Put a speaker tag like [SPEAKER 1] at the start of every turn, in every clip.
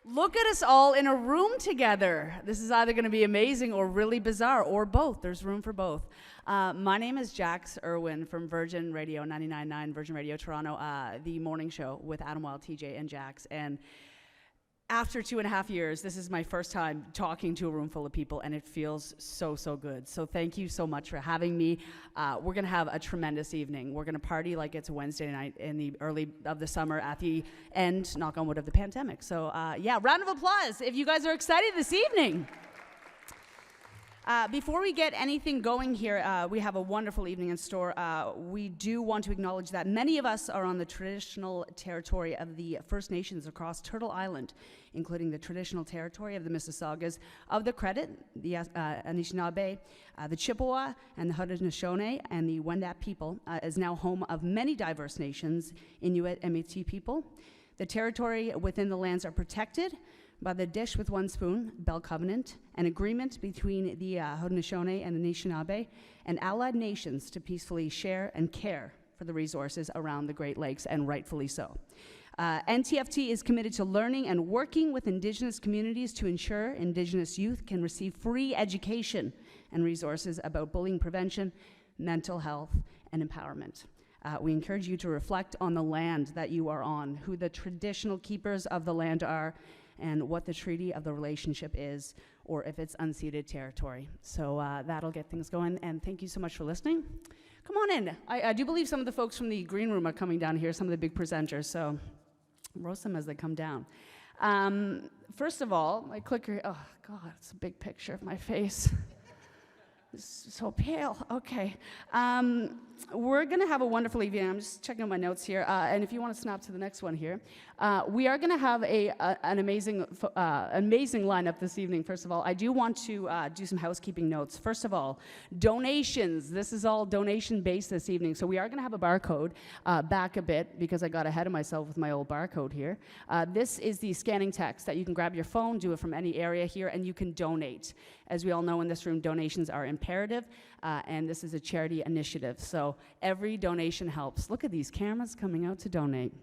[SPEAKER 1] Look at us all in a room together. This is either going to be amazing or really bizarre, or both. There's room for both. My name is Jax Irwin from Virgin Radio 99.9, Virgin Radio Toronto, the morning show with Adam Wild, TJ, and Jax. And after 2.5 years, this is my first time talking to a room full of people, and it feels so, so good. So thank you so much for having me. We're going to have a tremendous evening. We're going to party like it's a Wednesday night in the early of the summer at the end, knock on wood, of the pandemic. So yeah, round of applause if you guys are excited this evening. Before we get anything going here, we have a wonderful evening in store. We do want to acknowledge that many of us are on the traditional territory of the First Nations across Turtle Island, including the traditional territory of the Mississaugas of the Credit, the Anishinaabe, the Chippewa, and the Haudenosaunee, and the Wendat people, is now home of many diverse nations, Inuit and Métis people. The territory within the lands are protected by the Dish with One Spoon, Bell Covenant, an agreement between the Haudenosaunee and the Anishinaabe and allied nations to peacefully share and care for the resources around the Great Lakes, and rightfully so. NTFT is committed to learning and working with Indigenous communities to ensure Indigenous youth can receive free education and resources about bullying prevention, mental health, and empowerment. We encourage you to reflect on the land that you are on, who the traditional keepers of the land are, and what the treaty of the relationship is, or if it's unceded territory. So that'll get things going, and thank you so much for listening. Come on in. I do believe some of the folks from the green room are coming down here, some of the big presenters, so roast them as they come down. First of all, my clicker, oh God, it's a big picture of my face. It's so pale. Okay. We're going to have a wonderful evening. I'm just checking out my notes here. And if you want to snap to the next one here, we are going to have an amazing lineup this evening. First of all, I do want to do some housekeeping notes. First of all, donations. This is all donation-based this evening. So we are going to have a barcode back a bit because I got ahead of myself with my old barcode here. This is the scanning text that you can grab your phone, do it from any area here, and you can donate. As we all know in this room, donations are imperative, and this is a charity initiative. So every donation helps. Look at these cameras coming out to donate.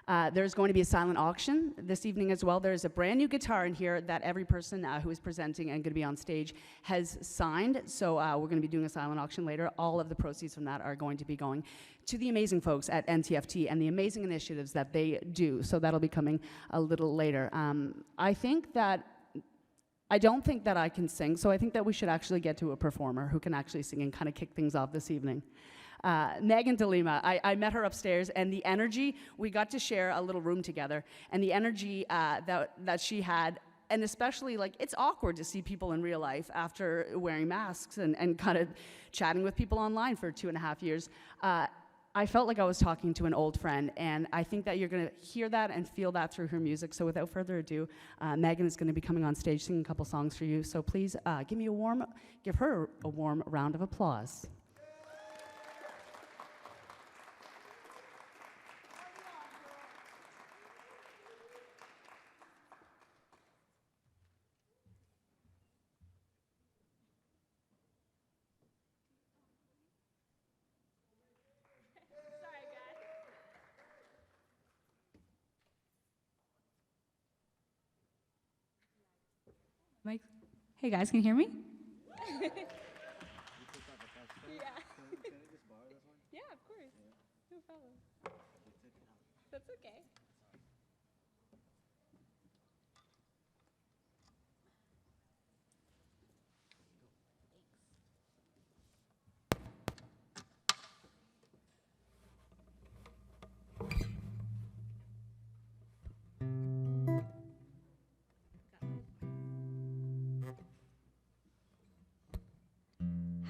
[SPEAKER 1] There's going to be a silent auction this evening as well. There's a brand new guitar in here that every person who is presenting and going to be on stage has signed. So we're going to be doing a silent auction later. All of the proceeds from that are going to be going to the amazing folks at NTFT and the amazing initiatives that they do. So that'll be coming a little later. I don't think that I can sing, so I think that we should actually get to a performer who can actually sing and kind of kick things off this evening. Meagan de Lima, I met her upstairs, and the energy, we got to share a little room together, and the energy that she had, and especially, like, it's awkward to see people in real life after wearing masks and kind of chatting with people online for 2.5 years. I felt like I was talking to an old friend, and I think that you're going to hear that and feel that through her music. So without further ado, Meagan is going to be coming on stage singing a couple songs for you. So please give her a warm round of applause.
[SPEAKER 2] Mike, hey guys, can you hear me?
[SPEAKER 3] Yeah. Yeah, of course. No problem. That's okay.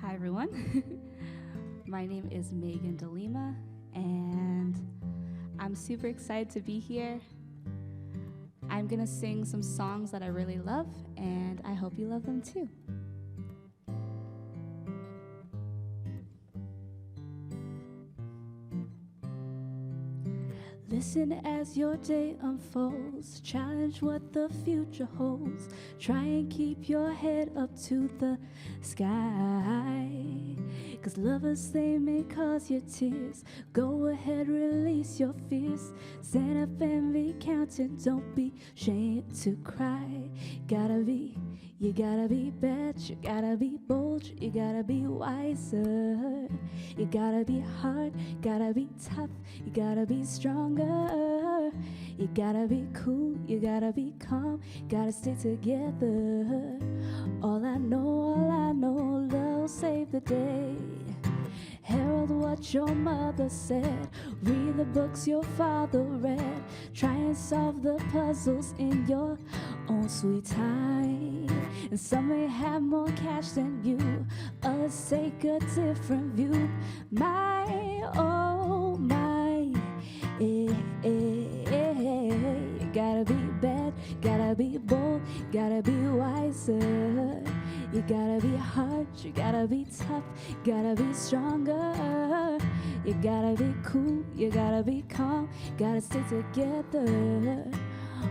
[SPEAKER 2] Hi everyone. My name is Meagan de Lima, and I'm super excited to be here. I'm gonna sing some songs that I really love, and I hope you love them too. Listen as your day unfolds. Challenge what the future holds. Try and keep your head up to the sky. 'Cause lovers, they may cause your tears. Go ahead, release your fears. Stand up and be counted. Don't be ashamed to cry. You gotta be bad, you gotta be bold, you gotta be wiser. You gotta be hard, gotta be tough, you gotta be stronger. You gotta be cool, you gotta be calm, gotta stay together. All I know, love will save the day. Herald what your mother said. Read the books your father read. Try and solve the puzzles in your own sweet time. And some may have more cash than you, others take a different view. My, oh my, you gotta be bad, gotta be bold, gotta be wiser. You gotta be hard, you gotta be tough, gotta be stronger. You gotta be cool, you gotta be calm, gotta stay together.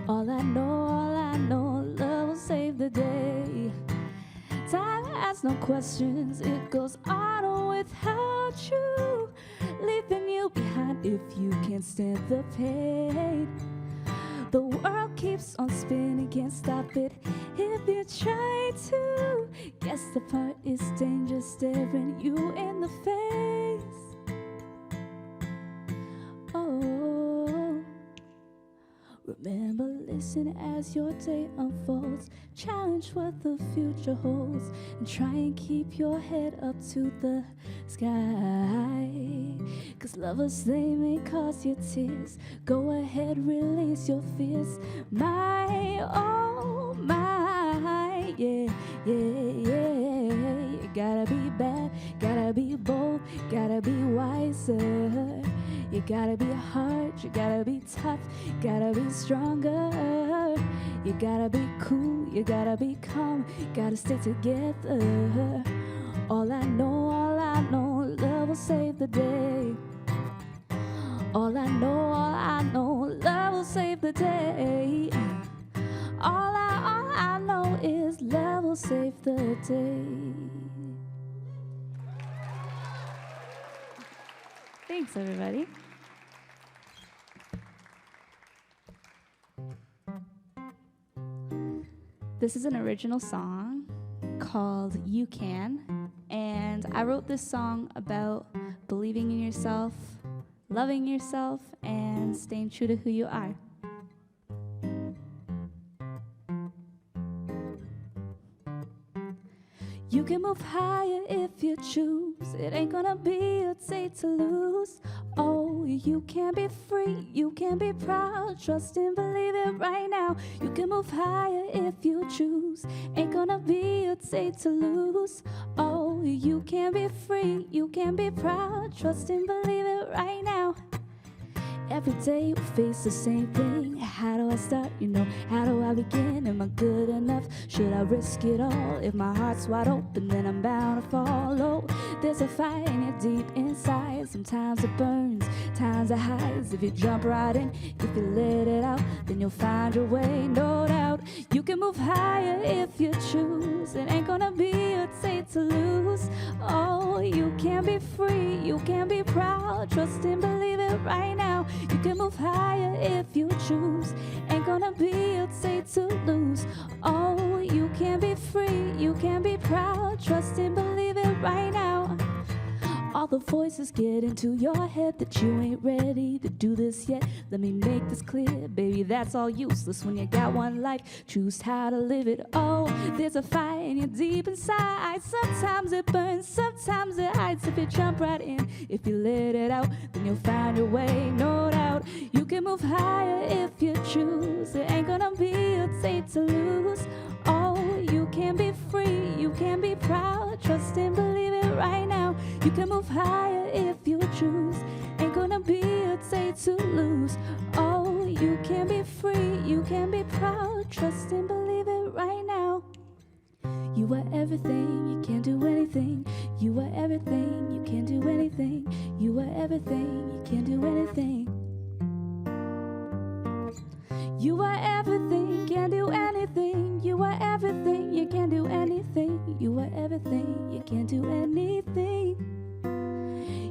[SPEAKER 2] All I know, love will save the day. Time asks no questions, it goes on without you, leaving you behind if you can't stand the pain. The world keeps on spinning, can't stop it if you try to. Guess the part is danger staring you in the face. Oh, remember, listen as your day unfolds. Challenge what the future holds, and try and keep your head up to the sky. 'Cause lovers, they may cause you tears. Go ahead, release your fears. My, oh my, yeah. You gotta be bad, gotta be bold, gotta be wiser. You gotta be hard, you gotta be tough, gotta be stronger. You gotta be cool, you gotta be calm, gotta stay together. All I know, love will save the day. All I know, love will save the day. All I know is love will save the day. Thanks, everybody. This is an original song called You Can, and I wrote this song about believing in yourself, loving yourself, and staying true to who you are. You can move higher if you choose. It ain't gonna be a day to lose. Oh, you can be free, you can be proud. Trust and believe it right now. You can move higher if you choose. Ain't gonna be a day to lose. Oh, you can be free, you can be proud. Trust and believe it right now. Every day we face the same thing. How do I start? How do I begin? Am I good enough? Should I risk it all? If my heart's wide open, then I'm bound to follow. There's a fire in you deep inside. Sometimes it burns, times it hides. If you jump right in, if you let it out, then you'll find your way, no doubt. You can move higher if you choose. It ain't gonna be a day to lose. Oh, you can be free, you can be proud. Trust and believe it right now. You can move higher if you choose. Ain't gonna be a day to lose. Oh, you can be free, you can be proud. Trust and believe it right now. All the voices get into your head that you ain't ready to do this yet. Let me make this clear, baby, that's all useless. When you got one life, choose how to live it. Oh, there's a fire in you deep inside. Sometimes it burns, sometimes it hides. If you jump right in, if you let it out, then you'll find your way, no doubt. You can move higher if you choose. It ain't gonna be a day to lose. Oh, you can be free, you can be proud. Trust and believe it right now. You can move higher if you choose. Ain't gonna be a day to lose. Oh, you can be free, you can be proud. Trust and believe it right now. You are everything, you can do anything. You are everything, you can do anything. You are everything, you can do anything. You are everything, can do anything. You are everything, you can do anything. You are everything, you can do anything.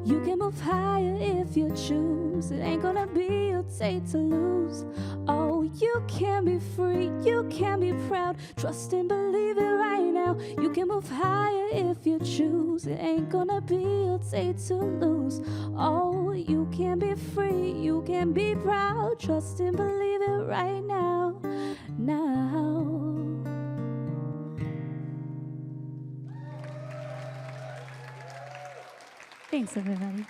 [SPEAKER 2] You can move higher if you choose. It ain't gonna be your day to lose. Oh, you can be free, you can be proud. Trust and believe it right now. You can move higher if you choose. It ain't gonna be your day to lose. Oh, you can be free, you can be proud. Trust and believe it right now. Now. Thanks, everybody.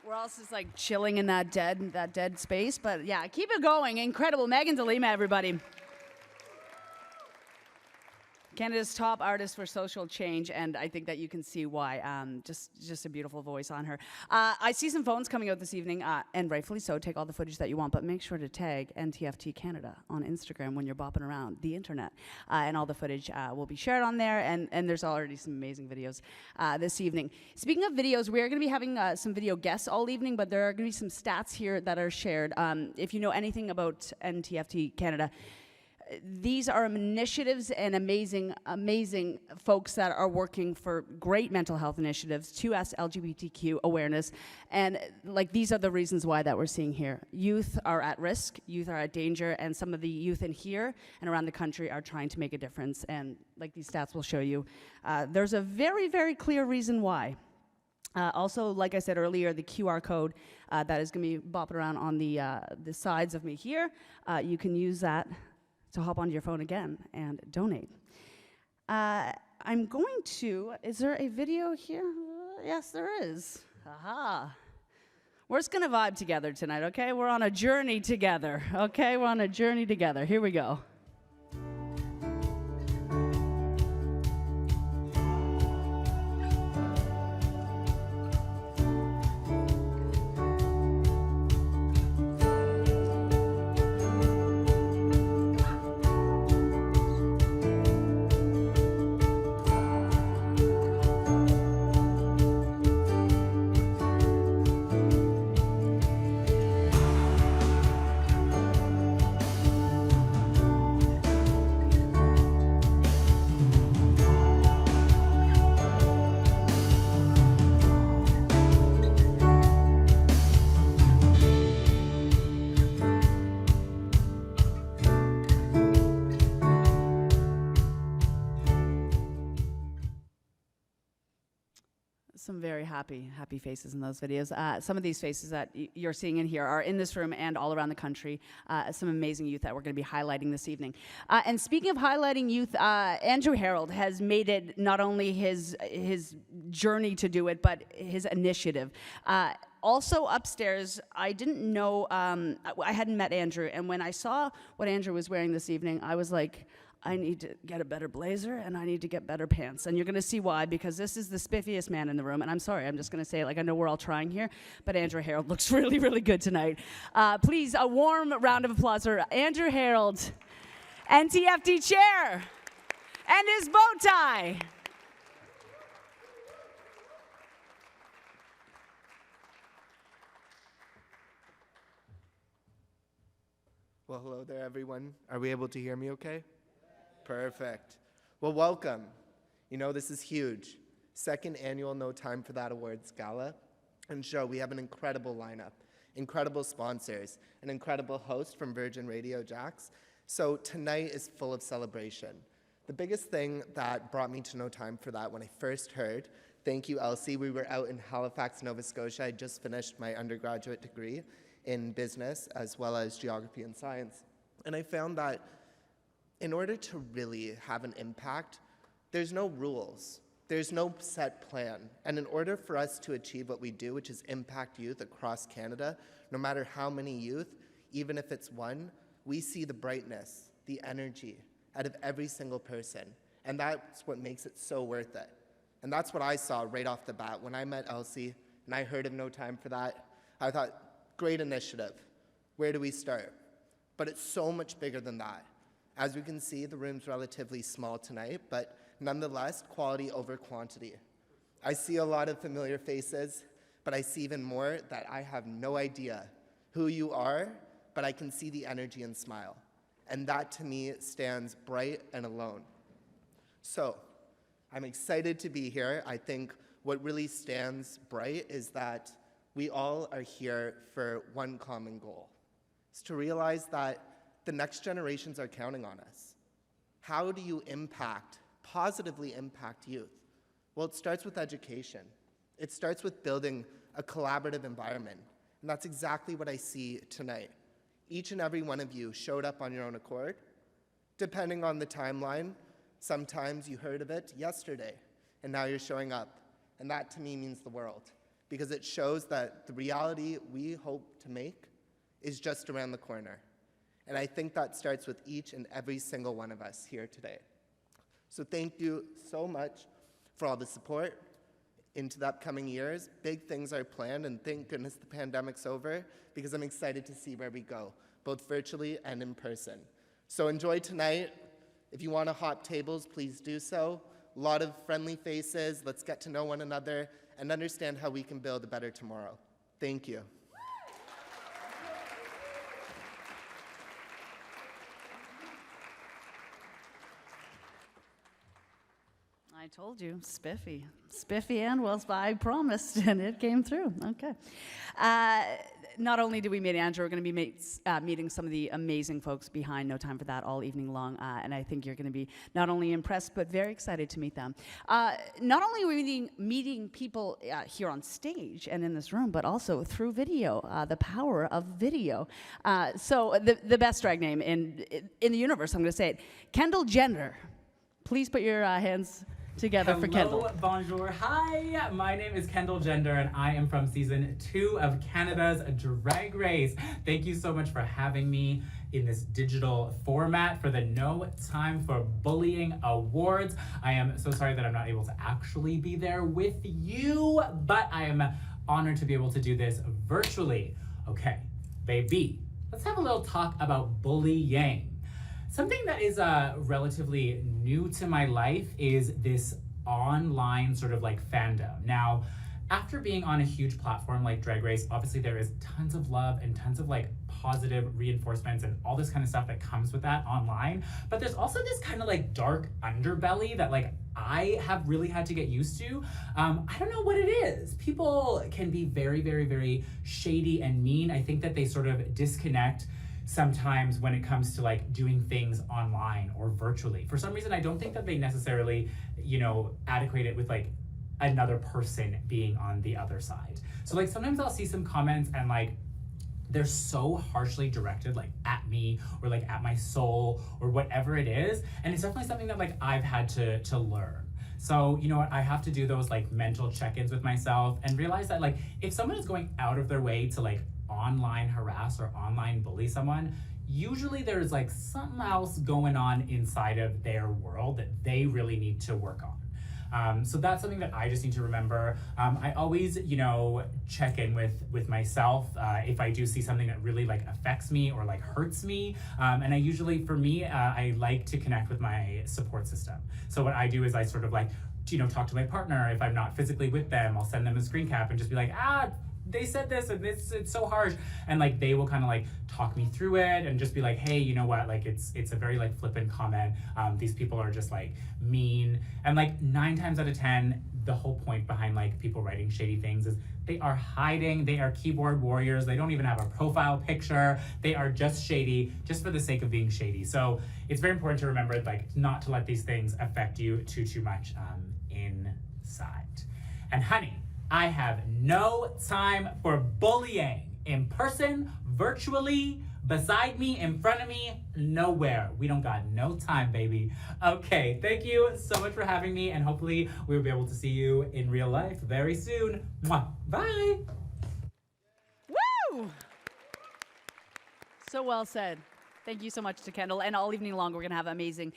[SPEAKER 1] We're all just like chilling in that dead space, but yeah, keep it going. Incredible. Meagan to Lima, everybody. Canada's top artist for social change, and I think that you can see why. Just a beautiful voice on her. I see some phones coming out this evening, and rightfully so. Take all the footage that you want, but make sure to tag NTFT Canada on Instagram when you're bopping around the internet, and all the footage will be shared on there. And there's already some amazing videos this evening. Speaking of videos, we are going to be having some video guests all evening, but there are going to be some stats here that are shared. If you know anything about NTFT Canada, these are initiatives and amazing folks that are working for great mental health initiatives, 2S LGBTQ awareness, and like these are the reasons why that we're seeing here. Youth are at risk, youth are at danger, and some of the youth in here and around the country are trying to make a difference, and like these stats will show you, there's a very clear reason why. Also, like I said earlier, the QR code that is going to be bopping around on the sides of me here, you can use that to hop onto your phone again and donate. I'm going to, is there a video here? Yes, there is. Aha. We're just gonna vibe together tonight, okay? We're on a journey together, okay? We're on a journey together. Here we go. Some very happy faces in those videos. Some of these faces that you're seeing in here are in this room and all around the country. Some amazing youth that we're going to be highlighting this evening. And speaking of highlighting youth, Andrew Harold has made it not only his journey to do it, but his initiative. Also upstairs, I didn't know, I hadn't met Andrew, and when I saw what Andrew was wearing this evening, I was like, I need to get a better blazer and I need to get better pants. And you're gonna see why, because this is the spiffiest man in the room. And I'm sorry, I'm just gonna say it, like I know we're all trying here, but Andrew Harold looks really good tonight. Please, a warm round of applause for Andrew Harold, NTFT chair, and his bow tie.
[SPEAKER 4] Well, hello there, everyone. Are we able to hear me okay? Perfect. Well, welcome. You know, this is huge. Second annual No Time for That Awards Gala and show. We have an incredible lineup, incredible sponsors, an incredible host from Virgin Radio, Jax. So tonight is full of celebration. The biggest thing that brought me to No Time for That when I first heard, thank you, Elsie, we were out in Halifax, Nova Scotia. I just finished my undergraduate degree in business as well as geography and science. And I found that in order to really have an impact, there's no rules. There's no set plan. And in order for us to achieve what we do, which is impact youth across Canada, no matter how many youth, even if it's one, we see the brightness, the energy out of every single person. And that's what makes it so worth it. And that's what I saw right off the bat. When I met Elsie, and I heard of No Time for That, I thought, great initiative. Where do we start? But it's so much bigger than that. As we can see, the room's relatively small tonight, but nonetheless, quality over quantity. I see a lot of familiar faces, but I see even more that I have no idea who you are, but I can see the energy and smile. And that, to me, stands bright and alone. So, I'm excited to be here. I think what really stands bright is that we all are here for one common goal. It's to realize that the next generations are counting on us. How do you positively impact youth? Well, it starts with education. It starts with building a collaborative environment. And that's exactly what I see tonight. Each and every one of you showed up on your own accord. Depending on the timeline, sometimes you heard of it yesterday, and now you're showing up. And that, to me, means the world, because it shows that the reality we hope to make is just around the corner. And I think that starts with each and every single one of us here today. So thank you so much for all the support into the upcoming years. Big things are planned, and thank goodness the pandemic's over, because I'm excited to see where we go, both virtually and in person. So enjoy tonight. If you want to hop tables, please do so. A lot of friendly faces. Let's get to know one another and understand how we can build a better tomorrow. Thank you.
[SPEAKER 1] I told you, spiffy. Spiffy and well, I promised, and it came through. Okay. Not only do we meet Andrew, we're going to be meeting some of the amazing folks behind No Time for That all evening long, and I think you're going to be not only impressed, but very excited to meet them. Not only are we meeting people here on stage and in this room, but also through video, the power of video. So the best drag name in the universe, I'm going to say it, Kendall Jenner. Please put your hands together for Kendall.
[SPEAKER 5] Hello, bonjour, hi, my name is Kendall Gender and I am from season 2 of Canada's Drag Race. Thank you so much for having me in this digital format for the No Time for Bullying Awards. I am so sorry that I'm not able to actually be there with you, but I am honored to be able to do this virtually. Okay, baby, let's have a little talk about bullying. Something that is relatively new to my life is this online sort of like fandom. Now, after being on a huge platform like Drag Race, obviously there is tons of love and tons of like positive reinforcements and all this kind of stuff that comes with that online. But there's also this kind of like dark underbelly that like I have really had to get used to. I don't know what it is. People can be very, very, very shady and mean. I think that they sort of disconnect sometimes when it comes to like doing things online or virtually. For some reason, I don't think that they necessarily, adequate it with like another person being on the other side. So like sometimes I'll see some comments and like they're so harshly directed like at me or like at my soul or whatever it is. And it's definitely something that like I've had to learn. So, you know what, I have to do those like mental check-ins with myself and realize that like if someone is going out of their way to like online harass or online bully someone, usually there's like something else going on inside of their world that they really need to work on. So that's something that I just need to remember. I always, check in with myself if I do see something that really like affects me or like hurts me. And I usually, for me, I like to connect with my support system. So what I do is I sort of like, talk to my partner. If I'm not physically with them, I'll send them a screen cap and just be like, they said this and it's so harsh, and like they will kind of like talk me through it and just be like, hey, you know what, like it's a very like flippant comment, these people are just like mean. And like 9 times out of 10, the whole point behind like people writing shady things is they are hiding, they are keyboard warriors, they don't even have a profile picture, they are just shady just for the sake of being shady. So it's very important to remember like not to let these things affect you too much inside. And honey, I have no time for bullying. In person, virtually, beside me, in front of me, nowhere. We don't got no time, baby. Okay, thank you so much for having me, and hopefully we'll be able to see you in real life very soon. Mwah. Bye.
[SPEAKER 1] Woo! So well said. Thank you so much to Kendall. And all evening long, we're going to have amazing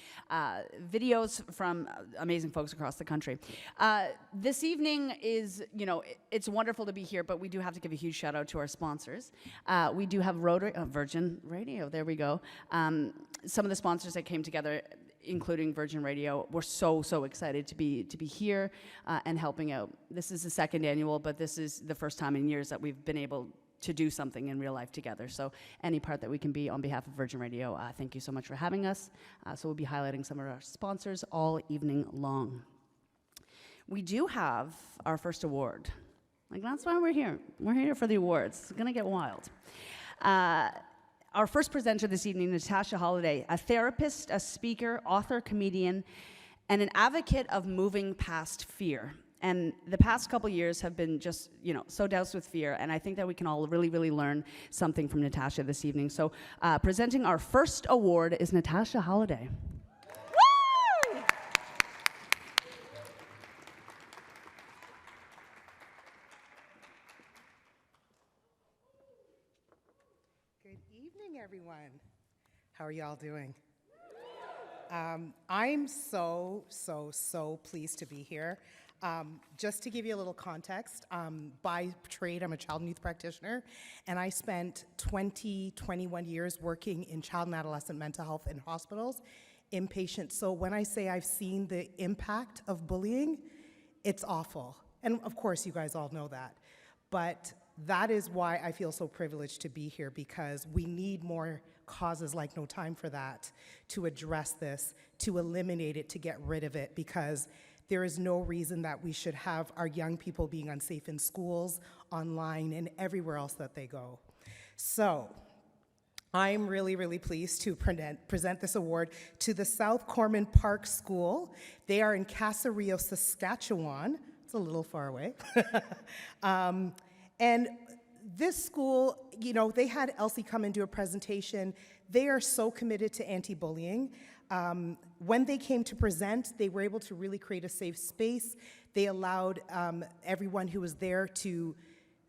[SPEAKER 1] videos from amazing folks across the country. This evening is, it's wonderful to be here, but we do have to give a huge shout out to our sponsors. We do have Virgin Radio, there we go. Some of the sponsors that came together, including Virgin Radio, we're so excited to be here and helping out. This is the second annual, but this is the first time in years that we've been able to do something in real life together. So any part that we can be on behalf of Virgin Radio, thank you so much for having us. So we'll be highlighting some of our sponsors all evening long. We do have our first award. Like, that's why we're here. We're here for the awards. It's gonna get wild. Our first presenter this evening, Natasha Halliday, a therapist, a speaker, author, comedian, and an advocate of moving past fear. And the past couple years have been just, so doused with fear, and I think that we can all really learn something from Natasha this evening. So presenting our first award is Natasha Halliday. Woo!
[SPEAKER 6] Good evening, everyone. How are y'all doing? I'm so pleased to be here. Just to give you a little context, by trade, I'm a child and youth practitioner, and I spent 21 years working in child and adolescent mental health in hospitals, inpatient. So when I say I've seen the impact of bullying, it's awful. And of course, you guys all know that. But that is why I feel so privileged to be here, because we need more causes like No Time for That to address this, to eliminate it, to get rid of it, because there is no reason that we should have our young people being unsafe in schools, online, and everywhere else that they go. So I'm really pleased to present this award to the South Corman Park School. They are in Casa Rio, Saskatchewan. It's a little far away. And this school, they had Elsie come and do a presentation. They are so committed to anti-bullying. When they came to present, they were able to really create a safe space. They allowed everyone who was there to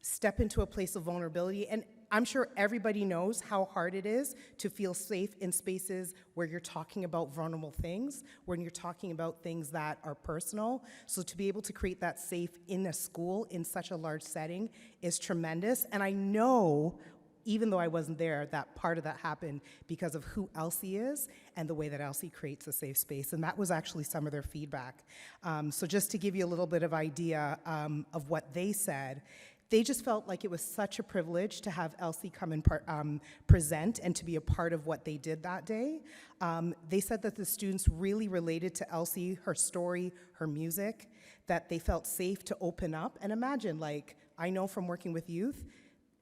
[SPEAKER 6] step into a place of vulnerability. And I'm sure everybody knows how hard it is to feel safe in spaces where you're talking about vulnerable things, when you're talking about things that are personal. So to be able to create that safe in a school in such a large setting is tremendous. And I know, even though I wasn't there, that part of that happened because of who Elsie is and the way that Elsie creates a safe space. And that was actually some of their feedback. So just to give you a little bit of idea of what they said, they just felt like it was such a privilege to have Elsie come and present and to be a part of what they did that day. They said that the students really related to Elsie, her story, her music, that they felt safe to open up. And imagine, I know from working with youth,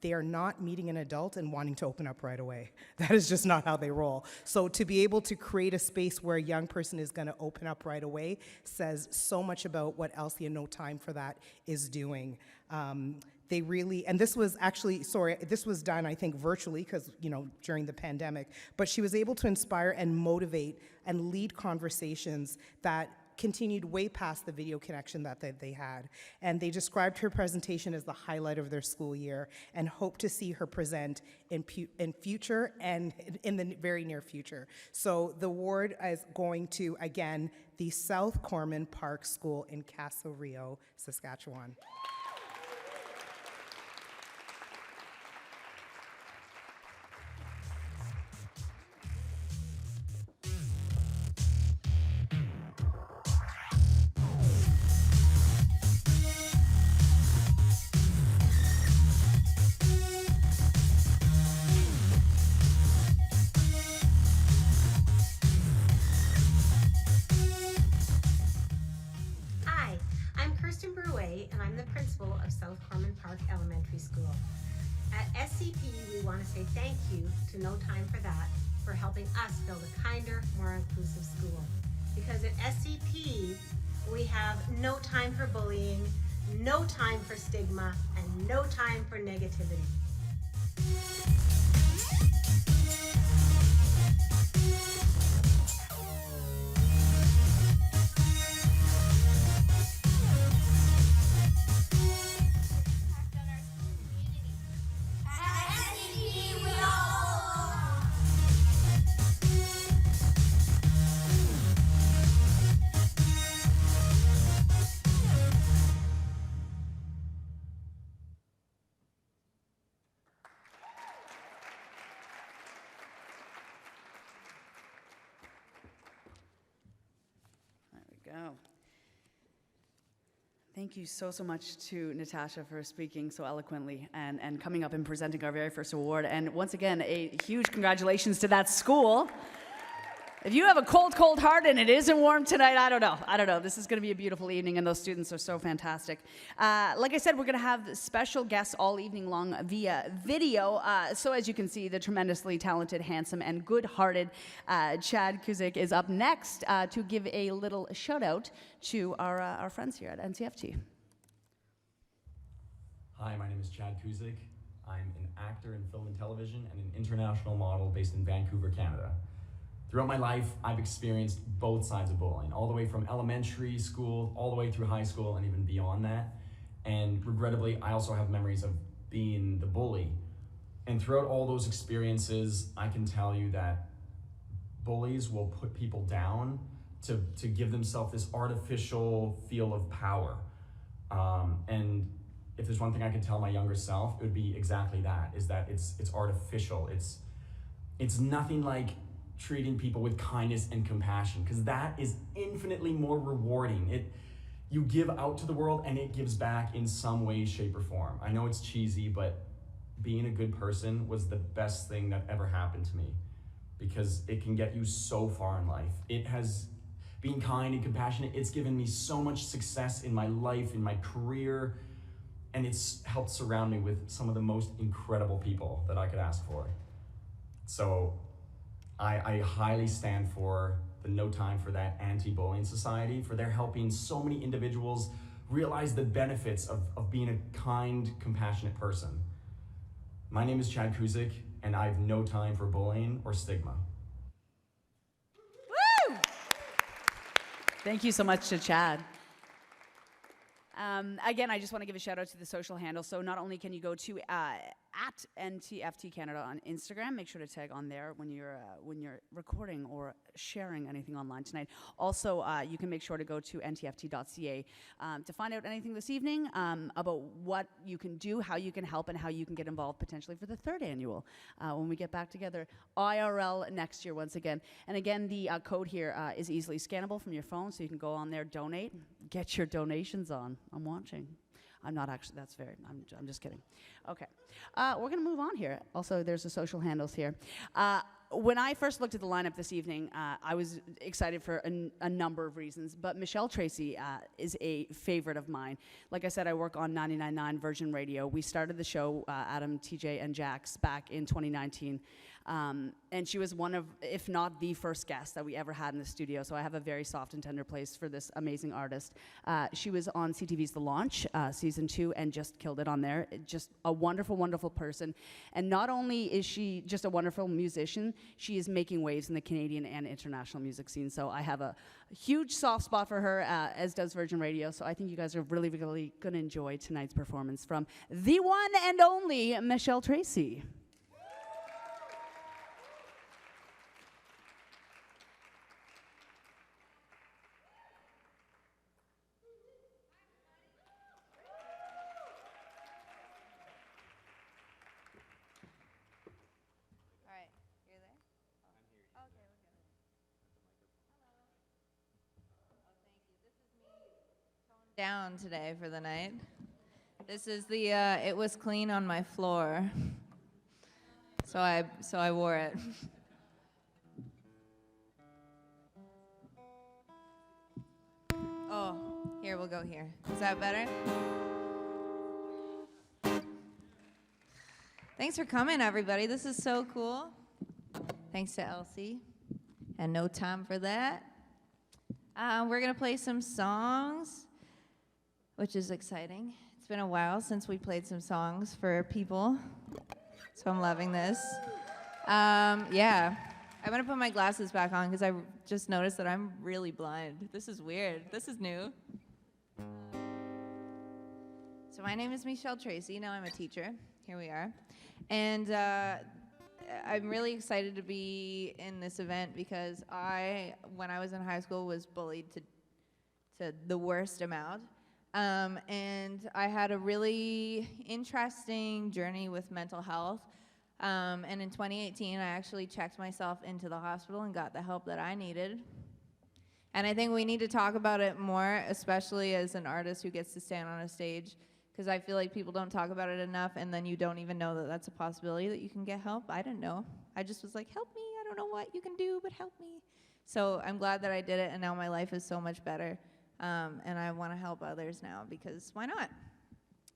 [SPEAKER 6] they are not meeting an adult and wanting to open up right away. That is just not how they roll. So to be able to create a space where a young person is gonna open up right away says so much about what Elsie and No Time for That is doing. They really, and this was actually, this was done, I think, virtually, because, during the pandemic, but she was able to inspire and motivate and lead conversations that continued way past the video connection that they had. And they described her presentation as the highlight of their school year and hope to see her present in future and in the very near future. So the award is going to, again, the South Corman Park School in Casa Rio, Saskatchewan.
[SPEAKER 7] And I'm the principal of South Corman Park Elementary School. At SCP, we want to say thank you to No Time for That for helping us build a kinder, more inclusive school. Because at SCP, we have no time for bullying, no time for stigma, and no time for negativity.
[SPEAKER 1] Thank you so much to Natasha for speaking so eloquently and coming up and presenting our very first award. And once again, a huge congratulations to that school. If you have a cold, cold heart and it isn't warm tonight, I don't know. This is going to be a beautiful evening, and those students are so fantastic. Like I said, we're going to have special guests all evening long via video. So as you can see, the tremendously talented, handsome, and good-hearted Chad Kuzik is up next to give a little shout-out to our friends here at NTFT.
[SPEAKER 8] Hi, my name is Chad Kuzik. I'm an actor in film and television and an international model based in Vancouver, Canada. Throughout my life, I've experienced both sides of bullying, all the way from elementary school, all the way through high school, and even beyond that. And regrettably, I also have memories of being the bully. And throughout all those experiences, I can tell you that bullies will put people down to give themselves this artificial feel of power. And if there's one thing I could tell my younger self, it would be exactly that, is that it's artificial. It's nothing like treating people with kindness and compassion, because that is infinitely more rewarding. You give out to the world and it gives back in some way, shape, or form. I know it's cheesy, but being a good person was the best thing that ever happened to me, because it can get you so far in life. Being kind and compassionate, it's given me so much success in my life, in my career, and it's helped surround me with some of the most incredible people that I could ask for. So I highly stand for the No Time for That Anti-Bullying Society, for their helping so many individuals realize the benefits of being a kind, compassionate person. My name is Chad Kuzik, and I have no time for bullying or stigma.
[SPEAKER 1] Woo! Thank you so much to Chad. Again, I just want to give a shout out to the social handles. So not only can you go to at NTFT Canada on Instagram, make sure to tag on there when you're recording or sharing anything online tonight. Also, you can make sure to go to ntft.ca to find out anything this evening about what you can do, how you can help, and how you can get involved potentially for the 3rd annual when we get back together IRL next year once again. And again, the code here is easily scannable from your phone, so you can go on there, donate, get your donations on. I'm watching. I'm not actually, I'm just kidding. Okay, we're gonna move on here. Also, there's the social handles here. When I first looked at the lineup this evening, I was excited for a number of reasons, but Michelle Treacy is a favorite of mine. Like I said, I work on 99.9 Virgin Radio. We started the show, Adam, TJ, and Jax, back in 2019. And she was one of, if not the first guest that we ever had in the studio, so I have a very soft and tender place for this amazing artist. She was on CTV's The Launch, season 2, and just killed it on there. Just a wonderful, wonderful person. And not only is she just a wonderful musician, she is making waves in the Canadian and international music scene, so I have a huge soft spot for her, as does Virgin Radio, so I think you guys are really, really gonna enjoy tonight's performance from the one and only Michelle Treacy.
[SPEAKER 9] Down today for the night. This is the it was clean on my floor, so I wore it. Oh, here, we'll go here. Is that better? Thanks for coming, everybody. This is so cool. Thanks to Elsie and No Time for That. We're gonna play some songs, which is exciting. It's been a while since we played some songs for people, so I'm loving this. Yeah, I'm gonna put my glasses back on because I just noticed that I'm really blind. This is weird. This is new. So my name is Michelle Treacy. Now I'm a teacher. Here we are. And I'm really excited to be in this event because when I was in high school, was bullied to the worst amount. And I had a really interesting journey with mental health. And in 2018, I actually checked myself into the hospital and got the help that I needed. And I think we need to talk about it more, especially as an artist who gets to stand on a stage, because I feel like people don't talk about it enough, and then you don't even know that that's a possibility that you can get help. I didn't know. I just was like, help me. I don't know what you can do, but help me. So I'm glad that I did it, and now my life is so much better. And I want to help others now, because why not?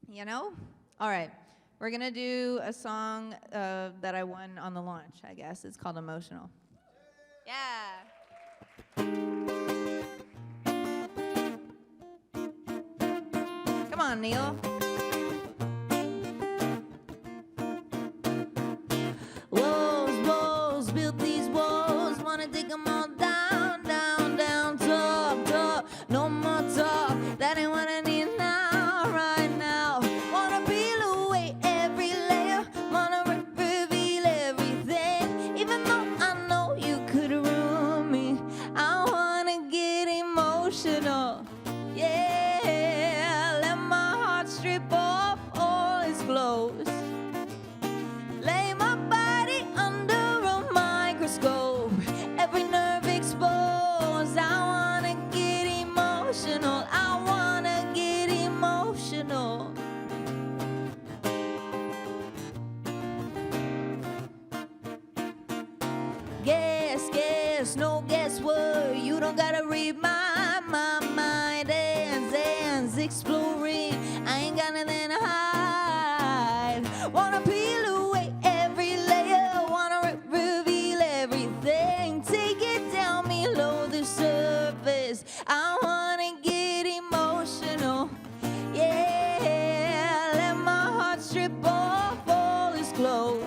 [SPEAKER 9] You know? All right. We're going to do a song that I won on the launch, I guess. It's called Emotional. Yeah. Come on, Neil. Walls, walls, built these walls. Wanna take them all down, down, down. Talk, talk, no more talk. That ain't what I need now, right now. Wanna peel away every layer. Wanna reveal everything. Even though I know you could ruin me, I wanna get emotional. Yeah, let my heart strip off all its clothes. Lay my body under a microscope. Every nerve exposed. I wanna get emotional. I wanna get emotional. Guess, guess, no guesswork. You don't gotta read my mind. Hands exploring. I ain't got nothing to hide. Wanna peel away every layer. Wanna reveal everything. Take it down below the surface. I wanna get emotional. Yeah, let my heart strip off all its clothes.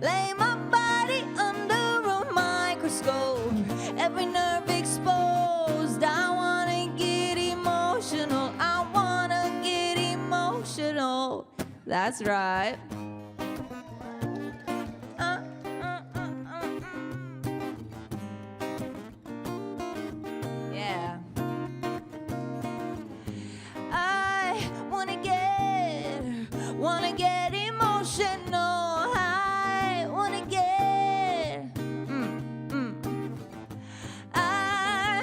[SPEAKER 9] Lay my body under a microscope. Every nerve exposed. I wanna get emotional. I wanna get emotional. That's right. Yeah. I wanna get emotional. I wanna get, I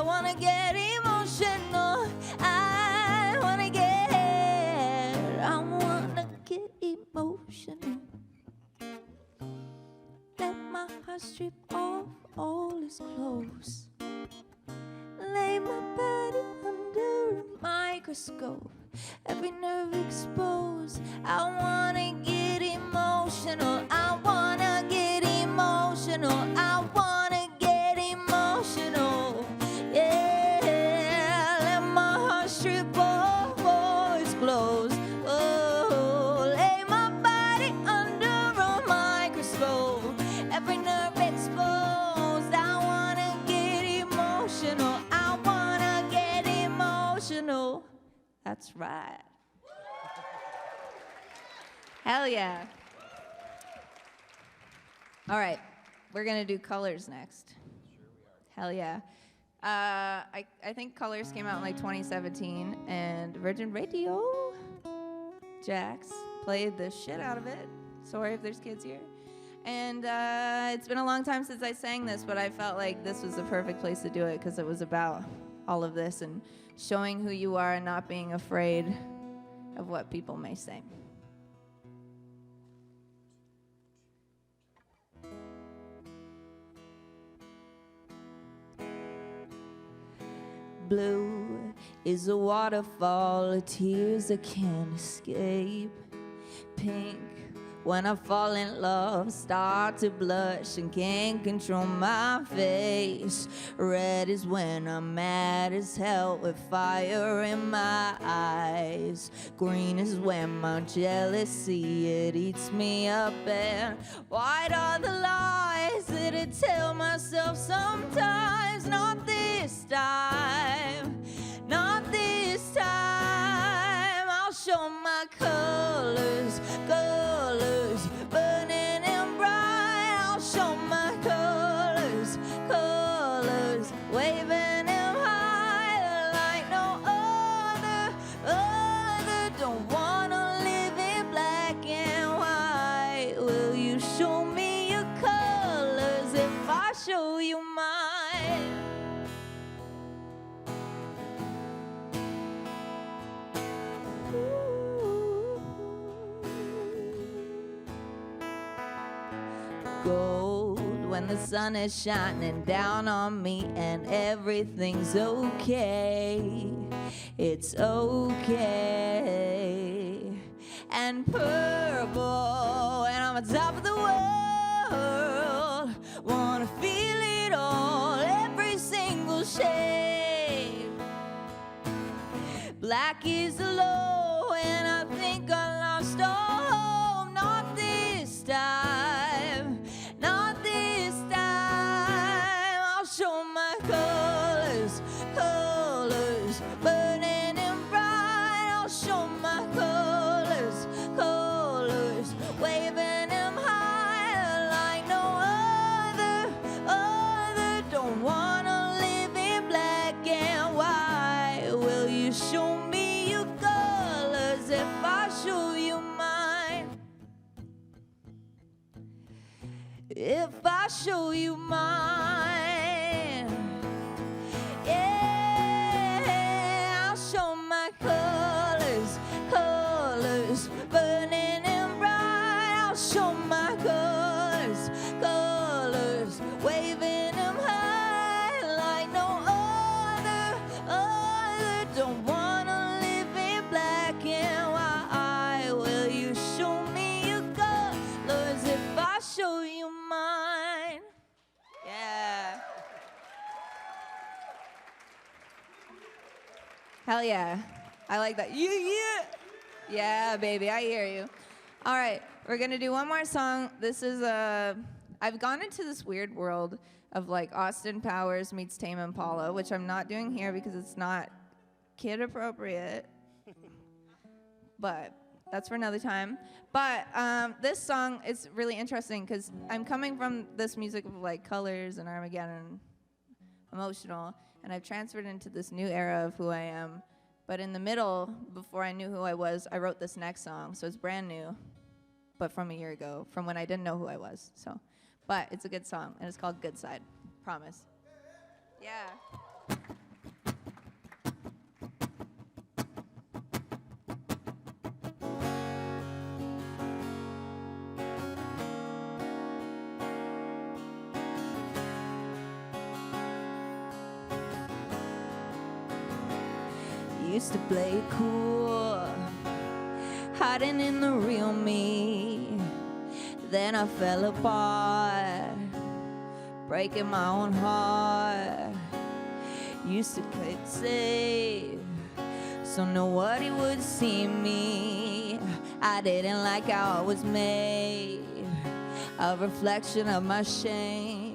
[SPEAKER 9] wanna get emotional. I wanna get emotional. Let my heart strip off all its clothes. Lay my body under a microscope. Every nerve exposed. I wanna get emotional. I wanna get emotional. I wanna get emotional. Yeah, let my heart strip off all its clothes. Oh, lay my body under a microscope. Every nerve exposed. I wanna get emotional. I wanna get emotional. That's right. Hell yeah. All right, we're gonna do Colors next. Hell yeah. I think Colors came out in like 2017, and Virgin Radio, Jax, played the shit out of it. Sorry if there's kids here. And it's been a long time since I sang this, but I felt like this was the perfect place to do it, because it was about all of this and showing who you are and not being afraid of what people may say. Blue is a waterfall of tears I can't escape. Pink, when I fall in love, start to blush and can't control my face. Red is when I'm mad as hell with fire in my eyes. Green is when my jealousy, it eats me up. And white are the lies that I tell myself sometimes. Not this time, not this time. I'll show my colors, colors, burning and bright. I'll show my colors, colors, waving them high like no other. Don't wanna live in black and white. Will you show me your colors if I show gold when the sun is shining down on me and everything's okay. It's okay. And purple, and I'm on top of the world. Wanna feel it all, every single shade. Black is the low, and I think I lost all hope. Not this time, not this time. I'll show my colors, colors, burning and bright. I'll show my colors, colors, waving them high like no other, other. Don't wanna live in black and white. Will you show me your colors if I show you mine? If I show you mine, yeah, I'll show my colors, colors, burning and bright. I'll show my colors, colors, waving them high like no other, other. Don't wanna live in black and white. Will you show me your colors if I show you mine? Yeah. Hell yeah. I like that. Yeah, yeah. Yeah, baby, I hear you. All right, we're gonna do one more song. This is I've gone into this weird world of like Austin Powers meets Tame Impala, which I'm not doing here because it's not kid appropriate. But that's for another time. But this song is really interesting because I'm coming from this music of like Colors and Armageddon, emotional, and I've transferred into this new era of who I am. But in the middle, before I knew who I was, I wrote this next song. So it's brand new, but from a year ago, from when I didn't know who I was. So, but it's a good song, and it's called Good Side. Promise. Yeah. Used to play it cool, hiding in the real me. Then I fell apart, breaking my own heart. Used to play it safe, so nobody would see me. I didn't like how I was made, a reflection of my shame.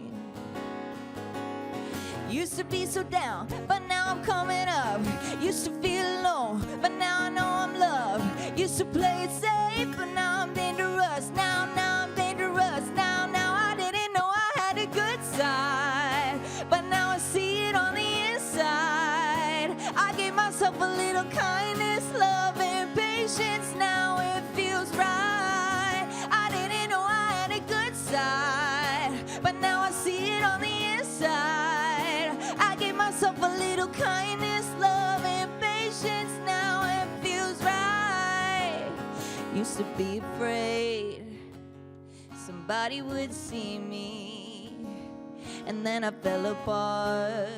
[SPEAKER 9] Used to be so down, but now I'm coming up. Used to feel alone, but now I know I'm loved. Used to play it safe, but now I'm dangerous. Now I'm dangerous. Now I didn't know I had a good side, but now I see it on the inside. I gave myself a little kindness, love, and patience. Now it feels right. I didn't know I had a good side, but now I see it on the inside. I gave myself a little kindness, love, and patience. Now it feels right. Used to be afraid somebody would see me, and then I fell apart,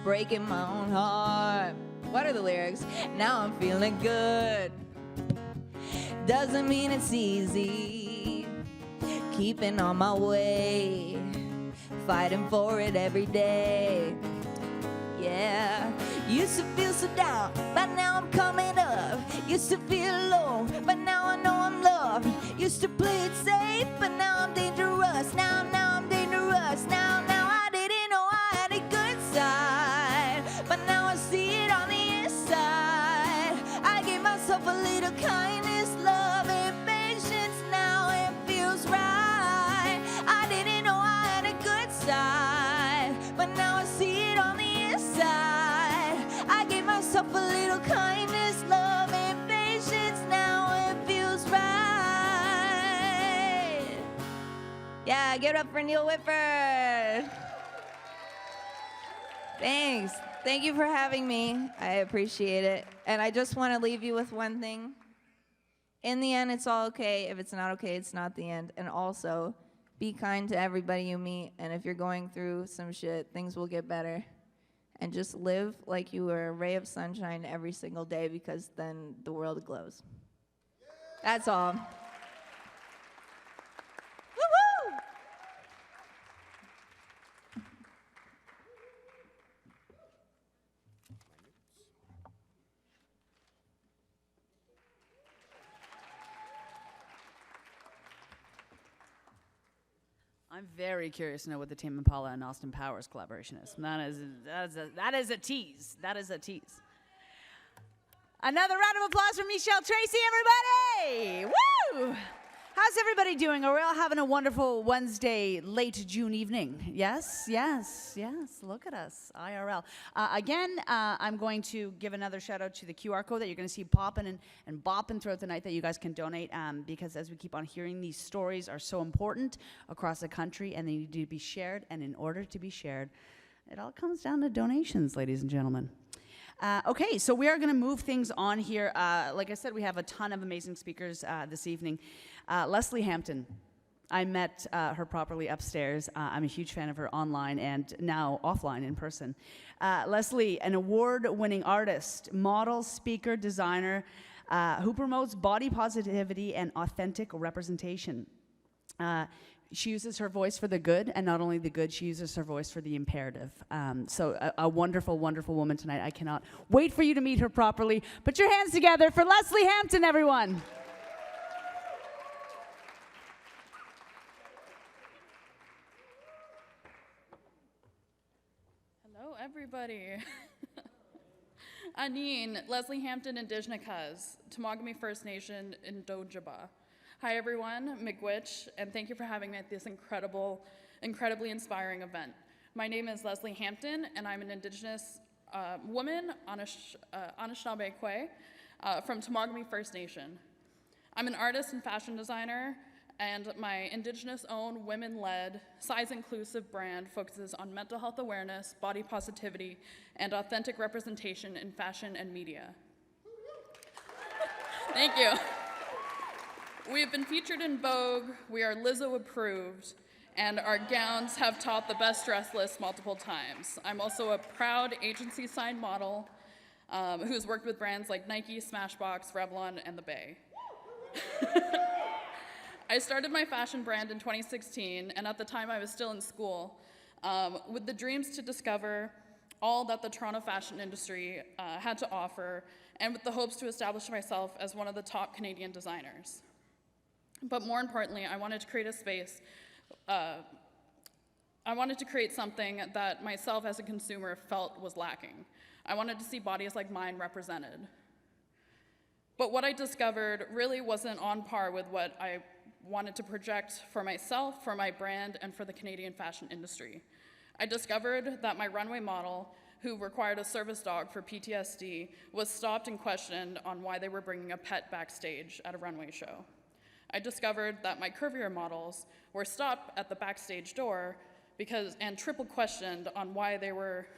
[SPEAKER 9] breaking my own heart. What are the lyrics? Now I'm feeling good. Doesn't mean it's easy, keeping on my way, fighting for it every day. Yeah, used to feel so down, but now I'm coming up. Used to feel alone, but now I know I'm loved. Used to play it safe, but now I'm dangerous. Now I'm dangerous. Now I didn't know I had a good side, but now I see it on the inside. I gave myself a little kindness, love, and patience. Now it feels right. I didn't know I had a good side, but now I see it on the inside. I gave myself a little kindness, love, and patience. Now it feels right. Yeah, give it up for Neil Whitford. Thanks. Thank you for having me. I appreciate it. And I just want to leave you with one thing. In the end, it's all okay. If it's not okay, it's not the end. And also, Be kind to everybody you meet, and if you're going through some shit, things will get better. And just live like you were a ray of sunshine every single day, because then the world glows. That's all. Woo-hoo!
[SPEAKER 1] I'm very curious to know what the Tame Impala and Austin Powers collaboration is. That is a tease. That is a tease. Another round of applause for Michelle Treacy, everybody! Woo! How's everybody doing? Are we all having a wonderful Wednesday, late June evening? Yes, yes, yes. Look at us, IRL. Again, I'm going to give another shout out to the QR code that you're going to see popping and bopping throughout the night that you guys can donate, because as we keep on hearing, these stories are so important across the country and they need to be shared. And in order to be shared, it all comes down to donations, ladies and gentlemen. Okay, so we are going to move things on here. Like I said, we have a ton of amazing speakers this evening. Leslie Hampton, I met her properly upstairs. I'm a huge fan of her online and now offline in person. Leslie, an award-winning artist, model, speaker, designer, who promotes body positivity and authentic representation. She uses her voice for the good, and not only the good, she uses her voice for the imperative. So a wonderful, wonderful woman tonight. I cannot wait for you to meet her properly. Put your hands together for Leslie Hampton, everyone.
[SPEAKER 3] Hello, everybody. Aneen, Leslie Hampton and Dijnakas, Tamagami First Nation in Dojaba. Hi everyone, Miigwech, and thank you for having me at this incredibly inspiring event. My name is Leslie Hampton, and I'm an Indigenous woman, Anishinaabe Kwe, from Tamagami First Nation. I'm an artist and fashion designer, and my Indigenous-owned, women-led, size-inclusive brand focuses on mental health awareness, body positivity, and authentic representation in fashion and media. Thank you. We have been featured in Vogue, we are Lizzo approved, and our gowns have topped the best dress list multiple times. I'm also a proud agency-signed model who's worked with brands like Nike, Smashbox, Revlon, and The Bay. I started my fashion brand in 2016, and at the time I was still in school, with the dreams to discover all that the Toronto fashion industry had to offer, and with the hopes to establish myself as one of the top Canadian designers. But more importantly, I wanted to create a space, I wanted to create something that myself as a consumer felt was lacking. I wanted to see bodies like mine represented. But what I discovered really wasn't on par with what I wanted to project for myself, for my brand, and for the Canadian fashion industry. I discovered that my runway model, who required a service dog for PTSD, was stopped and questioned on why they were bringing a pet backstage at a runway show. I discovered that my curvier models were stopped at the backstage door and triple questioned on why they were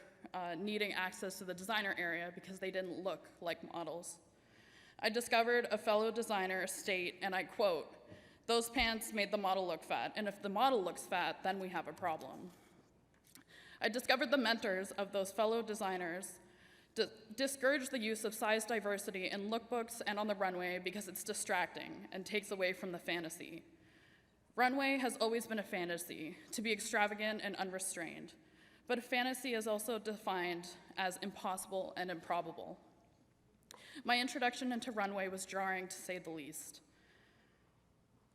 [SPEAKER 3] needing access to the designer area because they didn't look like models. I discovered a fellow designer state, and I quote, "Those pants made the model look fat, and if the model looks fat, then we have a problem." I discovered the mentors of those fellow designers discourage the use of size diversity in lookbooks and on the runway because it's distracting and takes away from the fantasy. Runway has always been a fantasy, to be extravagant and unrestrained, but a fantasy is also defined as impossible and improbable. My introduction into runway was jarring, to say the least.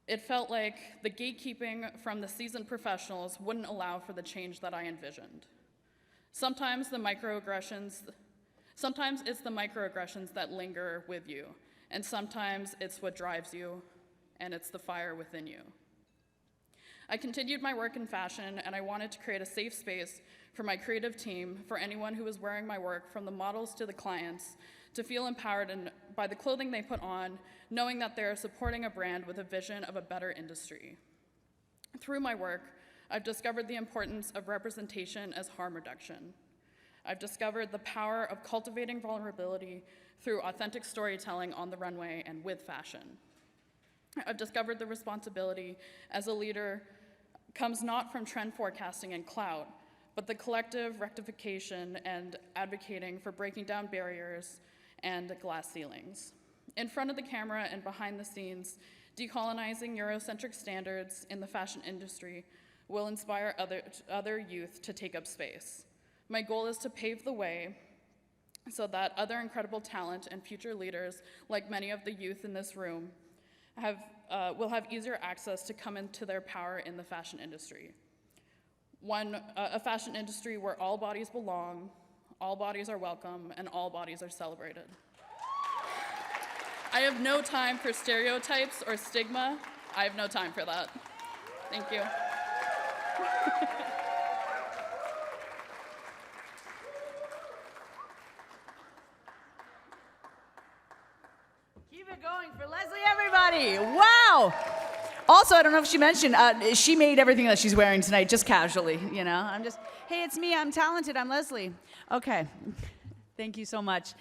[SPEAKER 3] It felt like the gatekeeping from the seasoned professionals wouldn't allow for the change that I envisioned. Sometimes it's the microaggressions that linger with you, and sometimes it's what drives you, and it's the fire within you. I continued my work in fashion, and I wanted to create a safe space for my creative team, for anyone who was wearing my work, from the models to the clients, to feel empowered by the clothing they put on, knowing that they're supporting a brand with a vision of a better industry. Through my work, I've discovered the importance of representation as harm reduction. I've discovered the power of cultivating vulnerability through authentic storytelling on the runway and with fashion. I've discovered the responsibility as a leader comes not from trend forecasting and clout, but the collective rectification and advocating for breaking down barriers and glass ceilings. In front of the camera and behind the scenes, decolonizing Eurocentric standards in the fashion industry will inspire other youth to take up space. My goal is to pave the way so that other incredible talent and future leaders, like many of the youth in this room, will have easier access to come into their power in the fashion industry. A fashion industry where all bodies belong, all bodies are welcome, and all bodies are celebrated. I have no time for stereotypes or stigma. I have no time for that. Thank you.
[SPEAKER 1] Keep it going for Leslie, everybody. Wow. Also, I don't know if she mentioned, she made everything that she's wearing tonight just casually, you know. Hey, it's me, I'm talented, I'm Leslie. Okay, thank you so much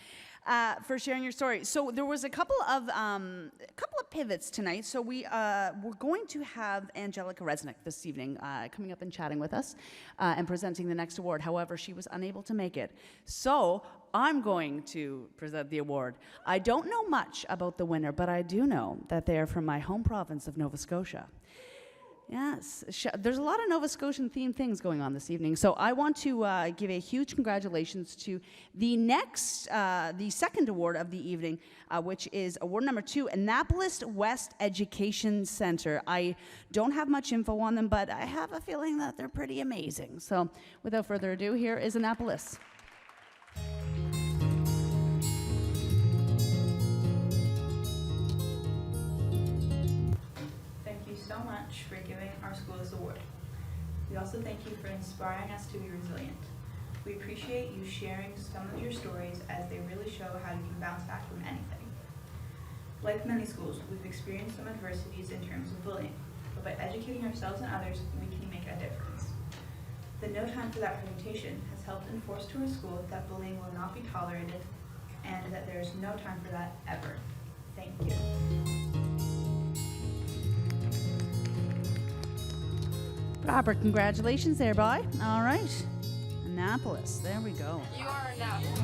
[SPEAKER 1] for sharing your story. So there was a couple of pivots tonight. So we're going to have Angelica Resnick this evening coming up and chatting with us and presenting the next award. However, she was unable to make it. So I'm going to present the award. I don't know much about the winner, but I do know that they are from my home province of Nova Scotia. Yes, there's a lot of Nova Scotian themed things going on this evening. So I want to give a huge congratulations to the second award of the evening, which is award number 2, Annapolis West Education Center. I don't have much info on them, but I have a feeling that they're pretty amazing. So without further ado, here is Annapolis.
[SPEAKER 10] So much for giving our school this award. We also thank you for inspiring us to be resilient. We appreciate you sharing some of your stories as they really show how you can bounce back from anything. Like many schools, we've experienced some adversities in terms of bullying, but by educating ourselves and others, we can make a difference. The No Time for That presentation has helped enforce to our school that bullying will not be tolerated and that there is no time for that ever. Thank you.
[SPEAKER 1] Proper congratulations there, boy. All right. Annapolis, there we go.
[SPEAKER 11] You are Annapolis.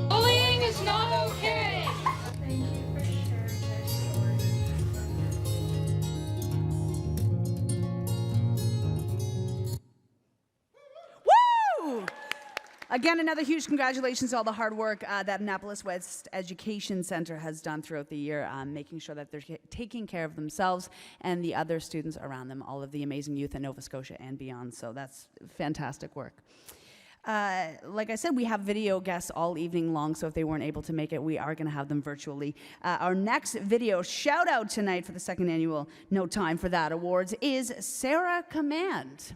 [SPEAKER 11] Bullying is not okay.
[SPEAKER 10] Thank you for sharing your story.
[SPEAKER 1] Woo! Again, another huge congratulations to all the hard work that Annapolis West Education Center has done throughout the year, making sure that they're taking care of themselves and the other students around them, all of the amazing youth in Nova Scotia and beyond. So that's fantastic work. Like I said, we have video guests all evening long, so if they weren't able to make it, we are going to have them virtually. Our next video shout out tonight for the second annual No Time for That Awards is Sarah Command.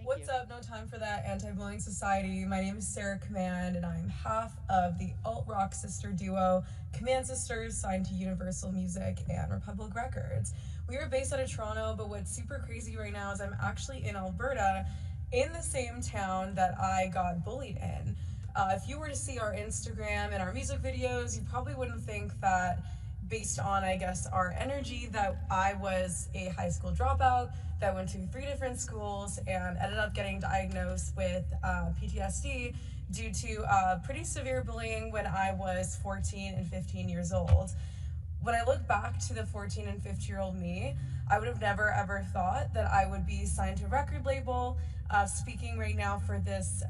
[SPEAKER 12] What's up? No Time for That Anti-Bullying Society. My name is Sarah Command, and I'm half of the alt-rock sister duo Command Sisters, signed to Universal Music and Republic Records. We are based out of Toronto, but what's super crazy right now is I'm actually in Alberta, in the same town that I got bullied in. If you were to see our Instagram and our music videos, you probably wouldn't think that, based on, I guess, our energy, that I was a high school dropout that went to 3 different schools and ended up getting diagnosed with PTSD due to pretty severe bullying when I was 14 and 15 years old. When I look back to the 14 and 15-year-old me, I would have never ever thought that I would be signed to a record label, speaking right now for this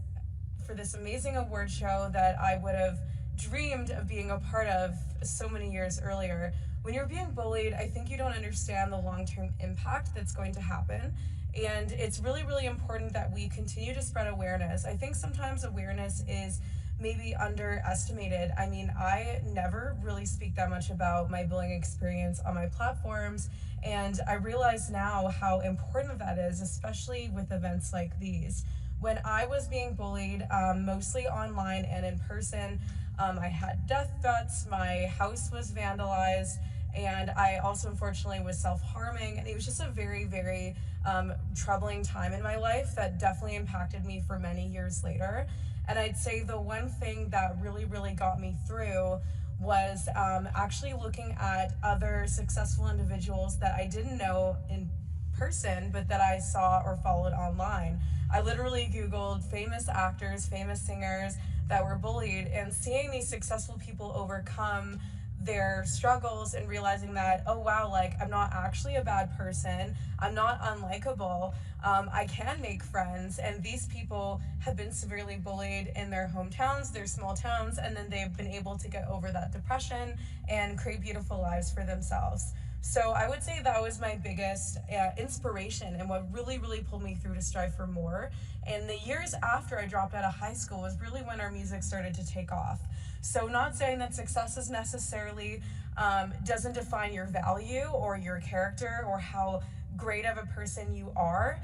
[SPEAKER 12] amazing award show that I would have dreamed of being a part of so many years earlier. When you're being bullied, I think you don't understand the long-term impact that's going to happen. And it's really, really important that we continue to spread awareness. I think sometimes awareness is maybe underestimated. I mean, I never really speak that much about my bullying experience on my platforms. And I realize now how important that is, especially with events like these. When I was being bullied, mostly online and in person, I had death threats, my house was vandalized, and I also unfortunately was self-harming, and it was just a very, very troubling time in my life that definitely impacted me for many years later. And I'd say the one thing that really, really got me through was actually looking at other successful individuals that I didn't know in person, but that I saw or followed online. I literally Googled famous actors, famous singers that were bullied, and seeing these successful people overcome their struggles and realizing that, oh wow, like I'm not actually a bad person, I'm not unlikable, I can make friends, and these people have been severely bullied in their hometowns, their small towns, and then they've been able to get over that depression and create beautiful lives for themselves. So I would say that was my biggest inspiration and what really, really pulled me through to strive for more. And the years after I dropped out of high school was really when our music started to take off. So not saying that success is necessarily doesn't define your value or your character or how great of a person you are,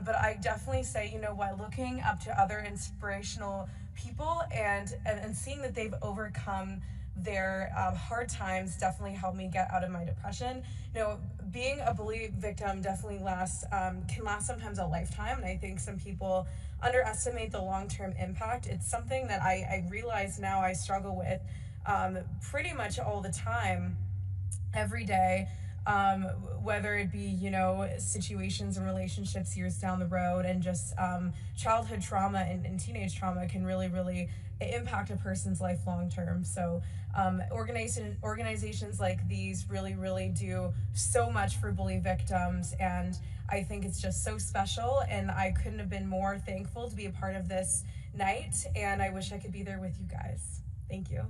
[SPEAKER 12] but I definitely say, you know what, looking up to other inspirational people and seeing that they've overcome their hard times definitely helped me get out of my depression. You know, being a bully victim definitely can last sometimes a lifetime, and I think some people underestimate the long-term impact. It's something that I realize now I struggle with pretty much all the time, every day, whether it be, you know, situations and relationships years down the road, and just childhood trauma and teenage trauma can really, really impact a person's life long term. So organizations like these really, really do so much for bully victims, and I think it's just so special, and I couldn't have been more thankful to be a part of this night, and I wish I could be there with you guys. Thank you.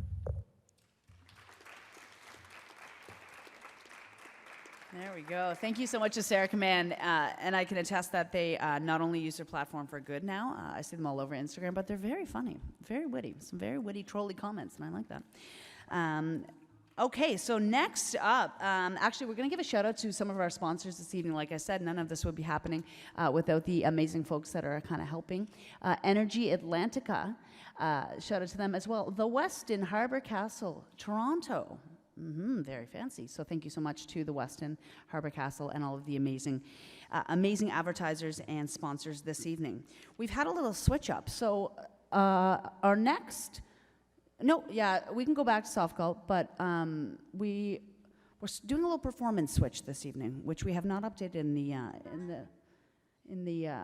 [SPEAKER 1] There we go. Thank you so much to Sarah Command. And I can attest that they not only use their platform for good now, I see them all over Instagram, but they're very funny, very witty, some very witty, trolly comments, and I like that. Okay, so next up, actually, we're going to give a shout out to some of our sponsors this evening. Like I said, none of this would be happening without the amazing folks that are kind of helping. Energy Atlantica, shout out to them as well. The Westin Harbour Castle, Toronto. Very fancy. So thank you so much to the Westin, Harbour Castle, and all of the amazing advertisers and sponsors this evening. We've had a little switch up. So our next, we can go back to Softcult, but we're doing a little performance switch this evening, which we have not updated in the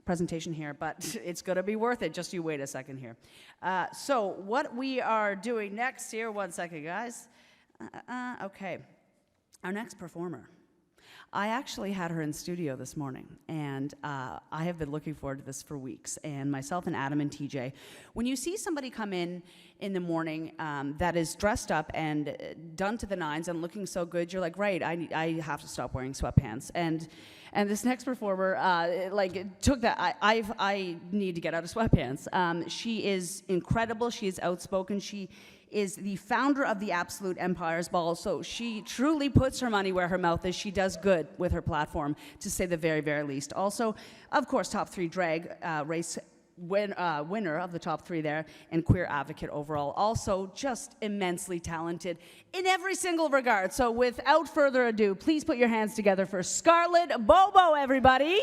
[SPEAKER 1] presentation here, but it's going to be worth it. Just you wait a second here. So what we are doing next here, one second, guys. Okay, our next performer. I actually had her in studio this morning, and I have been looking forward to this for weeks. And myself and Adam and TJ, when you see somebody come in the morning that is dressed up and done to the nines and looking so good, you're like, right, I have to stop wearing sweatpants. And this next performer, took that. I need to get out of sweatpants. She is incredible. She is outspoken. She is the founder of the Absolute Empires Ball, so she truly puts her money where her mouth is. She does good with her platform, to say the very, very least. Also, of course, top 3 drag race winner of the top 3 there, and queer advocate overall. Also, just immensely talented in every single regard. So without further ado, please put your hands together for Scarlett Bobo, everybody.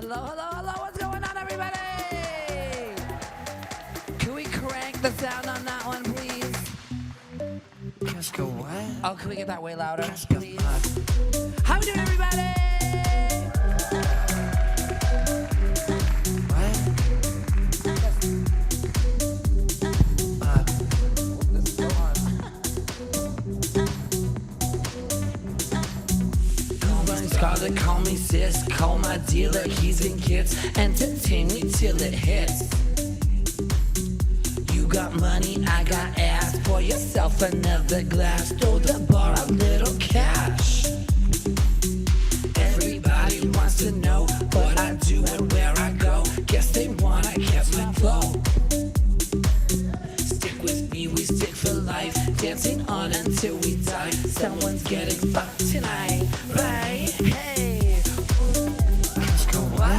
[SPEAKER 13] Hello, hello, hello, what's going on, everybody? Can we crank the sound on that one, please?
[SPEAKER 14] Just go what?
[SPEAKER 13] Oh, can we get that way louder, please? How we doing, everybody?
[SPEAKER 14] Scarlett, call me sis, call my dealer, he's in kits, entertain me till it hits. You got money, I got ass, pour yourself another glass, throw the bar a little cash. Everybody wants to know what I do and where I go, guess they wanna catch my flow. Stick with me, we stick for life, dancing on until we die, someone's getting fucked tonight, right? Hey, let's go what?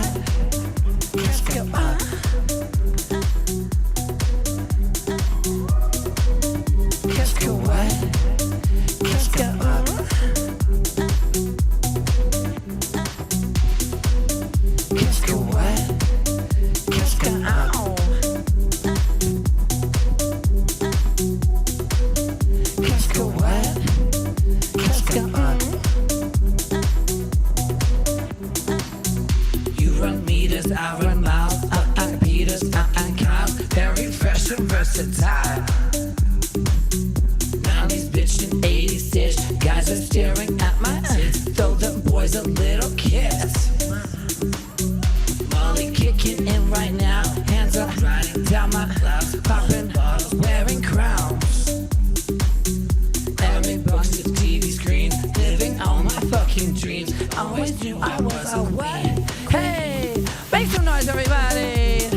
[SPEAKER 14] chasing dreams. Always knew I was a what? Hey, make some noise, everybody.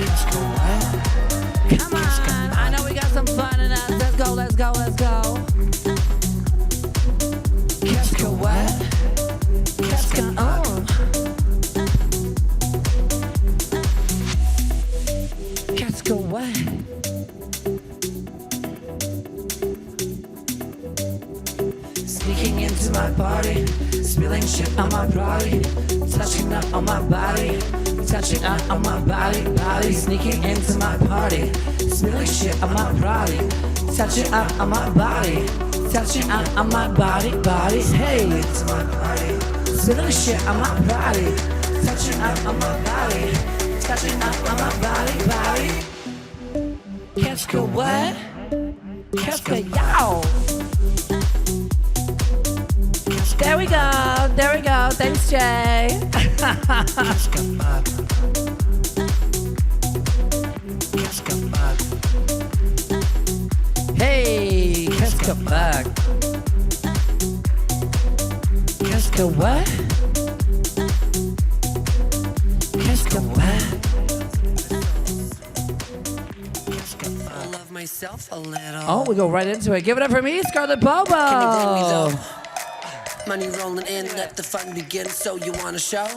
[SPEAKER 14] Come on, I know we got some fun in us. Let's go, let's go, let's go. Qu'est-ce que what? Qu'est-ce que Qu'est-ce que what? Sneaking into my body, spilling shit on my body, touching up on my body, touching up on my body, sneaking into my party, spilling shit on my body, touching up on my body, touching up on my body, hey, into my party, spilling shit on my body, touching up on my body, touching up on my body. Qu'est-ce que what? Qu'est-ce que yo? There we go. Thanks, Jay. Hey, qu'est-ce que bug? Qu'est-ce que what? Qu'est-ce que what? I love myself a little. Oh, we go right into it. Give it up for me, Scarlett Bobo. Money rolling in, let the fun begin. So you want a show?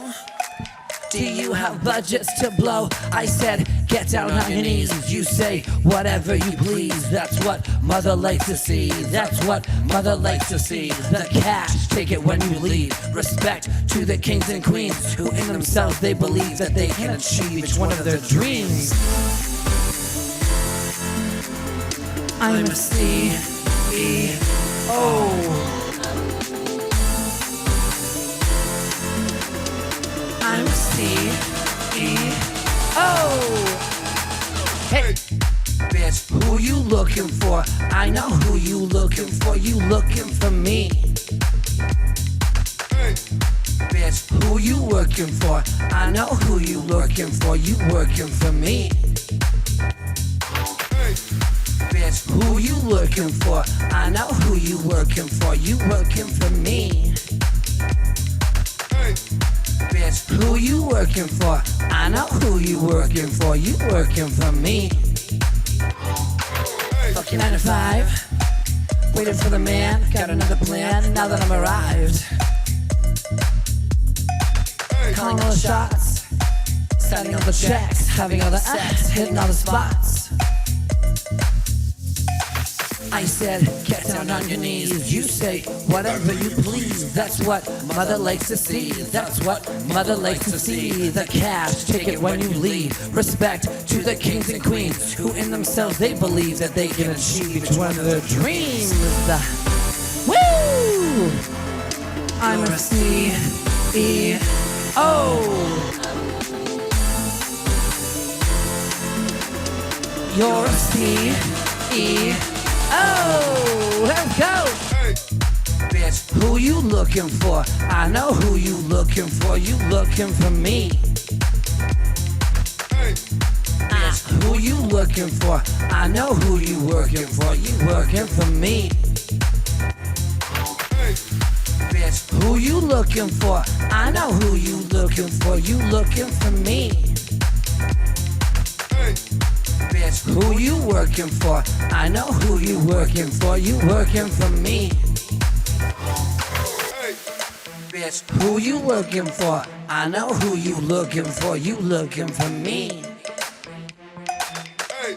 [SPEAKER 14] Do you have budgets to blow? I said, get down on your knees. You say, whatever you please. That's what mother likes to see. That's what mother likes to see. The cash, take it when you leave. Respect to the kings and queens who in themselves they believe that they can achieve each one of their dreams. I'm a CEO. I'm a CEO. Hey, bitch, who you looking for? I know who you looking for. You looking for me. Hey, bitch, who you working for? I know who you working for. You working for me. Hey, bitch, who you looking for? I know who you working for. You working for me. Hey, bitch, who you working for? I know who you working for. You working for me. Fucking 9 to 5, waiting for the man. Got another plan now that I'm arrived. Calling all the shots, signing all the checks, having all the acts, hitting all the spots. I said, get down on your knees. You say, whatever you please. That's what mother likes to see. That's what mother likes to see. The cash, take it when you leave. Respect to the kings and queens who in themselves they believe that they can achieve each one of their dreams. Woo! I'm a CEO. You're a CEO. Oh, let's go! Hey. Bitch, who you looking for? I know who you looking for. You looking for me. Hey. Bitch, who you looking for? I know who you working for. You working for me. Hey. Bitch, who you looking for? I know who you looking for. You looking for me. Hey. Bitch, who you working for? I know who you working for. You working for me. Hey. Bitch, who you working for? I know who you looking for. You looking for me. Hey.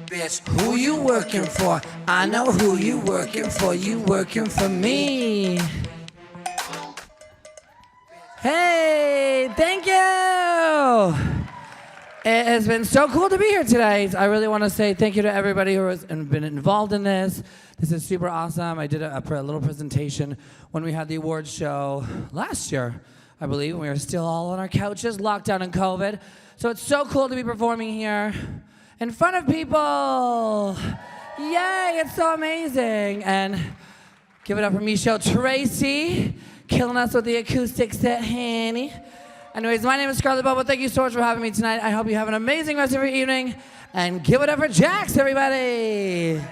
[SPEAKER 14] Bitch, who you working for? I know who you working for. You working for me. Hey, thank you. It has been so cool to be here today. I really want to say thank you to everybody who has been involved in this. This is super awesome. I did a little presentation when we had the awards show last year, I believe, when we were still all on our couches, locked down in COVID. So it's so cool to be performing here in front of people. Yay, it's so amazing. And give it up for me, show Treacy, killing us with the acoustic set, honey. Anyways, my name is Scarlett Bobo. Thank you so much for having me tonight. I hope you have an amazing rest of your evening. And give it up for Jax, everybody.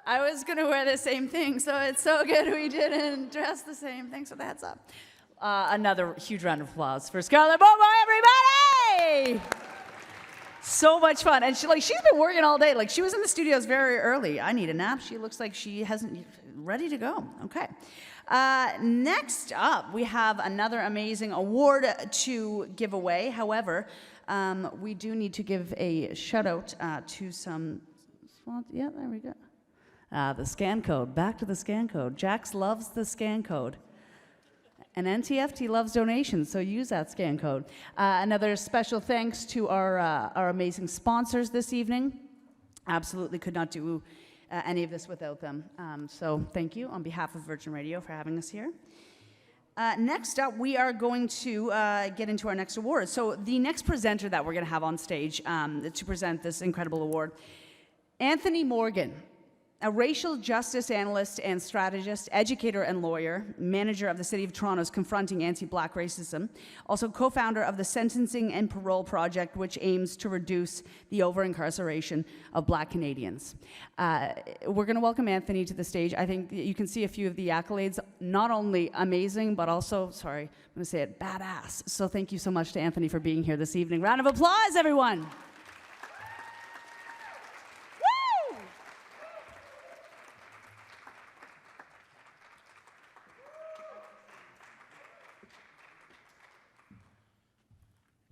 [SPEAKER 1] I was going to wear the same thing, so it's so good we didn't dress the same. Thanks for the heads up. Another huge round of applause for Scarlett Bobo, everybody! So much fun. And she's been working all day. Like, she was in the studios very early. I need a nap. She looks like she hasn't, ready to go. Okay. Next up, we have another amazing award to give away. However, we do need to give a shout out to some, yeah, there we go. The scan code, back to the scan code. Jax loves the scan code. And NTFT loves donations, so use that scan code. Another special thanks to our amazing sponsors this evening. Absolutely could not do any of this without them. So thank you on behalf of Virgin Radio for having us here. Next up, we are going to get into our next award. So the next presenter that we're going to have on stage to present this incredible award, Anthony Morden, a racial justice analyst and strategist, educator and lawyer, manager of the City of Toronto's Confronting Anti-Black Racism, also co-founder of the Sentencing and Parole Project, which aims to reduce the over-incarceration of Black Canadians. We're going to welcome Anthony to the stage. I think you can see a few of the accolades, not only amazing, but also, sorry, I'm going to say it, badass. So thank you so much to Anthony for being here this evening. Round of applause, everyone.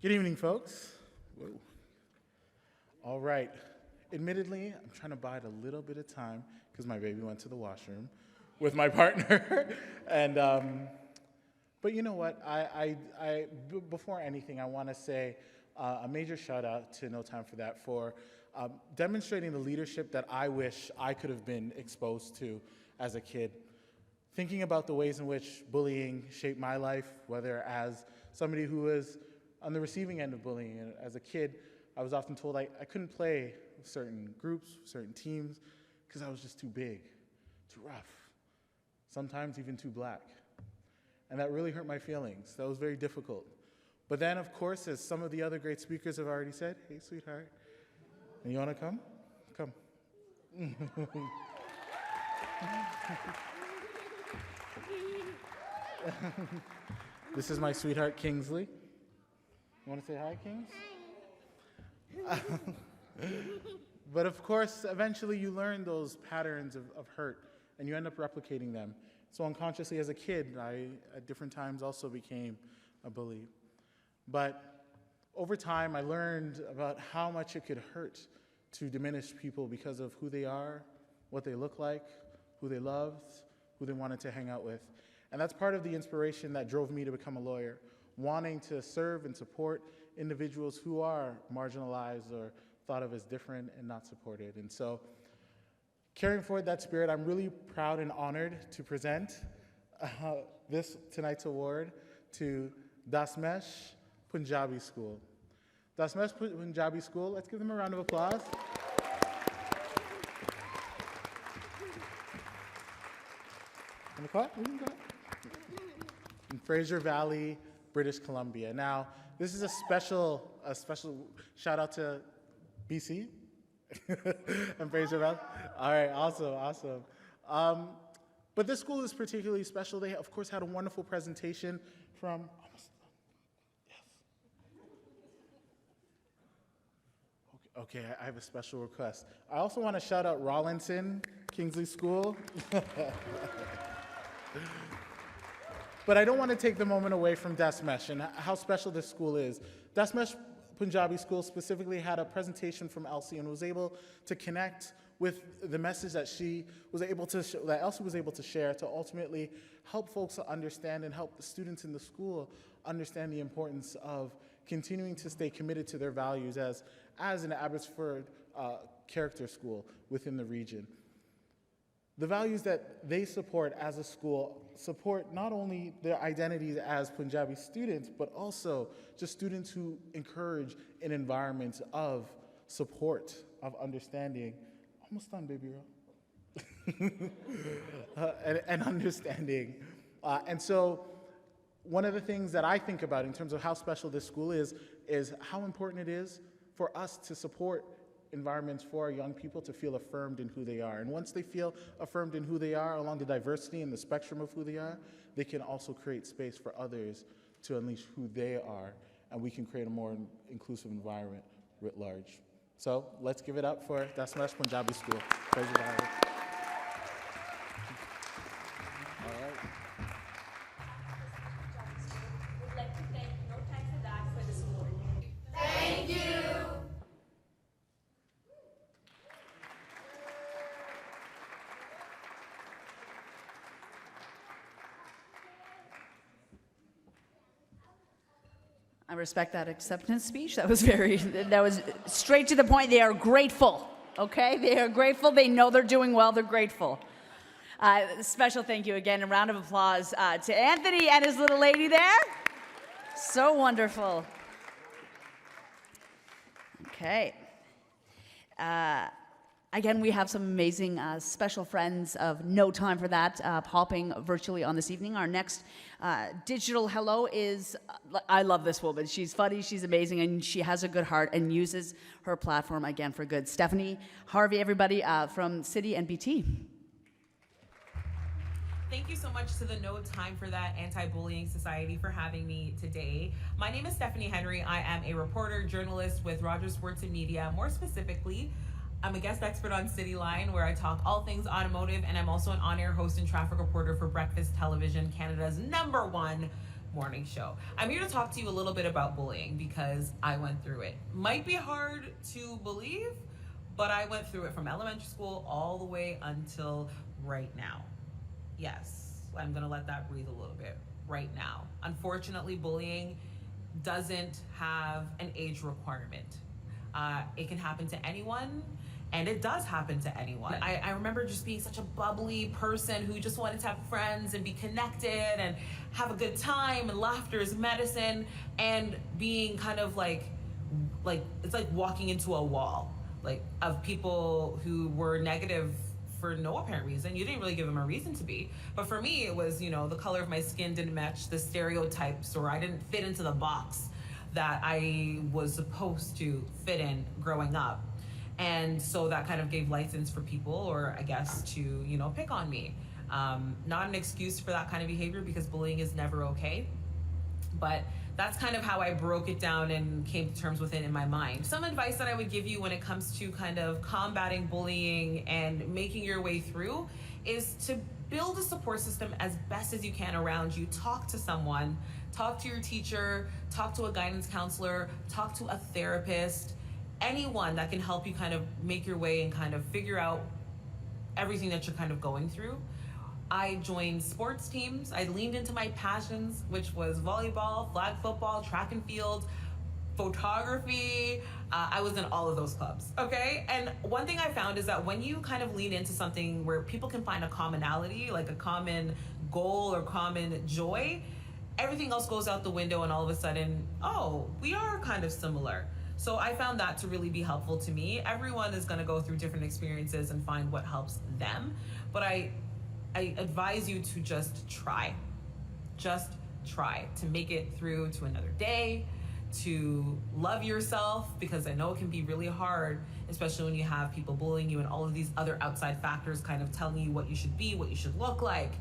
[SPEAKER 15] Good evening, folks. Whoa. All right. Admittedly, I'm trying to bide a little bit of time because my baby went to the washroom with my partner. And but you know what? Before anything, I want to say a major shout out to No Time for That for demonstrating the leadership that I wish I could have been exposed to as a kid. Thinking about the ways in which bullying shaped my life, whether as somebody who was on the receiving end of bullying. And as a kid, I was often told I couldn't play with certain groups, certain teams, because I was just too big, too rough, sometimes even too black. And that really hurt my feelings. That was very difficult. But then, of course, as some of the other great speakers have already said, hey, sweetheart, you want to come? Come. This is my sweetheart, Kingsley. You want to say hi, Kings? But of course, eventually you learn those patterns of hurt, and you end up replicating them. So unconsciously as a kid, I, at different times, also became a bully. But over time, I learned about how much it could hurt to diminish people because of who they are, what they look like, who they loved, who they wanted to hang out with. And that's part of the inspiration that drove me to become a lawyer, wanting to serve and support individuals who are marginalized or thought of as different and not supported. And so, carrying forward that spirit, I'm really proud and honored to present tonight's award to DasGupta Punjabi School. DasGupta Punjabi School, let's give them a round of applause. And the clap? In Fraser Valley, British Columbia. Now, this is a special shout out to BC and Fraser Valley. All right, awesome. But this school is particularly special. They, of course, had a wonderful presentation from, Okay, I have a special request. I also want to shout out Rawlinson, Kingsley School. But I don't want to take the moment away from DasGupta and how special this school is. DasGupta Punjabi School specifically had a presentation from Elsie and was able to connect with the message that that Elsie was able to share to ultimately help folks understand and help the students in the school understand the importance of continuing to stay committed to their values as an Abbotsford character school within the region. The values that they support as a school support not only their identities as Punjabi students, but also just students who encourage an environment of support, of understanding. Almost done, baby girl. And understanding. And so one of the things that I think about in terms of how special this school is how important it is for us to support environments for our young people to feel affirmed in who they are. And once they feel affirmed in who they are along the diversity and the spectrum of who they are, they can also create space for others to unleash who they are, and we can create a more inclusive environment writ large. So let's give it up for DasGupta Punjabi School. Praise the Lord. All right.
[SPEAKER 16] Would like to thank No Time for That for this award.
[SPEAKER 11] Thank you.
[SPEAKER 1] I respect that acceptance speech. That was straight to the point. They are grateful, okay? They are grateful. They know they're doing well. They're grateful. Special thank you again. A round of applause to Anthony and his little lady there. So wonderful. Okay. Again, we have some amazing special friends of No Time for That popping virtually on this evening. Our next digital hello is, I love this woman. She's funny, she's amazing, and she has a good heart and uses her platform, again, for good. Stephanie Harvey, everybody, from City and BT.
[SPEAKER 17] Thank you so much to the No Time for That Anti-Bullying Society for having me today. My name is Stephanie Henry. I am a reporter, journalist with Rogers Sports and Media. More specifically, I'm a guest expert on City Line, where I talk all things automotive, and I'm also an on-air host and traffic reporter for Breakfast Television, Canada's #1 morning show. I'm here to talk to you a little bit about bullying because I went through it. Might be hard to believe, but I went through it from elementary school all the way until right now. Yes, I'm gonna let that breathe a little bit right now. Unfortunately, bullying doesn't have an age requirement. It can happen to anyone, and it does happen to anyone. I remember just being such a bubbly person who just wanted to have friends and be connected and have a good time, and laughter is medicine, and being kind of like it's like walking into a wall, like, of people who were negative for no apparent reason. You didn't really give them a reason to be. But for me, it was, the color of my skin didn't match the stereotypes, or I didn't fit into the box that I was supposed to fit in growing up. And so that kind of gave license for people, or I guess, to, pick on me. Not an excuse for that kind of behavior, because bullying is never okay. But that's kind of how I broke it down and came to terms with it in my mind. Some advice that I would give you when it comes to kind of combating bullying and making your way through is to build a support system as best as you can around you. Talk to someone, talk to your teacher, talk to a guidance counselor, talk to a therapist, anyone that can help you kind of make your way and kind of figure out everything that you're kind of going through. I joined sports teams. I leaned into my passions, which was volleyball, flag football, track and field, photography. I was in all of those clubs, okay? And one thing I found is that when you kind of lean into something where people can find a commonality, like a common goal or common joy, everything else goes out the window, and all of a sudden, oh, we are kind of similar. So I found that to really be helpful to me. Everyone is gonna go through different experiences and find what helps them, but I advise you to just try to make it through to another day, to love yourself, because I know it can be really hard, especially when you have people bullying you and all of these other outside factors kind of telling you what you should be, what you should look like.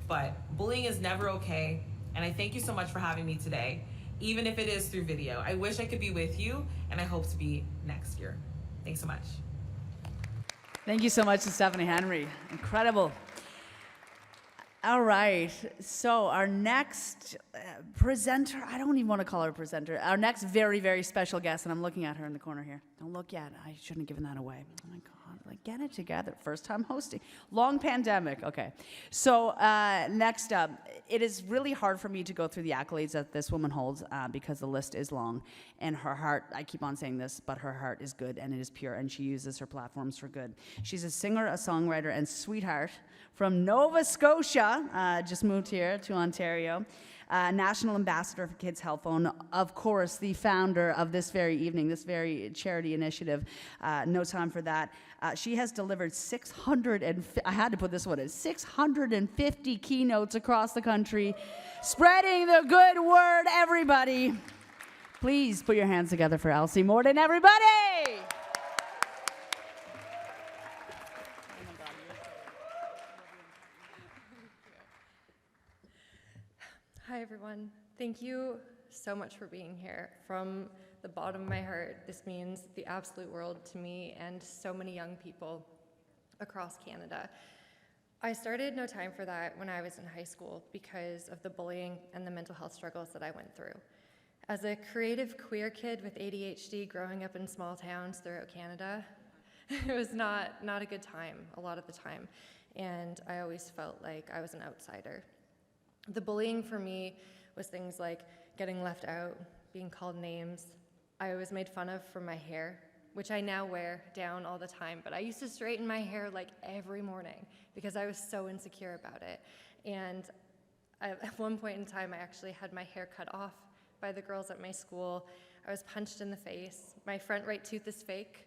[SPEAKER 17] But bullying is never okay, and I thank you so much for having me today, even if it is through video. I wish I could be with you, and I hope to be next year. Thanks so much.
[SPEAKER 1] Thank you so much to Stephanie Henry. Incredible. All right, so our next presenter, I don't even want to call her a presenter, our next very, very special guest, and I'm looking at her in the corner here. Don't look yet, I shouldn't have given that away. Oh my God, like, get it together. First time hosting, long pandemic, okay. So next up, it is really hard for me to go through the accolades that this woman holds because the list is long, and her heart, I keep on saying this, but her heart is good and it is pure, and she uses her platforms for good. She's a singer, a songwriter, and sweetheart from Nova Scotia, just moved here to Ontario, National Ambassador for Kids Health Phone, of course, the founder of this very evening, this very charity initiative, No Time for That. She has delivered 650 keynotes across the country, spreading the good word, everybody. Please put your hands together for Elsie Morden, everybody.
[SPEAKER 18] Hi, everyone. Thank you so much for being here. From the bottom of my heart, this means the absolute world to me and so many young people across Canada. I started No Time for That when I was in high school because of the bullying and the mental health struggles that I went through. As a creative queer kid with ADHD growing up in small towns throughout Canada, it was not a good time a lot of the time, and I always felt like I was an outsider. The bullying for me was things like getting left out, being called names. I was made fun of for my hair, which I now wear down all the time, but I used to straighten my hair like every morning because I was so insecure about it. And at one point in time, I actually had my hair cut off by the girls at my school. I was punched in the face. My front right tooth is fake.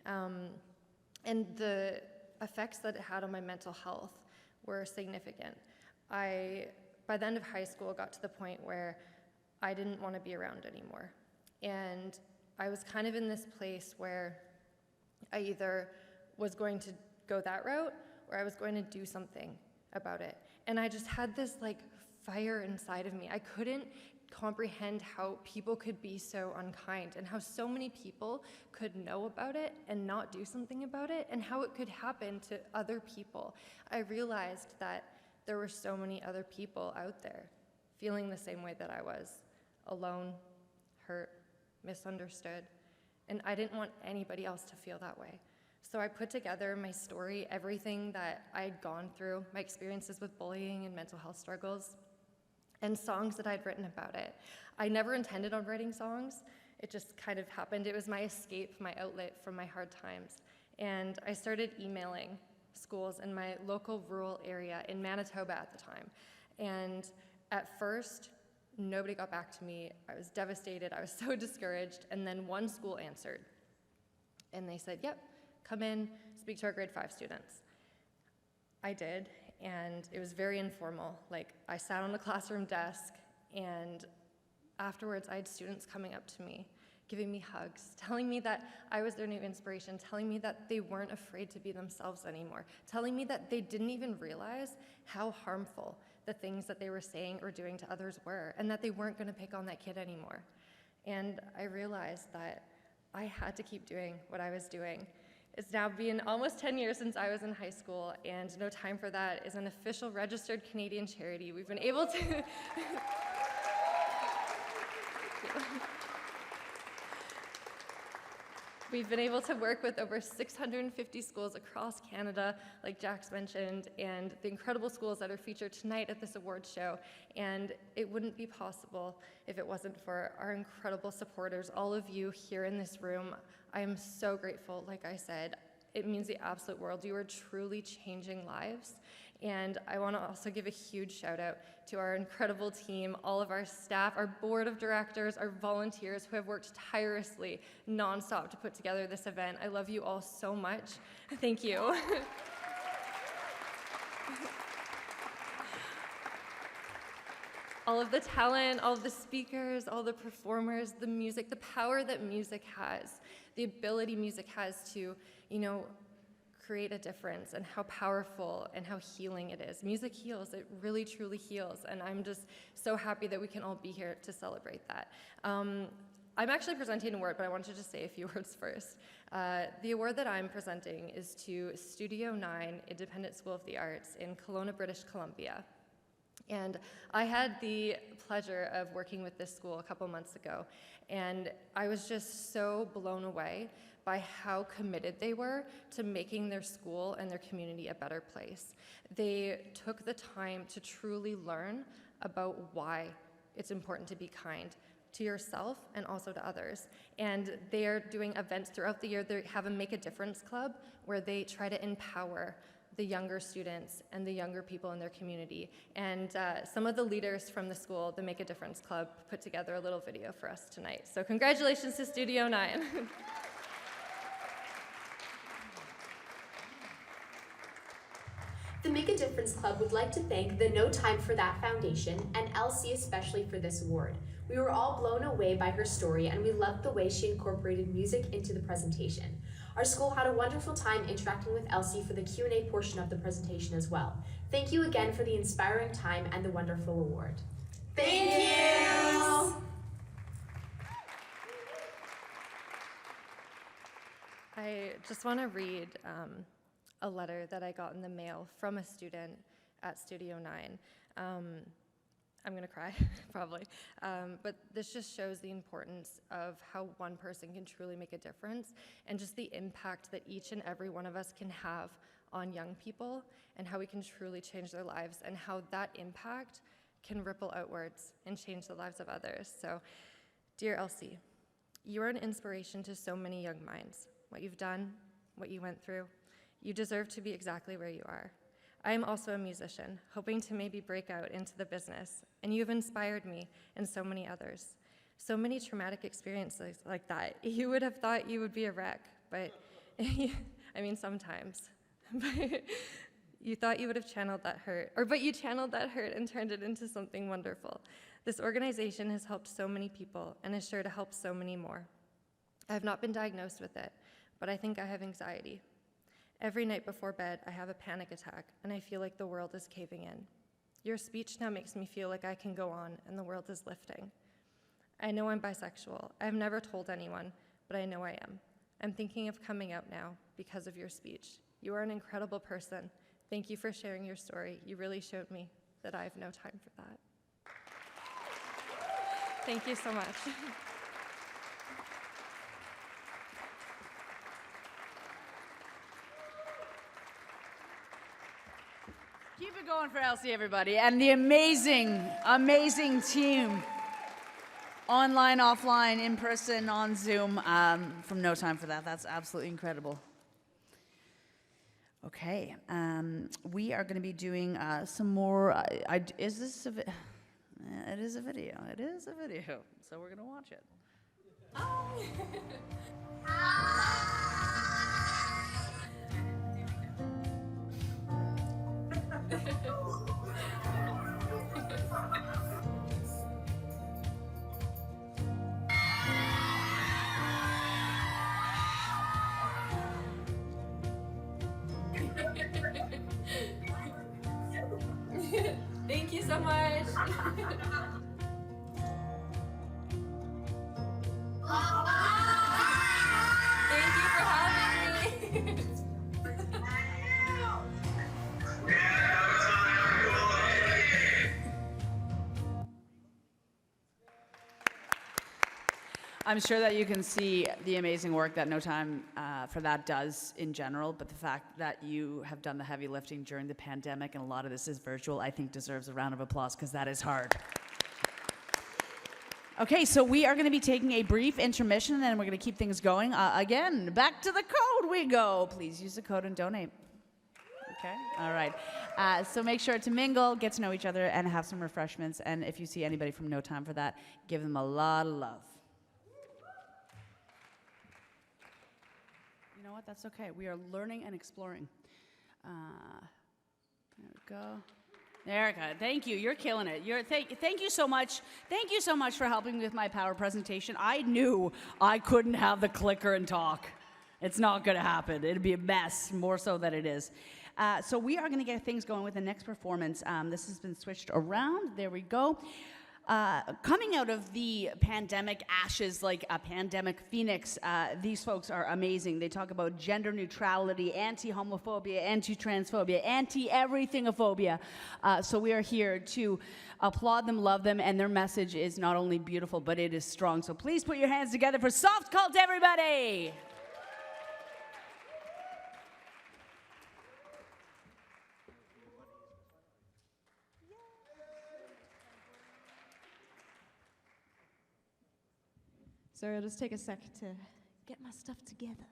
[SPEAKER 18] And the effects that it had on my mental health were significant. By the end of high school, got to the point where I didn't want to be around anymore. And I was kind of in this place where I either was going to go that route or I was going to do something about it. And I just had this like fire inside of me. I couldn't comprehend how people could be so unkind and how so many people could know about it and not do something about it and how it could happen to other people. I realized that there were so many other people out there feeling the same way that I was, alone, hurt, misunderstood, and I didn't want anybody else to feel that way. So I put together my story, everything that I had gone through, my experiences with bullying and mental health struggles, and songs that I'd written about it. I never intended on writing songs. It just kind of happened. It was my escape, my outlet from my hard times. And I started emailing schools in my local rural area in Manitoba at the time. And at first, nobody got back to me. I was devastated. I was so discouraged. And then one school answered. And they said, yep, come in, speak to our grade 5 students. I did, and it was very informal. Like, I sat on the classroom desk, and afterwards, I had students coming up to me, giving me hugs, telling me that I was their new inspiration, telling me that they weren't afraid to be themselves anymore, telling me that they didn't even realize how harmful the things that they were saying or doing to others were, and that they weren't going to pick on that kid anymore. And I realized that I had to keep doing what I was doing. It's now been almost 10 years since I was in high school, and No Time for That is an official registered Canadian charity. We've been able to We've been able to work with over 650 schools across Canada, like Jack's mentioned, and the incredible schools that are featured tonight at this awards show. And it wouldn't be possible if it wasn't for our incredible supporters, all of you here in this room. I am so grateful, like I said. It means the absolute world. You are truly changing lives. And I want to also give a huge shout out to our incredible team, all of our staff, our board of directors, our volunteers who have worked tirelessly, nonstop to put together this event. I love you all so much. Thank you. All of the talent, all of the speakers, all the performers, the music, the power that music has, the ability music has to, create a difference, and how powerful and how healing it is. Music heals, it really truly heals, and I'm just so happy that we can all be here to celebrate that. I'm actually presenting an award, but I wanted to just say a few words first. The award that I'm presenting is to Studio 9 Independent School of the Arts in Kelowna, British Columbia. And I had the pleasure of working with this school a couple months ago, and I was just so blown away by how committed they were to making their school and their community a better place. They took the time to truly learn about why it's important to be kind to yourself and also to others. And they're doing events throughout the year. They have a Make a Difference Club where they try to empower the younger students and the younger people in their community. And some of the leaders from the school, the Make a Difference Club, put together a little video for us tonight. So congratulations to Studio 9.
[SPEAKER 19] The Make a Difference Club would like to thank the No Time for That Foundation and Elsie especially for this award. We were all blown away by her story, and we loved the way she incorporated music into the presentation. Our school had a wonderful time interacting with Elsie for the Q&A portion of the presentation as well. Thank you again for the inspiring time and the wonderful award. Thank you.
[SPEAKER 18] I just want to read a letter that I got in the mail from a student at Studio 9. I'm going to cry, probably. But this just shows the importance of how one person can truly make a difference and just the impact that each and every one of us can have on young people and how we can truly change their lives and how that impact can ripple outwards and change the lives of others. So, dear Elsie, you are an inspiration to so many young minds. What you've done, what you went through, you deserve to be exactly where you are. I am also a musician, hoping to maybe break out into the business, and you have inspired me and so many others. So many traumatic experiences like that. You would have thought you would be a wreck, but, I mean, sometimes. But you thought you would have channeled that hurt, but you channeled that hurt and turned it into something wonderful. This organization has helped so many people and is sure to help so many more. I have not been diagnosed with it, but I think I have anxiety. Every night before bed, I have a panic attack, and I feel like the world is caving in. Your speech now makes me feel like I can go on and the world is lifting. I know I'm bisexual. I have never told anyone, but I know I am. I'm thinking of coming out now because of your speech. You are an incredible person. Thank you for sharing your story. You really showed me that I have no time for that. Thank you so much.
[SPEAKER 1] Keep it going for Elsie, everybody, and the amazing, amazing team. Online, offline, in person, on Zoom, from No Time for That. That's absolutely incredible. Okay, we are going to be doing some more. Is this a video? It is a video. It is a video. So we're going to watch it.
[SPEAKER 20] Thank you so much. Thank you for having me.
[SPEAKER 1] I'm sure that you can see the amazing work that No Time for That does in general, but the fact that you have done the heavy lifting during the pandemic and a lot of this is virtual, I think deserves a round of applause because that is hard. Okay, so we are going to be taking a brief intermission and then we're going to keep things going. Again, back to the code we go. Please use the code and donate. Okay, all right. So make sure to mingle, get to know each other, and have some refreshments. And if you see anybody from No Time for That, give them a lot of love. You know what? That's okay. We are learning and exploring. There we go. Erica, thank you. You're killing it. Thank you so much. Thank you so much for helping me with my power presentation. I knew I couldn't have the clicker and talk. It's not going to happen. It'd be a mess, more so than it is. So we are going to get things going with the next performance. This has been switched around. There we go. Coming out of the pandemic ashes like a pandemic phoenix, these folks are amazing. They talk about gender neutrality, anti-homophobia, anti-transphobia, anti-everythingophobia. So we are here to applaud them, love them, and their message is not only beautiful, but it is strong. So please put your hands together for Softcult, everybody!
[SPEAKER 21] Sorry, it'll just take a sec to get my stuff together.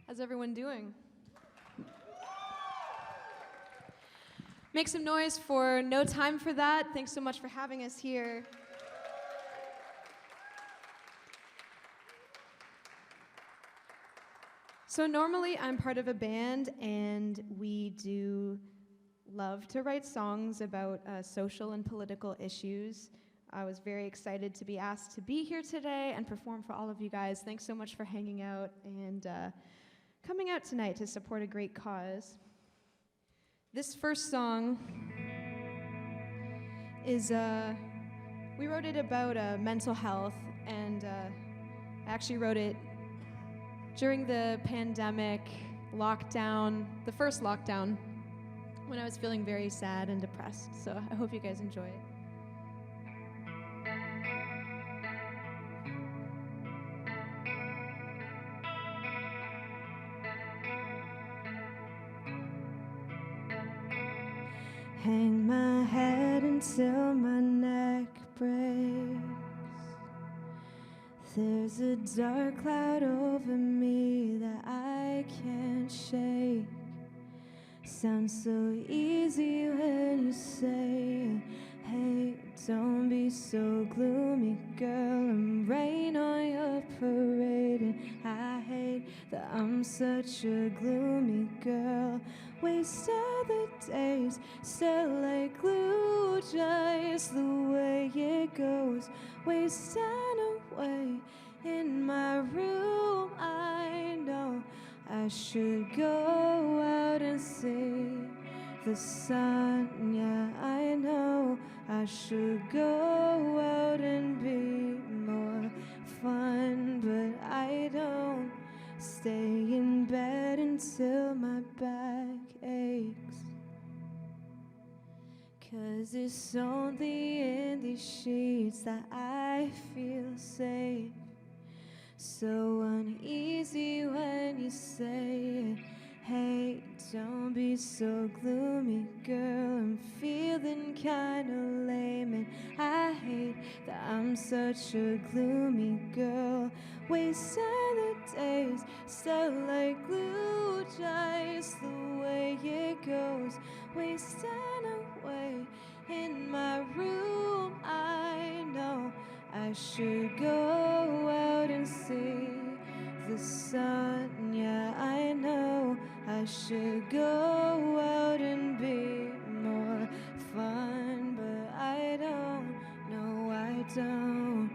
[SPEAKER 21] How's everyone doing? Make some noise for No Time for That. Thanks so much for having us here.
[SPEAKER 2] So normally I'm part of a band, and we do love to write songs about social and political issues. I was very excited to be asked to be here today and perform for all of you guys. Thanks so much for hanging out and coming out tonight to support a great cause. This first song is, we wrote it about mental health, and I actually wrote it during the pandemic lockdown, the first lockdown, when I was feeling very sad and depressed. So I hope you guys enjoy it. Hang my head until my neck breaks. There's a dark cloud over me that I can't shake. Sounds so easy when you say, hey, don't be so gloomy, girl, and rain on your parade. And I hate that I'm such a gloomy girl. Wasted the days, still like glue, just the way it goes. Wasting away in my room, I know I should go out and see the sun. Yeah, I know I should go out and be more fun, but I don't. Stay in bed until my back aches. 'Cause it's only in these sheets that I feel safe. So uneasy when you say, hey, don't be so gloomy, girl, I'm feeling kinda lame. And I hate that I'm such a gloomy girl. Wasting the days, still like glue, just the way it goes. Wasting away in my room, I know I should go out and see the sun. Yeah, I know I should go out and be more fun, but I don't, no I don't.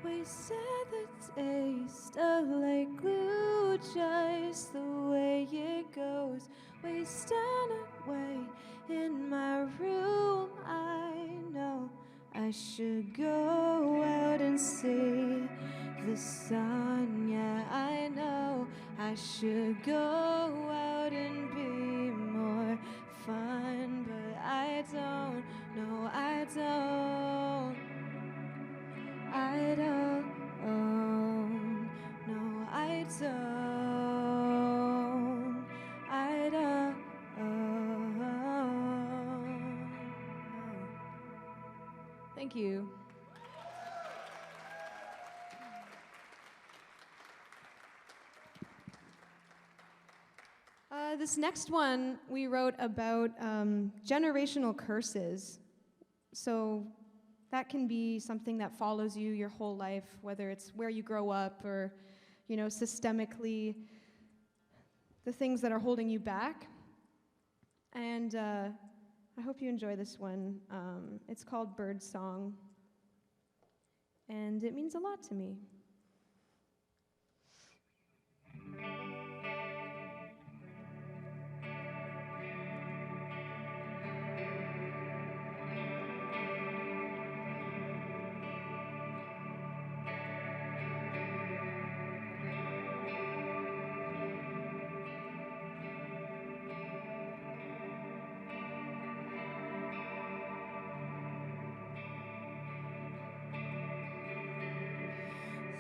[SPEAKER 2] Wasted the taste of like glue, just the way it goes. Wasting away in my room, I know I should go out and see the sun. Yeah, I know I should go out and be more fun, but I don't, no I don't. I don't, no, I don't, I don't. Thank you. This next one we wrote about generational curses. So that can be something that follows you your whole life, whether it's where you grow up or, you know, systemically, the things that are holding you back. And I hope you enjoy this one. It's called Bird Song, and it means a lot to me.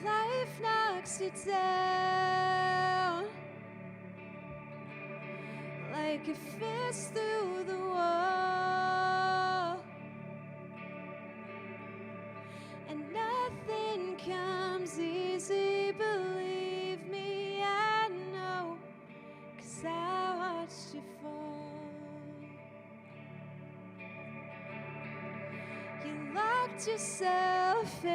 [SPEAKER 2] Life knocks you down like a fist through the wall. and nothing comes easy, believe me, I know, 'cause I watched you fall. You locked yourself in,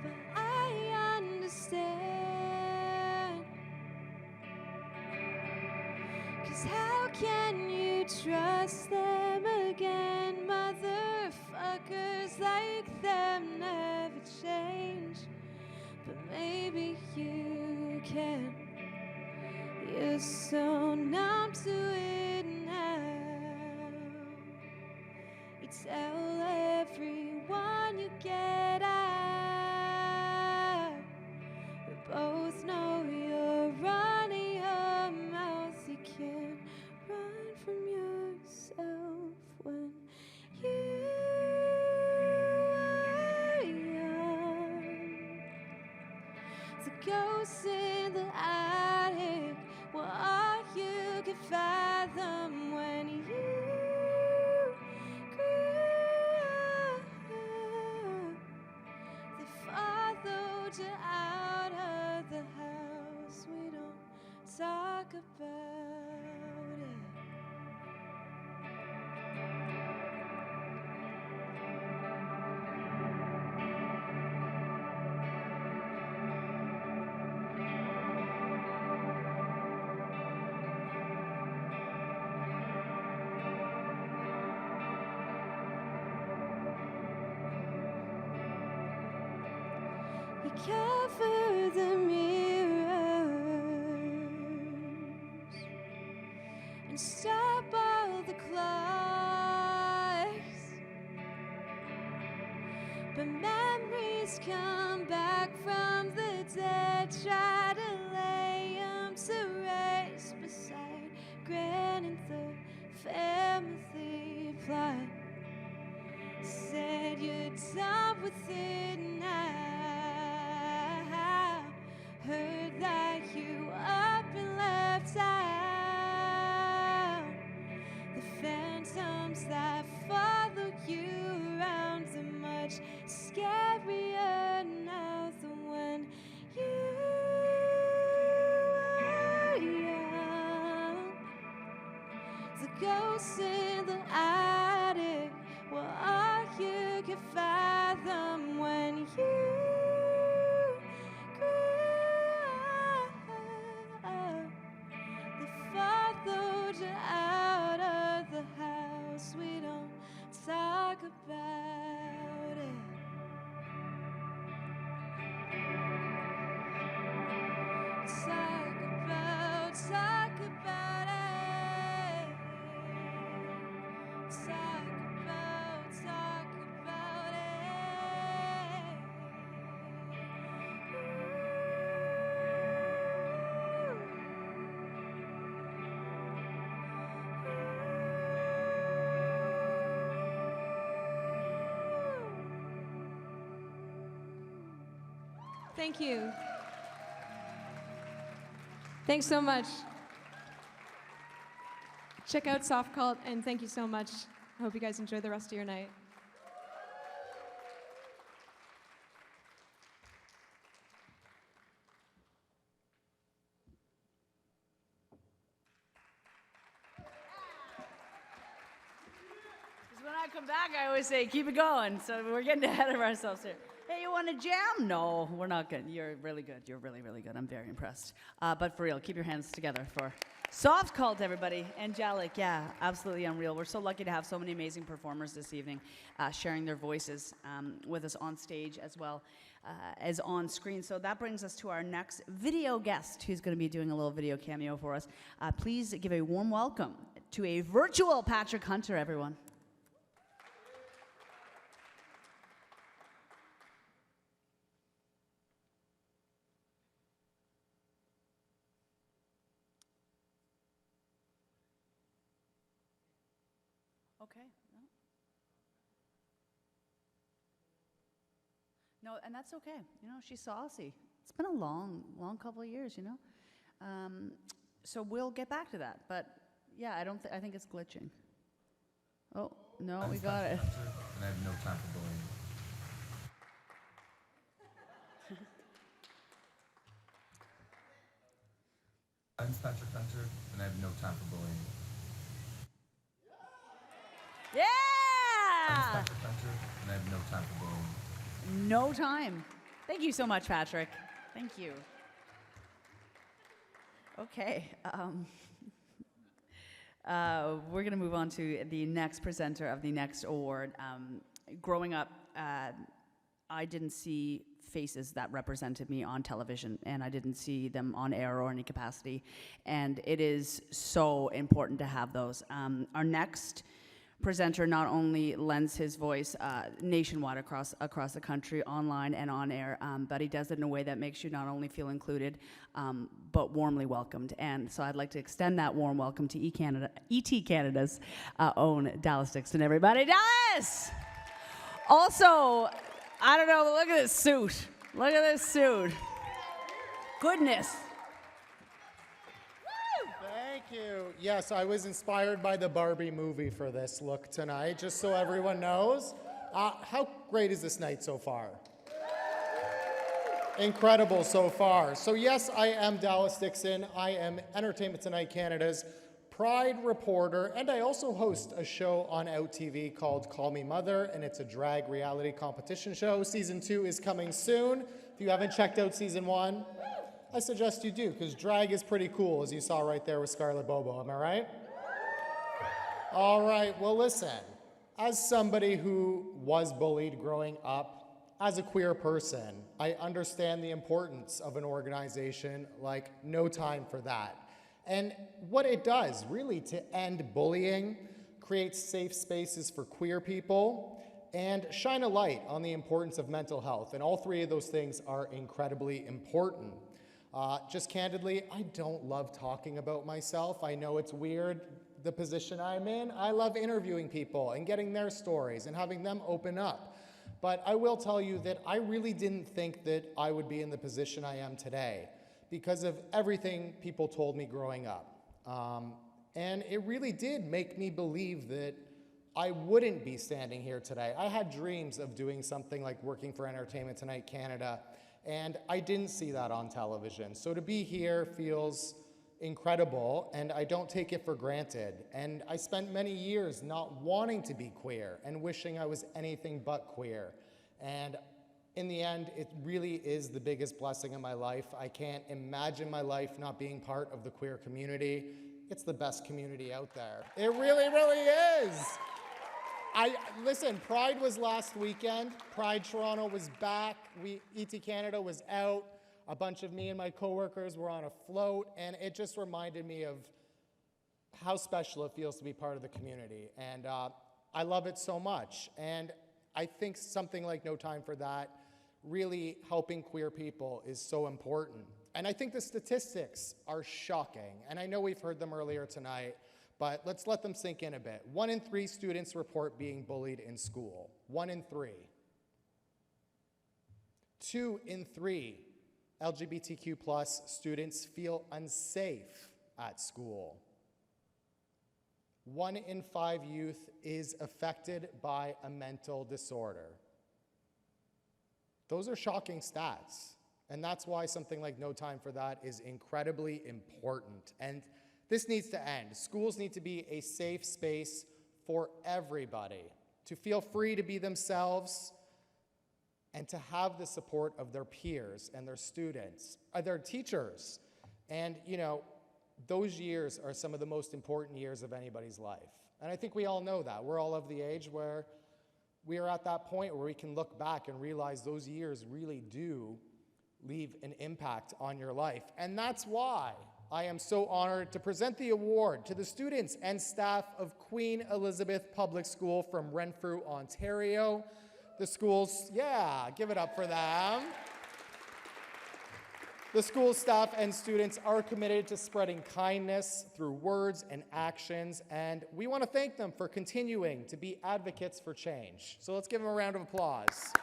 [SPEAKER 2] but I understand, 'cause how can you trust them again? Motherfuckers like them never change, but maybe you can. You're so numb to it now. You tell everyone you get out. We both know you're running your mouth. You can't run from yourself when you are young. The ghosts in the attic, what all you could fathom when you grew up. They followed you out of the house. We don't talk about it. You cover the mirrors and stop all the clocks, but memories come back from the dead. Try to lay 'em to rest beside granting the family plot. Said you're done with it now. Heard that you up and left out. The phantoms that follow you around are much scarier now than when you were young. The ghosts in the attic were all you could fathom when you followed you out of the house. We don't talk about it. Talk about it. Talk about it.
[SPEAKER 18] Thank you. Thanks so much. Check out Softcult, and thank you so much. I hope you guys enjoy the rest of your night.
[SPEAKER 1] Because when I come back, I always say, keep it going. So we're getting ahead of ourselves here. Hey, you want to jam? No, we're not good. You're really good. You're really, really good. I'm very impressed. But for real, keep your hands together for Softcult, everybody. Angelic, yeah, absolutely unreal. We're so lucky to have so many amazing performers this evening sharing their voices with us on stage as well as on screen. So that brings us to our next video guest who's going to be doing a little video cameo for us. Please give a warm welcome to a virtual Patrick Hunter, everyone. Okay. No, and that's okay. You know, she's saucy. It's been a long couple of years, you know. So we'll get back to that. But yeah, I think it's glitching. Oh, no, we got it.
[SPEAKER 4] And I have no time for bullying. I'm Patrick Hunter, and I have no time for bullying. I'm
[SPEAKER 1] Yeah!
[SPEAKER 4] Patrick Hunter, and I have no time for bullying.
[SPEAKER 1] No time. Thank you so much, Patrick. Thank you. Okay. We're going to move on to the next presenter of the next award. Growing up, I didn't see faces that represented me on television, and I didn't see them on air or any capacity. And it is so important to have those. Our next presenter not only lends his voice nationwide across the country, online and on air, but he does it in a way that makes you not only feel included, but warmly welcomed. And so I'd like to extend that warm welcome to ET Canada's own Dallas Dixon, everybody. Dallas! Also, I don't know, but look at this suit. Look at this suit. Goodness.
[SPEAKER 22] Thank you. Yes, I was inspired by the Barbie movie for this look tonight, just so everyone knows. How great is this night so far? Incredible so far. So yes, I am Dallas Dixon. I am Entertainment Tonight Canada's Pride reporter, and I also host a show on OUTtv called Call Me Mother, and it's a drag reality competition show. Season 2 is coming soon. If you haven't checked out Season 1, I suggest you do, because drag is pretty cool, as you saw right there with Scarlett Bobo, am I right? All right, well listen, as somebody who was bullied growing up, as a queer person, I understand the importance of an organization like No Time for That. And what it does, really, to end bullying, create safe spaces for queer people, and shine a light on the importance of mental health. And all three of those things are incredibly important. Just candidly, I don't love talking about myself. I know it's weird, the position I'm in. I love interviewing people and getting their stories and having them open up. But I will tell you that I really didn't think that I would be in the position I am today, because of everything people told me growing up. And it really did make me believe that I wouldn't be standing here today. I had dreams of doing something like working for Entertainment Tonight Canada, and I didn't see that on television. So to be here feels incredible, and I don't take it for granted. And I spent many years not wanting to be queer and wishing I was anything but queer. And in the end, it really is the biggest blessing in my life. I can't imagine my life not being part of the queer community. It's the best community out there. It really, really is. Listen, Pride was last weekend. Pride Toronto was back. ET Canada was out. A bunch of me and my coworkers were on a float, and it just reminded me of how special it feels to be part of the community. And I love it so much. And I think something like No Time for That, really helping queer people, is so important. And I think the statistics are shocking. And I know we've heard them earlier tonight, but let's let them sink in a bit. 1 in 3 students report being bullied in school. 1 in 3. 2 in 3 LGBTQ+ students feel unsafe at school. 1 in 5 youth is affected by a mental disorder. Those are shocking stats, and that's why something like No Time for That is incredibly important. And this needs to end. Schools need to be a safe space for everybody to feel free to be themselves and to have the support of their peers and their students, their teachers. And, you know, those years are some of the most important years of anybody's life. And I think we all know that. We're all of the age where we are at that point where we can look back and realize those years really do leave an impact on your life. And that's why I am so honored to present the award to the students and staff of Queen Elizabeth Public School from Renfrew, Ontario. The school's, yeah, give it up for them. The school staff and students are committed to spreading kindness through words and actions, and we want to thank them for continuing to be advocates for change. So let's give them a round of applause.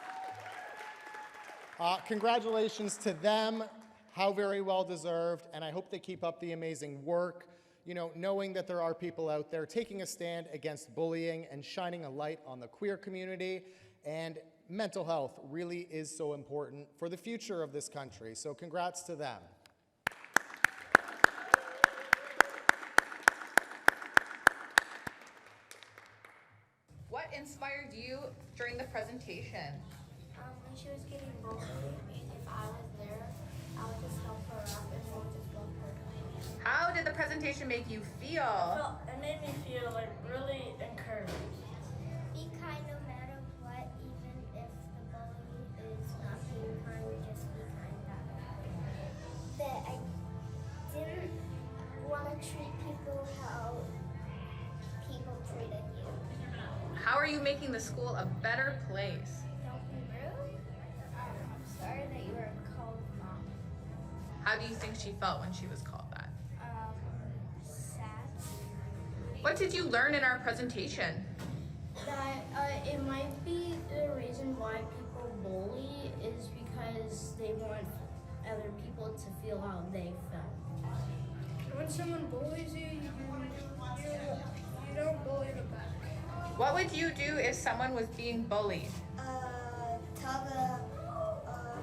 [SPEAKER 22] Congratulations to them, how very well deserved, and I hope they keep up the amazing work. knowing that there are people out there taking a stand against bullying and shining a light on the queer community. And mental health really is so important for the future of this country. So congrats to them.
[SPEAKER 5] What inspired you during the presentation?
[SPEAKER 6] When she was getting bullied, and if I was there, I would just help her up and we'll just love her.
[SPEAKER 5] How did the presentation make you feel?
[SPEAKER 6] Well, it made me feel like really encouraged.
[SPEAKER 23] Be kind no matter what, even if the bully is not being kind, just be kind that way. That I didn't want to treat people how people treated you.
[SPEAKER 5] How are you making the school a better place?
[SPEAKER 23] Don't be rude. I'm sorry that you were called mom.
[SPEAKER 5] How do you think she felt when she was called that?
[SPEAKER 23] Sad.
[SPEAKER 5] What did you learn in our presentation?
[SPEAKER 23] That it might be the reason why people bully is because they want other people to feel how they felt.
[SPEAKER 6] When someone bullies you, you don't bully them back.
[SPEAKER 5] What would you do if someone was being bullied?
[SPEAKER 23] Tell them,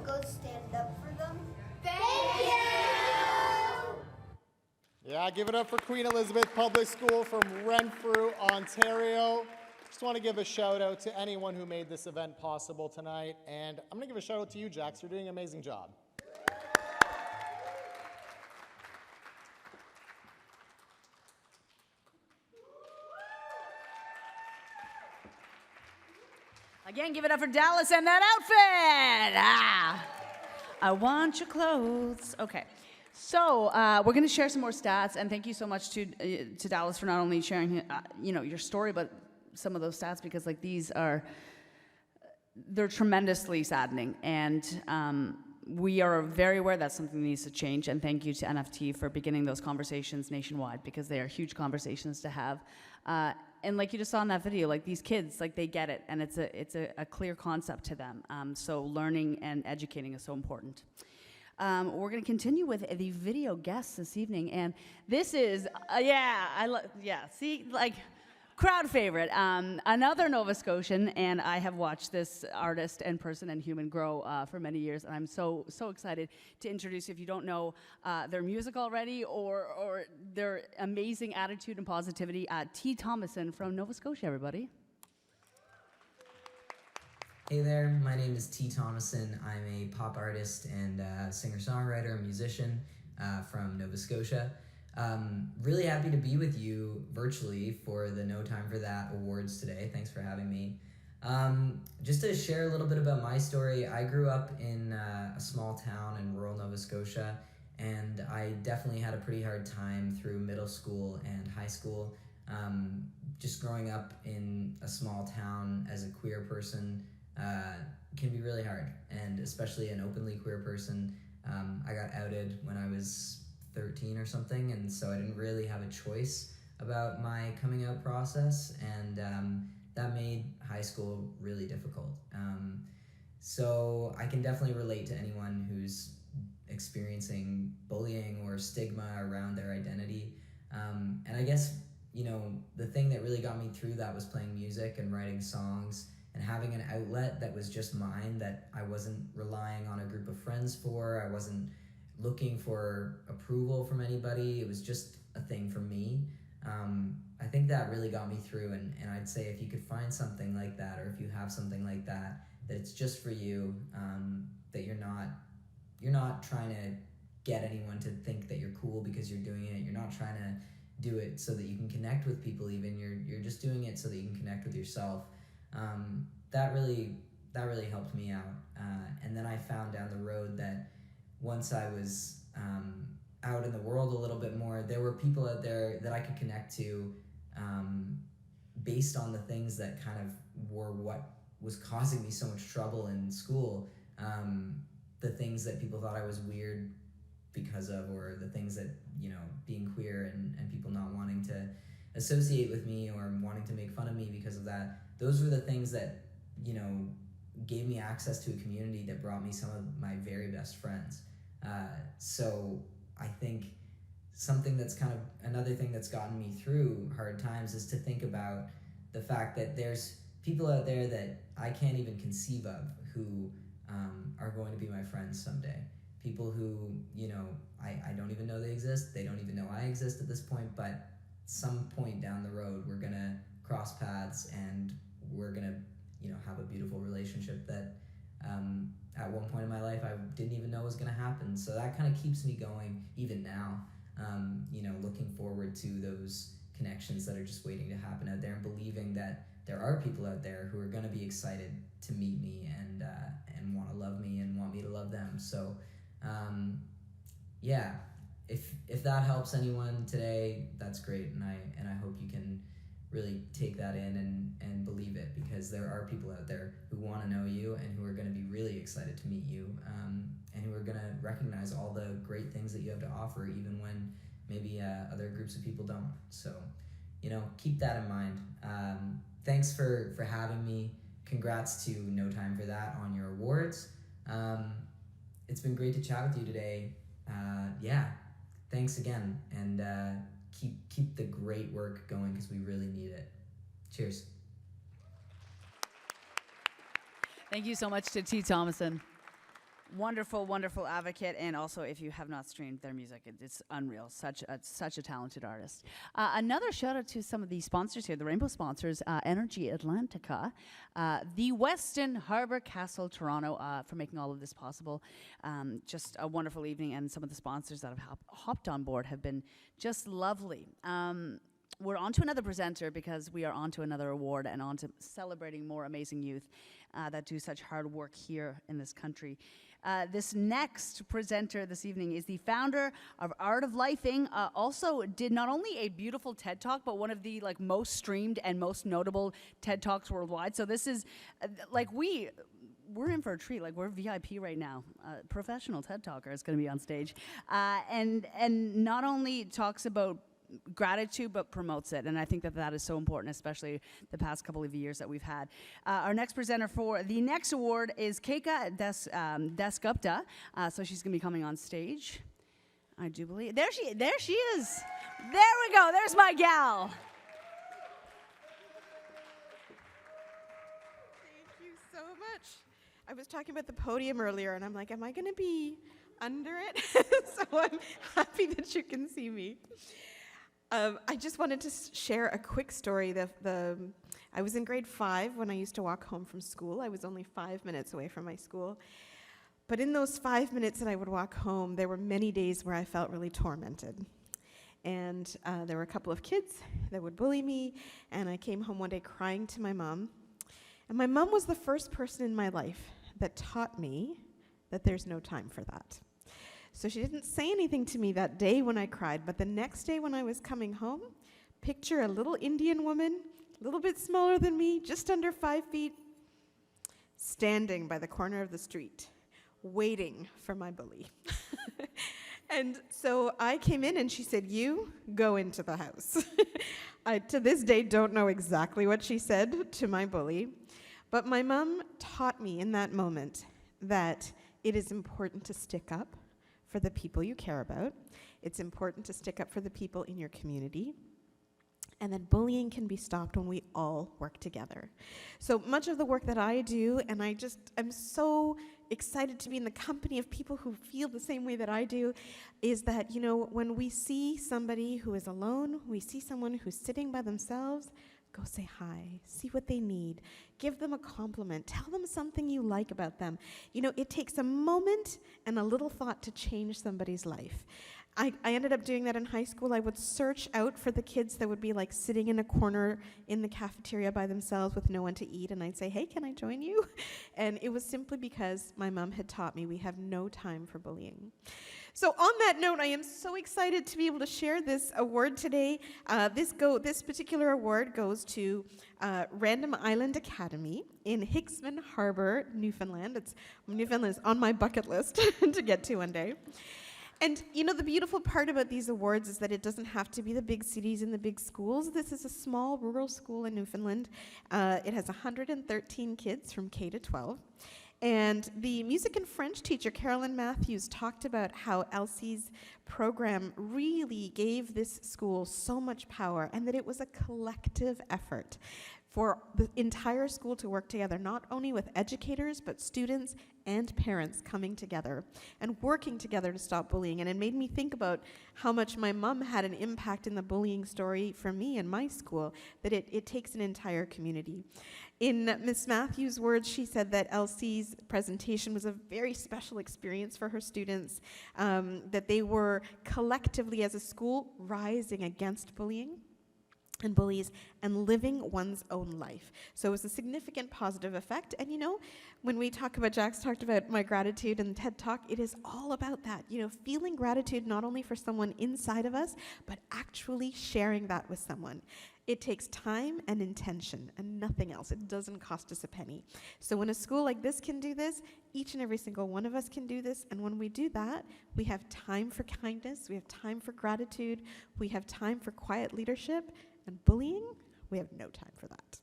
[SPEAKER 23] go stand up for them. Thank you!
[SPEAKER 22] Yeah, give it up for Queen Elizabeth Public School from Renfrew, Ontario. Just want to give a shout out to anyone who made this event possible tonight. And I'm going to give a shout out to you, Jax. You're doing an amazing job.
[SPEAKER 1] Again, give it up for Dallas and that outfit. I want your clothes. Okay. So we're going to share some more stats, and thank you so much to Dallas for not only sharing your story, but some of those stats, because they're tremendously saddening, and we are very aware that something needs to change. And thank you to NFT for beginning those conversations nationwide, because they are huge conversations to have. And like you just saw in that video, like these kids, like they get it, and it's a clear concept to them. So learning and educating is so important. We're going to continue with the video guests this evening, and this is see, like, crowd favorite. Another Nova Scotian, and I have watched this artist and person and human grow for many years, and I'm so excited to introduce you, if you don't know their music already or their amazing attitude and positivity, T. Thomason from Nova Scotia, everybody.
[SPEAKER 24] Hey there, my name is T. Thomason. I'm a pop artist and singer-songwriter and musician from Nova Scotia. Really happy to be with you virtually for the No Time for That awards today. Thanks for having me. Just to share a little bit about my story, I grew up in a small town in rural Nova Scotia, and I definitely had a pretty hard time through middle school and high school. Just growing up in a small town as a queer person can be really hard, and especially an openly queer person. I got outed when I was 13 or something, and so I didn't really have a choice about my coming out process, and that made high school really difficult. So I can definitely relate to anyone who's experiencing bullying or stigma around their identity. And I guess, the thing that really got me through that was playing music and writing songs and having an outlet that was just mine, that I wasn't relying on a group of friends for. I wasn't looking for approval from anybody. It was just a thing for me. I think that really got me through, and I'd say if you could find something like that, or if you have something like that it's just for you, that you're not trying to get anyone to think that you're cool because you're doing it. You're not trying to do it so that you can connect with people even. You're just doing it so that you can connect with yourself. That really helped me out. And then I found down the road that once I was out in the world a little bit more, there were people out there that I could connect to based on the things that kind of were what was causing me so much trouble in school. The things that people thought I was weird because of, or the things that, being queer and people not wanting to associate with me or wanting to make fun of me because of that, those were the things that, gave me access to a community that brought me some of my very best friends. So I think something that's kind of another thing that's gotten me through hard times is to think about the fact that there's people out there that I can't even conceive of who are going to be my friends someday. People who, I don't even know they exist. They don't even know I exist at this point, but some point down the road, we're going to cross paths and we're going to, have a beautiful relationship that at one point in my life I didn't even know was going to happen. So that kind of keeps me going even now, looking forward to those connections that are just waiting to happen out there and believing that there are people out there who are going to be excited to meet me and want to love me and want me to love them. So, if that helps anyone today, that's great, and I hope you can really take that in and believe it, because there are people out there who want to know you and who are going to be really excited to meet you, and who are going to recognize all the great things that you have to offer, even when maybe other groups of people don't. So, keep that in mind. Thanks for having me. Congrats to No Time for That on your awards. It's been great to chat with you today. Thanks again, and keep the great work going, because we really need it. Cheers.
[SPEAKER 1] Thank you so much to T. Thomason. Wonderful, wonderful advocate, and also if you have not streamed their music, it's unreal. Such a talented artist. Another shout out to some of the sponsors here, the Rainbow sponsors, Energy Atlantica, the Westin Harbour Castle Toronto, for making all of this possible. Just a wonderful evening, and some of the sponsors that have hopped on board have been just lovely. We're on to another presenter, because we are on to another award and on to celebrating more amazing youth that do such hard work here in this country. This next presenter this evening is the founder of Art of Lifing. Also did not only a beautiful TED Talk, but one of the most streamed and most notable TED Talks worldwide. So this is we're in for a treat. We're VIP right now. Professional TED Talker is going to be on stage, and not only talks about gratitude, but promotes it, and I think that is so important, especially the past couple of years that we've had. Our next presenter for the next award is Keka DasGupta, so she's going to be coming on stage. I do believe there she is. There we go. There's my gal.
[SPEAKER 3] Thank you so much. I was talking about the podium earlier, and I'm like, am I going to be under it? So I'm happy that you can see me. I just wanted to share a quick story. I was in grade 5 when I used to walk home from school. I was only 5 minutes away from my school. But in those 5 minutes that I would walk home, there were many days where I felt really tormented. And there were a couple of kids that would bully me, and I came home one day crying to my mom. And my mom was the first person in my life that taught me that there's no time for that. So she didn't say anything to me that day when I cried, but the next day when I was coming home, picture a little Indian woman, a little bit smaller than me, just under 5 feet, standing by the corner of the street, waiting for my bully. And so I came in and she said, "You go into the house." I, to this day, don't know exactly what she said to my bully, but my mom taught me in that moment that it is important to stick up for the people you care about. It's important to stick up for the people in your community, and that bullying can be stopped when we all work together. So much of the work that I do, and I'm so excited to be in the company of people who feel the same way that I do, is that, when we see somebody who is alone, we see someone who's sitting by themselves, go say hi, see what they need, give them a compliment, tell them something you like about them. It takes a moment and a little thought to change somebody's life. I ended up doing that in high school. I would search out for the kids that would be sitting in a corner in the cafeteria by themselves with no one to eat, and I'd say, "Hey, can I join you?" And it was simply because my mom had taught me we have no time for bullying. So on that note, I am so excited to be able to share this award today. This particular award goes to Random Island Academy in Hicksman Harbour, Newfoundland. Newfoundland is on my bucket list to get to one day. And the beautiful part about these awards is that it doesn't have to be the big cities and the big schools. This is a small rural school in Newfoundland. It has 113 kids from K to 12. And the music and French teacher, Carolyn Matthews, talked about how Elsie's program really gave this school so much power and that it was a collective effort for the entire school to work together, not only with educators, but students and parents coming together and working together to stop bullying. And it made me think about how much my mom had an impact in the bullying story for me and my school, that it takes an entire community. In Miss Matthews' words, she said that Elsie's presentation was a very special experience for her students, that they were collectively as a school rising against bullying and bullies and living one's own life. So it was a significant positive effect. And you know, when we talk about, Jack's talked about my gratitude and TED Talk, it is all about that. You know, feeling gratitude not only for someone inside of us, but actually sharing that with someone. It takes time and intention and nothing else. It doesn't cost us a penny. So when a school like this can do this, each and every single one of us can do this. And when we do that, we have time for kindness, we have time for gratitude, we have time for quiet leadership. And bullying, we have no time for that.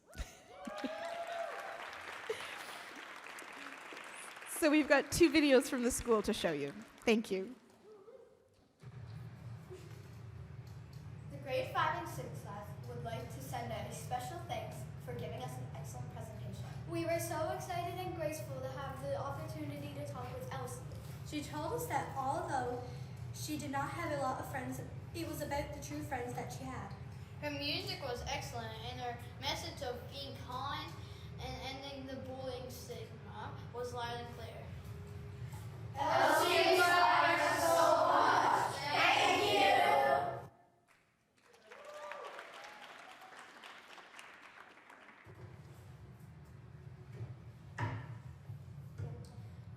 [SPEAKER 3] So we've got 2 videos from the school to show you. Thank you.
[SPEAKER 23] The grade 5 and 6 class would like to send out a special thanks for giving us an excellent presentation. We were so excited and grateful to have the opportunity to talk with Elsie. She told us that although she did not have a lot of friends, it was about the true friends that she had.
[SPEAKER 6] Her music was excellent, and her message of being kind and ending the bullying stigma was loud and clear.
[SPEAKER 23] Elsie inspired us so much. Thank you.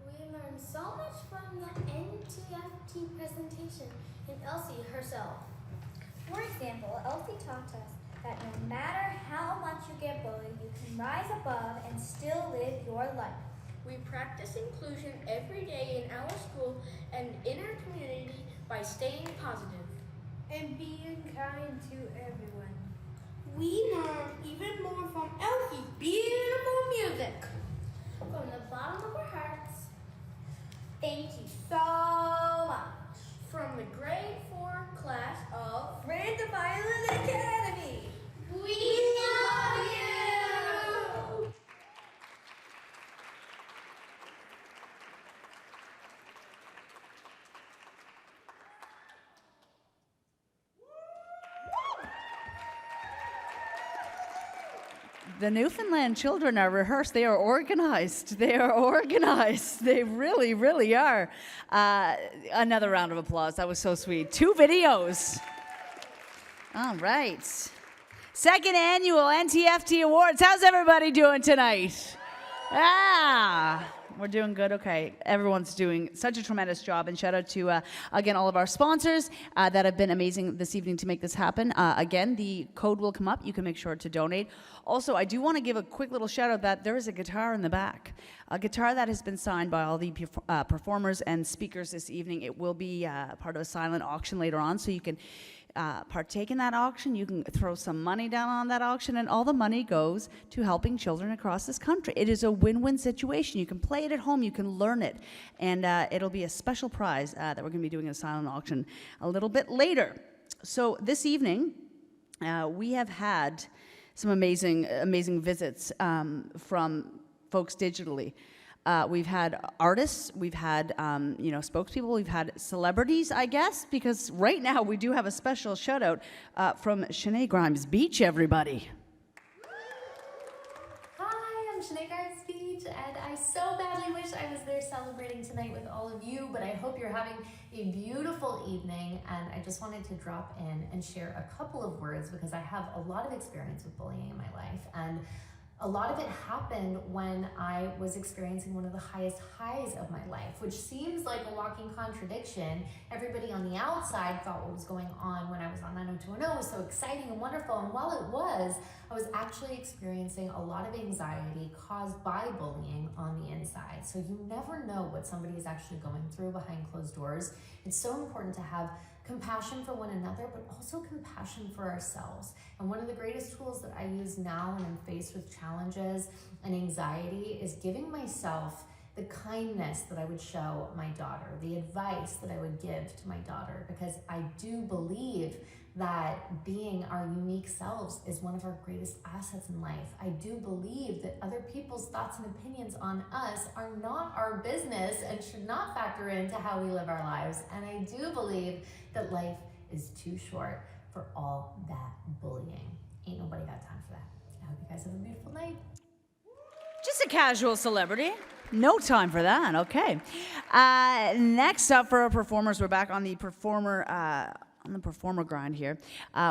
[SPEAKER 6] We learned so much from the NTFT presentation and Elsie herself.
[SPEAKER 23] For example, Elsie taught us that no matter how much you get bullied, you can rise above and still live your life.
[SPEAKER 6] We practice inclusion every day in our school and in our community by staying positive
[SPEAKER 23] And being kind to everyone.
[SPEAKER 6] We learn even more from Elsie's beautiful music. From the bottom of our hearts,
[SPEAKER 23] Thank you so much.
[SPEAKER 6] from the grade 4 class of
[SPEAKER 23] Random Violin Academy.
[SPEAKER 6] We Love You!
[SPEAKER 1] The Newfoundland children are rehearsed. They are organized. They are organized. They really, really are. Another round of applause. That was so sweet. 2 videos. All right. Second annual NTFT Awards. How's everybody doing tonight? We're doing good. Okay. Everyone's doing such a tremendous job. And shout out to, again, all of our sponsors that have been amazing this evening to make this happen. Again, the code will come up. You can make sure to donate. Also, I do want to give a quick little shout out that there is a guitar in the back. A guitar that has been signed by all the performers and speakers this evening. It will be part of a silent auction later on, so you can partake in that auction. You can throw some money down on that auction, and all the money goes to helping children across this country. It is a win-win situation. You can play it at home, you can learn it, and it'll be a special prize that we're going to be doing a silent auction a little bit later. So this evening, we have had some amazing visits from folks digitally. We've had artists, we've had spokespeople, we've had celebrities, I guess, because right now we do have a special shout out from Shanae Grimes Beach, everybody.
[SPEAKER 7] Hi, I'm Shanae Grimes Beach, and I so badly wish I was there celebrating tonight with all of you, but I hope you're having a beautiful evening, and I just wanted to drop in and share a couple of words because I have a lot of experience with bullying in my life, and a lot of it happened when I was experiencing one of the highest highs of my life, which seems like a walking contradiction. Everybody on the outside thought what was going on when I was on 90210 was so exciting and wonderful, and while it was, I was actually experiencing a lot of anxiety caused by bullying on the inside. So you never know what somebody is actually going through behind closed doors. It's so important to have compassion for one another, but also compassion for ourselves. And one of the greatest tools that I use now when I'm faced with challenges and anxiety is giving myself the kindness that I would show my daughter, the advice that I would give to my daughter, because I do believe that being our unique selves is one of our greatest assets in life. I do believe that other people's thoughts and opinions on us are not our business and should not factor into how we live our lives. And I do believe that life is too short for all that bullying. Ain't nobody got time for that. I hope you guys have a beautiful night.
[SPEAKER 1] Just a casual celebrity. No time for that. Okay. Next up for our performers, we're back on the performer grind here.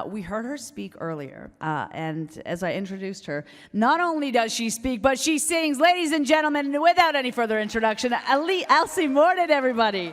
[SPEAKER 1] We heard her speak earlier, and as I introduced her, not only does she speak, but she sings. Ladies and gentlemen, without any further introduction, Elsie Morden, everybody.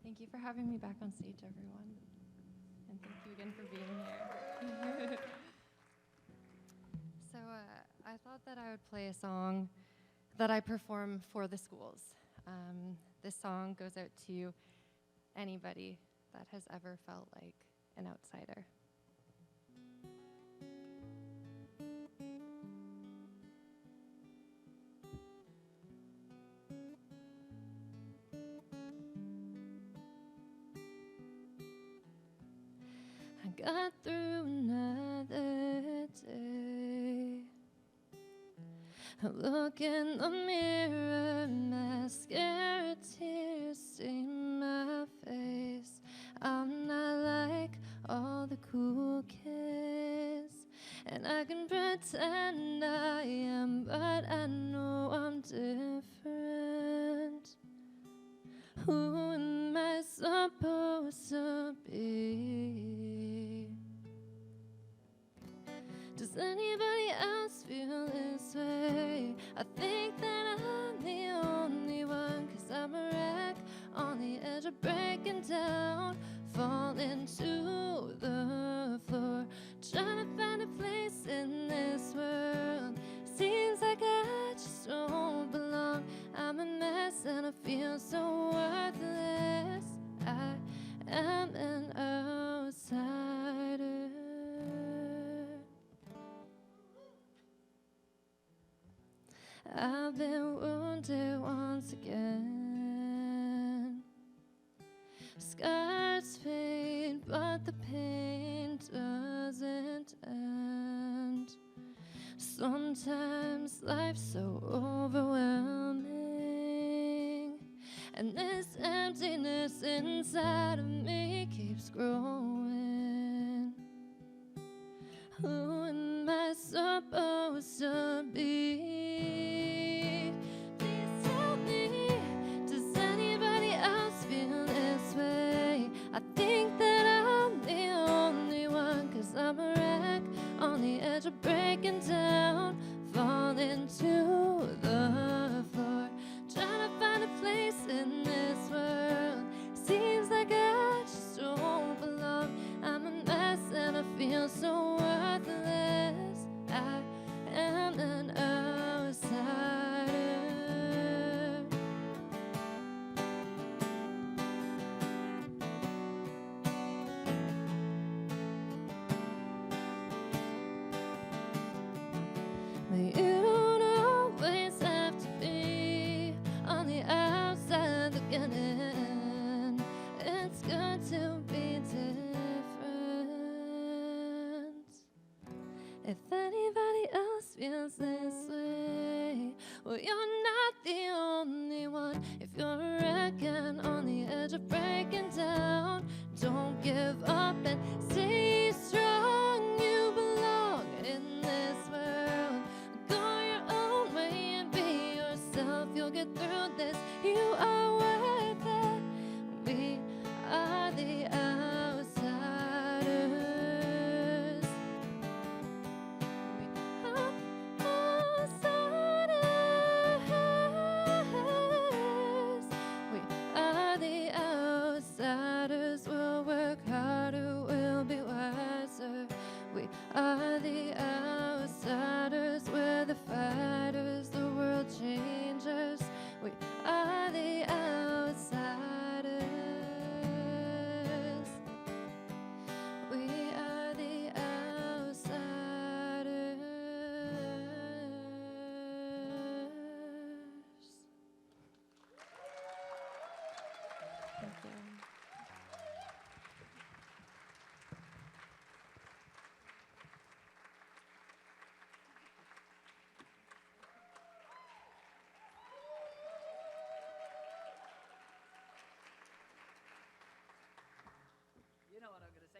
[SPEAKER 18] Thank you for having me back on stage, everyone. And thank you again for being here. So I thought that I would play a song that I perform for the schools. This song goes out to anybody that has ever felt like an outsider. Got through another day. Look in the mirror, mascara, tears stain my face. I'm not like all the cool kids, and I can pretend I am, but I know I'm different. Who am I supposed to be? Does anybody else feel this way? I think that I'm the only one, 'cause I'm a wreck on the edge of breaking down, falling to the floor, trying to find a place in this world. Seems like I just don't belong. I'm a mess and I feel so worthless. I am an outsider. I've been wounded once again. Scars fade, but the pain doesn't end. Sometimes life's so overwhelming, and this emptiness inside of me keeps growing. Who am I supposed to be? Please tell me, does anybody else feel this way? I think that I'm the only one, 'cause I'm a wreck on the edge of breaking down, falling to the floor, trying to find a place in this world. Seems like I just don't belong. I'm a mess and I feel so worthless. I am an outsider. But you don't always have to be on the outside looking in. It's good to be different. If anybody else feels this way, well, you're not the only one. If you're a wreck and on the edge of breaking down, don't give up and stay strong. You belong in this world. Go your own way and be yourself. You'll get through this. You are worth it. We are the outsiders. We are outsiders. We are the outsiders. We'll work harder. We'll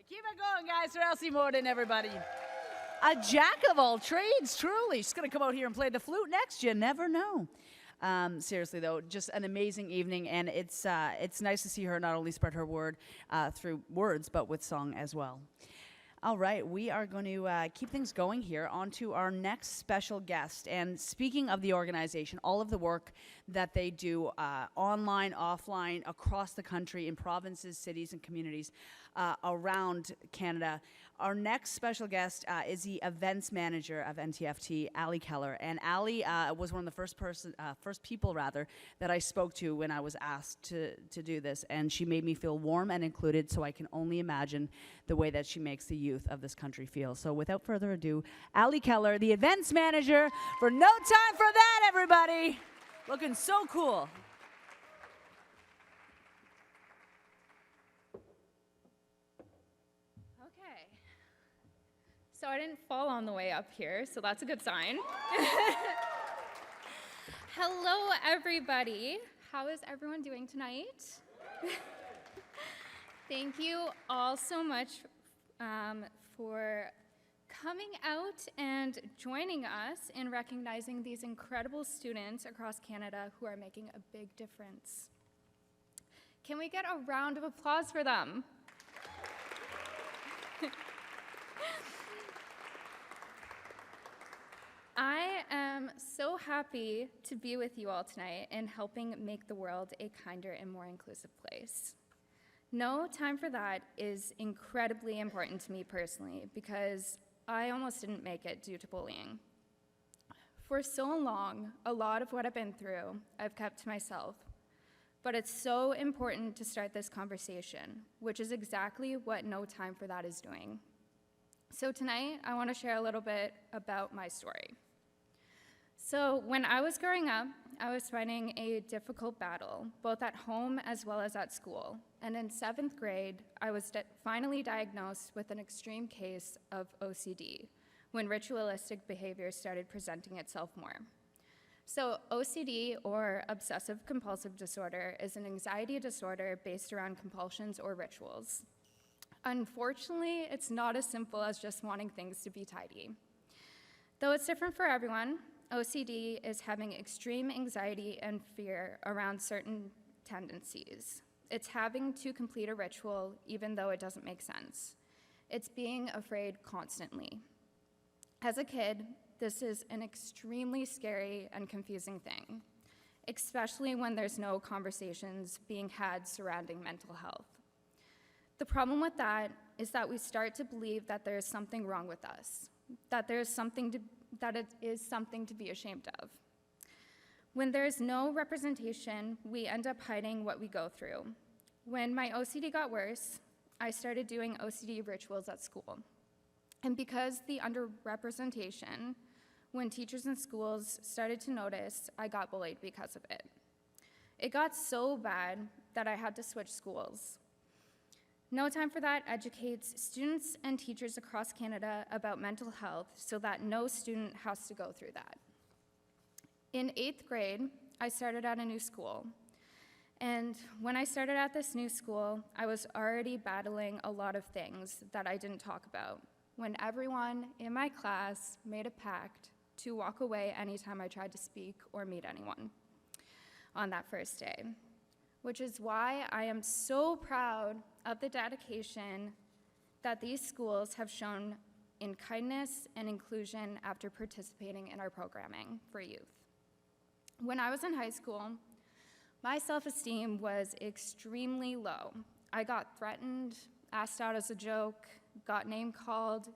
[SPEAKER 1] Keep it going, guys, for Elsie Morden, everybody. A jack of all trades, truly. She's going to come out here and play the flute next. You never know. Seriously, though, just an amazing evening, and it's nice to see her not only spread her word through words, but with song as well. All right, we are going to keep things going here. On to our next special guest. And speaking of the organization, all of the work that they do online, offline, across the country, in provinces, cities, and communities around Canada, our next special guest is the events manager of NTFT, Ali Keller. And Ali was one of the first people that I spoke to when I was asked to do this. And she made me feel warm and included, so I can only imagine the way that she makes the youth of this country feel. So without further ado, Ali Keller, the events manager for No Time for That, everybody. Looking so cool.
[SPEAKER 8] Okay. So I didn't fall on the way up here, so that's a good sign. Hello, everybody. How is everyone doing tonight? Thank you all so much for coming out and joining us in recognizing these incredible students across Canada who are making a big difference. Can we get a round of applause for them? I am so happy to be with you all tonight in helping make the world a kinder and more inclusive place. No Time for That is incredibly important to me personally because I almost didn't make it due to bullying. For so long, a lot of what I've been through, I've kept to myself. But it's so important to start this conversation, which is exactly what No Time for That is doing. So tonight, I want to share a little bit about my story. So when I was growing up, I was fighting a difficult battle, both at home as well as at school. And in 7th grade, I was finally diagnosed with an extreme case of OCD, when ritualistic behavior started presenting itself more. So OCD, or obsessive compulsive disorder, is an anxiety disorder based around compulsions or rituals. Unfortunately, it's not as simple as just wanting things to be tidy. Though it's different for everyone, OCD is having extreme anxiety and fear around certain tendencies. It's having to complete a ritual even though it doesn't make sense. It's being afraid constantly. As a kid, this is an extremely scary and confusing thing, especially when there's no conversations being had surrounding mental health. The problem with that is that we start to believe that there is something wrong with us, that it is something to be ashamed of. When there's no representation, we end up hiding what we go through. When my OCD got worse, I started doing OCD rituals at school. And because the underrepresentation, when teachers and schools started to notice, I got bullied because of it. It got so bad that I had to switch schools. No Time for That educates students and teachers across Canada about mental health so that no student has to go through that. In 8th grade, I started at a new school. And when I started at this new school, I was already battling a lot of things that I didn't talk about, when everyone in my class made a pact to walk away anytime I tried to speak or meet anyone on that first day, which is why I am so proud of the dedication that these schools have shown in kindness and inclusion after participating in our programming for youth. When I was in high school, my self-esteem was extremely low. I got threatened, asked out as a joke, got name-called,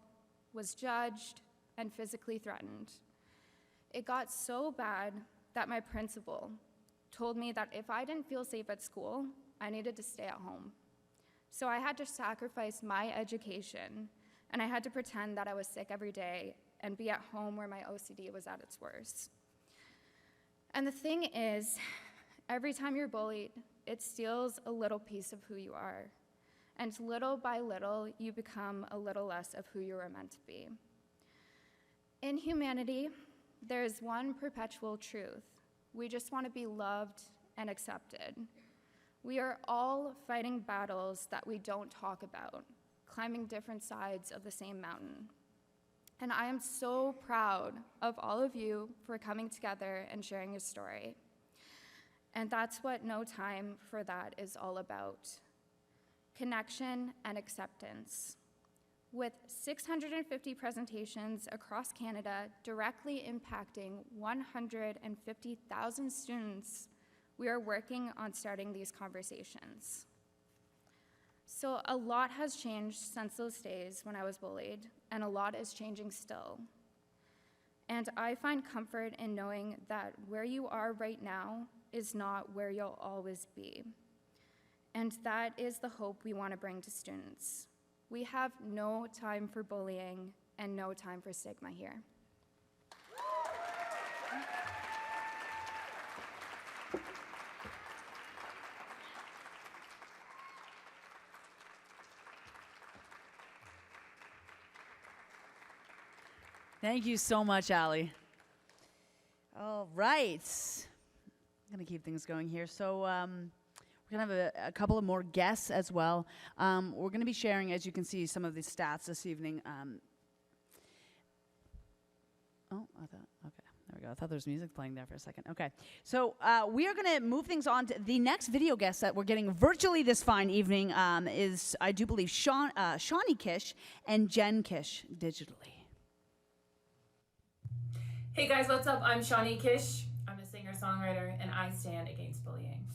[SPEAKER 8] was judged, and physically threatened. It got so bad that my principal told me that if I didn't feel safe at school, I needed to stay at home. So I had to sacrifice my education, and I had to pretend that I was sick every day and be at home where my OCD was at its worst. And the thing is, every time you're bullied, it steals a little piece of who you are. And little by little, you become a little less of who you were meant to be. In humanity, there is one perpetual truth. We just want to be loved and accepted. We are all fighting battles that we don't talk about, climbing different sides of the same mountain. And I am so proud of all of you for coming together and sharing your story. And that's what No Time for That is all about. Connection and acceptance. With 650 presentations across Canada directly impacting 150,000 students, we are working on starting these conversations. So a lot has changed since those days when I was bullied, and a lot is changing still. And I find comfort in knowing that where you are right now is not where you'll always be. And that is the hope we want to bring to students. We have no time for bullying and no time for stigma here.
[SPEAKER 1] Thank you so much, Allie. All right. I'm going to keep things going here. So we're going to have a couple of more guests as well. We're going to be sharing, as you can see, some of the stats this evening. There we go. I thought there was music playing there for a second. Okay. So we are going to move things on to the next video guest that we're getting virtually this fine evening is, I do believe, Shawnee Kish and Jen Kish digitally.
[SPEAKER 9] Hey guys, what's up? I'm Shawnee Kish. I'm a singer-songwriter, and I stand against bullying.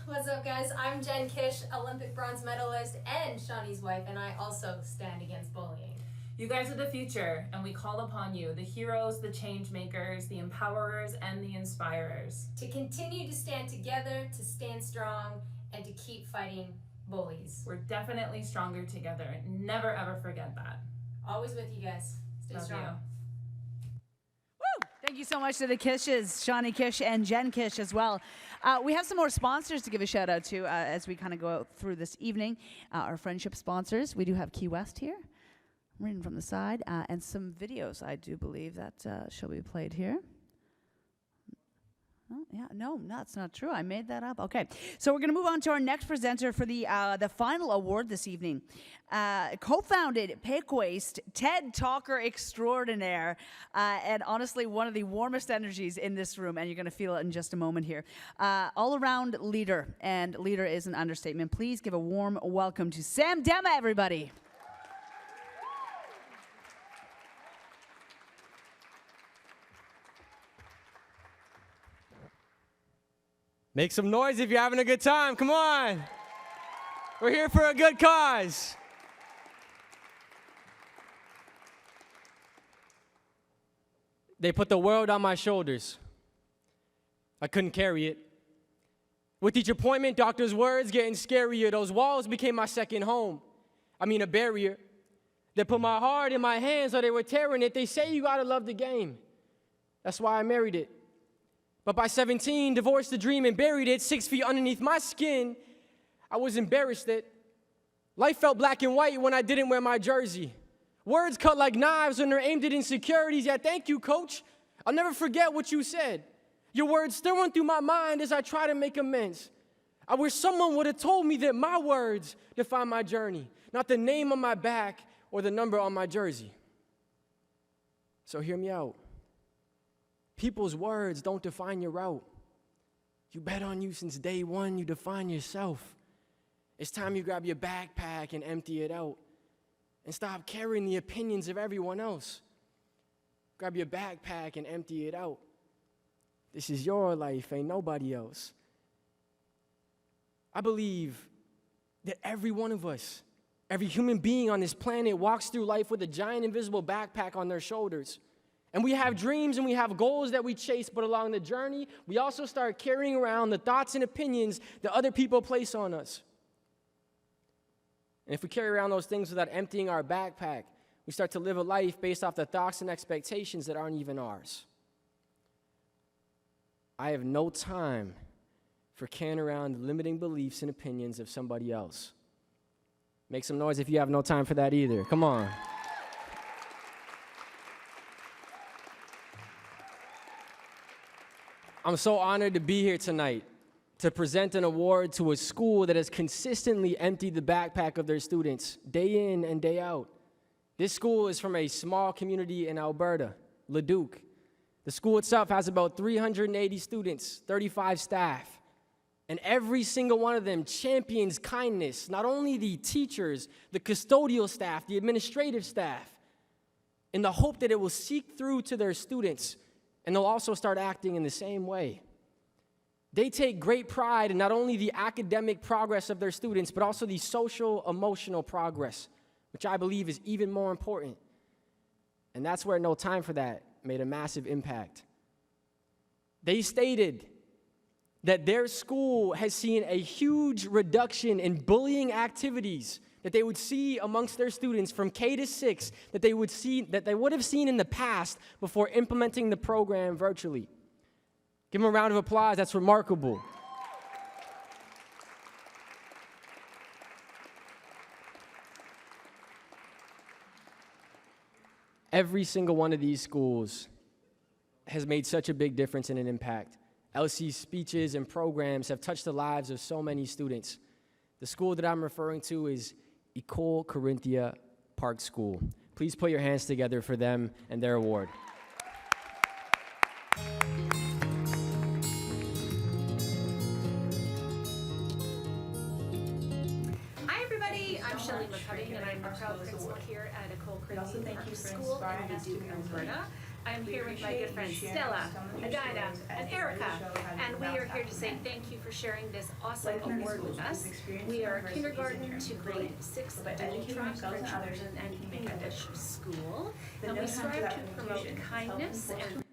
[SPEAKER 10] What's up, guys? I'm Jen Kish, Olympic bronze medalist and Shawnee's wife, and I also stand against bullying.
[SPEAKER 9] You guys are the future, and we call upon you, the heroes, the change makers, the empowerers, and the inspirers.
[SPEAKER 10] To continue to stand together, to stand strong, and to keep fighting bullies.
[SPEAKER 9] We're definitely stronger together. Never ever forget that.
[SPEAKER 10] Always with you guys. Stay strong.
[SPEAKER 9] You.
[SPEAKER 1] Thank you so much to the Kishes, Shawnee Kish and Jen Kish as well. We have some more sponsors to give a shout out to as we kind of go through this evening. Our friendship sponsors, we do have Key West here. I'm reading from the side, and some videos, I do believe, that shall be played here. Oh, yeah, no, that's not true. I made that up. Okay, so we're going to move on to our next presenter for the final award this evening. Co-founded Pick Waste, TED Talker extraordinaire, and honestly, one of the warmest energies in this room, and you're going to feel it in just a moment here. All-around leader, and leader is an understatement. Please give a warm welcome to Sam Demma, everybody.
[SPEAKER 12] Make some noise if you're having a good time. Come on. We're here for a good cause. They put the world on my shoulders. I couldn't carry it. With each appointment, doctor's words getting scarier. Those walls became my second home. A barrier. They put my heart in my hands or they were tearing it. They say you gotta love the game. That's why I married it. But by 17, divorced the dream and buried it 6 feet underneath my skin. I was embarrassed that life felt black and white when I didn't wear my jersey. Words cut like knives when they're aimed at insecurities. Yeah, thank you, coach. I'll never forget what you said. Your words still run through my mind as I try to make amends. I wish someone would have told me that my words define my journey, not the name on my back or the number on my jersey. So hear me out. People's words don't define your route. You bet on you since day one, you define yourself. It's time you grab your backpack and empty it out and stop carrying the opinions of everyone else. Grab your backpack and empty it out. This is your life, ain't nobody else. I believe that every one of us, every human being on this planet walks through life with a giant invisible backpack on their shoulders. And we have dreams and we have goals that we chase, but along the journey, we also start carrying around the thoughts and opinions that other people place on us. And if we carry around those things without emptying our backpack, we start to live a life based off the thoughts and expectations that aren't even ours. I have no time for carrying around the limiting beliefs and opinions of somebody else. Make some noise if you have no time for that either. Come on. I'm so honored to be here tonight. to present an award to a school that has consistently emptied the backpack of their students day in and day out. This school is from a small community in Alberta, Leduc. The school itself has about 380 students, 35 staff. And every single one of them champions kindness, not only the teachers, the custodial staff, the administrative staff, in the hope that it will seep through to their students, and they'll also start acting in the same way. They take great pride in not only the academic progress of their students, but also the social, emotional progress, which I believe is even more important. And that's where No Time for That made a massive impact. They stated that their school has seen a huge reduction in bullying activities that they would see amongst their students from K to 6 that they would have seen in the past before implementing the program virtually. Give them a round of applause. That's remarkable. Every single one of these schools has made such a big difference and an impact. Elsie's speeches and programs have touched the lives of so many students. The school that I'm referring to is École Corinthia Park School. Please put your hands together for them and their award.
[SPEAKER 13] Hi everybody, I'm Shelley McCutting and I'm the proud principal here at École Corinthia Park School in Leduc, Alberta. I'm here with my good friends Stella, Adina, and Erica, and we are here to say thank you for sharing this awesome award with us. We are a kindergarten to grade 6 ultra French and English school, and we strive to promote kindness and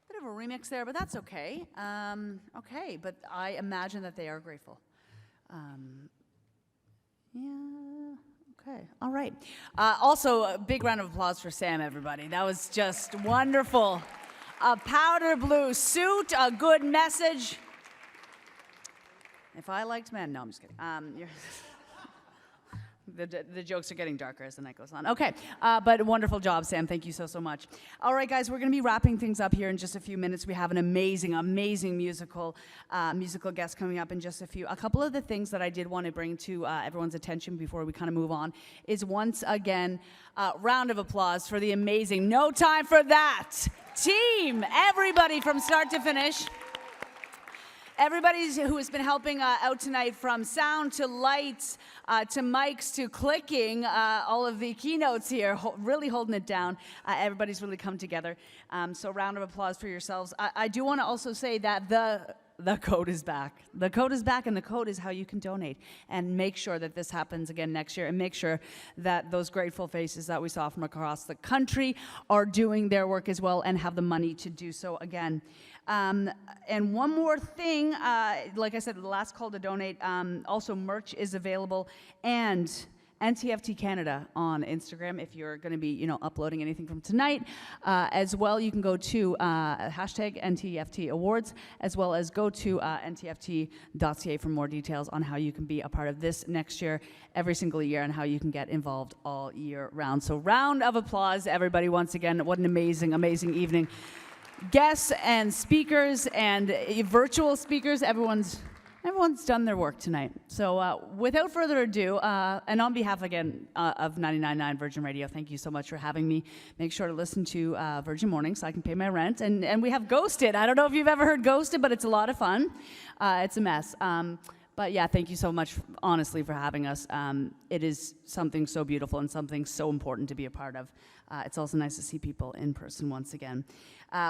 [SPEAKER 1] Bit of a remix there, but that's okay. Okay, but I imagine that they are grateful. Yeah, okay, all right. Also, a big round of applause for Sam, everybody. That was just wonderful. A powder blue suit, a good message. If I liked men, no, I'm just kidding. The jokes are getting darker as the night goes on. Okay, but wonderful job, Sam. Thank you so much. All right, guys, we're going to be wrapping things up here in just a few minutes. We have an amazing musical guest coming up in just a few. A couple of the things that I did want to bring to everyone's attention before we kind of move on is once again, round of applause for the amazing No Time for That team. Everybody from start to finish. Everybody who has been helping out tonight, from sound to lights to mics to clicking, all of the keynotes here, really holding it down. Everybody's really come together. So round of applause for yourselves. I do want to also say that the code is back. The code is back, and the code is how you can donate. And make sure that this happens again next year, and make sure that those grateful faces that we saw from across the country are doing their work as well and have the money to do so again. And one more thing, like I said, the last call to donate, also merch is available, and NTFT Canada on Instagram if you're going to be, uploading anything from tonight. As well, you can go to hashtag NTFT Awards, as well as go to ntft.ca for more details on how you can be a part of this next year, every single year, and how you can get involved all year round. So round of applause, everybody, once again. What an amazing, amazing evening. Guests and speakers and virtual speakers, everyone's done their work tonight. So without further ado, and on behalf again of 99.9 Virgin Radio, thank you so much for having me. Make sure to listen to Virgin Morning so I can pay my rent. And we have Ghosted. I don't know if you've ever heard Ghosted, but it's a lot of fun. It's a mess. But yeah, thank you so much, honestly, for having us. It is something so beautiful and something so important to be a part of. It's also nice to see people in person once again.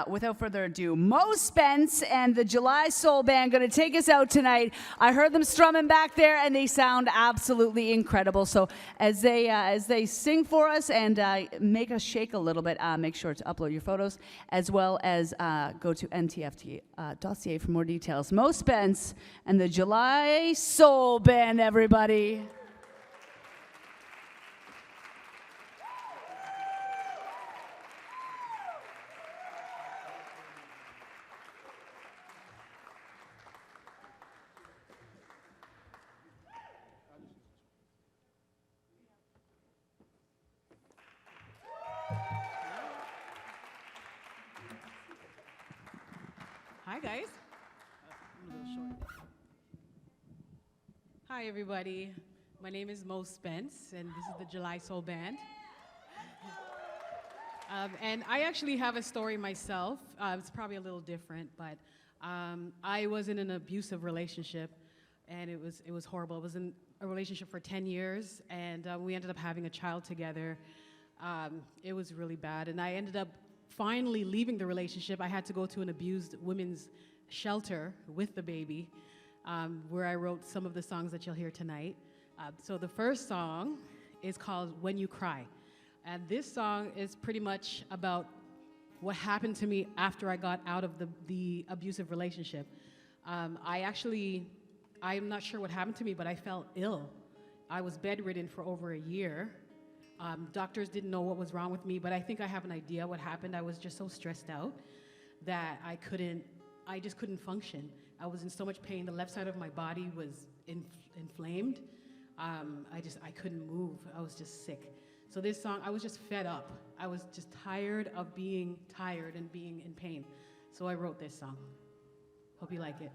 [SPEAKER 1] Without further ado, Spence and the July Soul Band going to take us out tonight. I heard them strumming back there, and they sound absolutely incredible. So as they sing for us and make us shake a little bit, make sure to upload your photos, as well as go to ntft.ca for more details. Spence and the July Soul Band, everybody.
[SPEAKER 11] Hi, guys. I'm a little short. Hi, everybody. My name is Spence, and this is the July Soul Band. And I actually have a story myself. It's probably a little different, but I was in an abusive relationship, and it was horrible. I was in a relationship for 10 years, and we ended up having a child together. It was really bad, and I ended up finally leaving the relationship. I had to go to an abused women's shelter with the baby, where I wrote some of the songs that you'll hear tonight. So the first song is called When You Cry. And this song is pretty much about what happened to me after I got out of the abusive relationship. I'm not sure what happened to me, but I felt ill. I was bedridden for over a year. Doctors didn't know what was wrong with me, but I think I have an idea what happened. I was just so stressed out that I just couldn't function. I was in so much pain. The left side of my body was inflamed. I couldn't move. I was just sick. So this song, I was just fed up. I was just tired of being tired and being in pain. So I wrote this song. Hope you like it.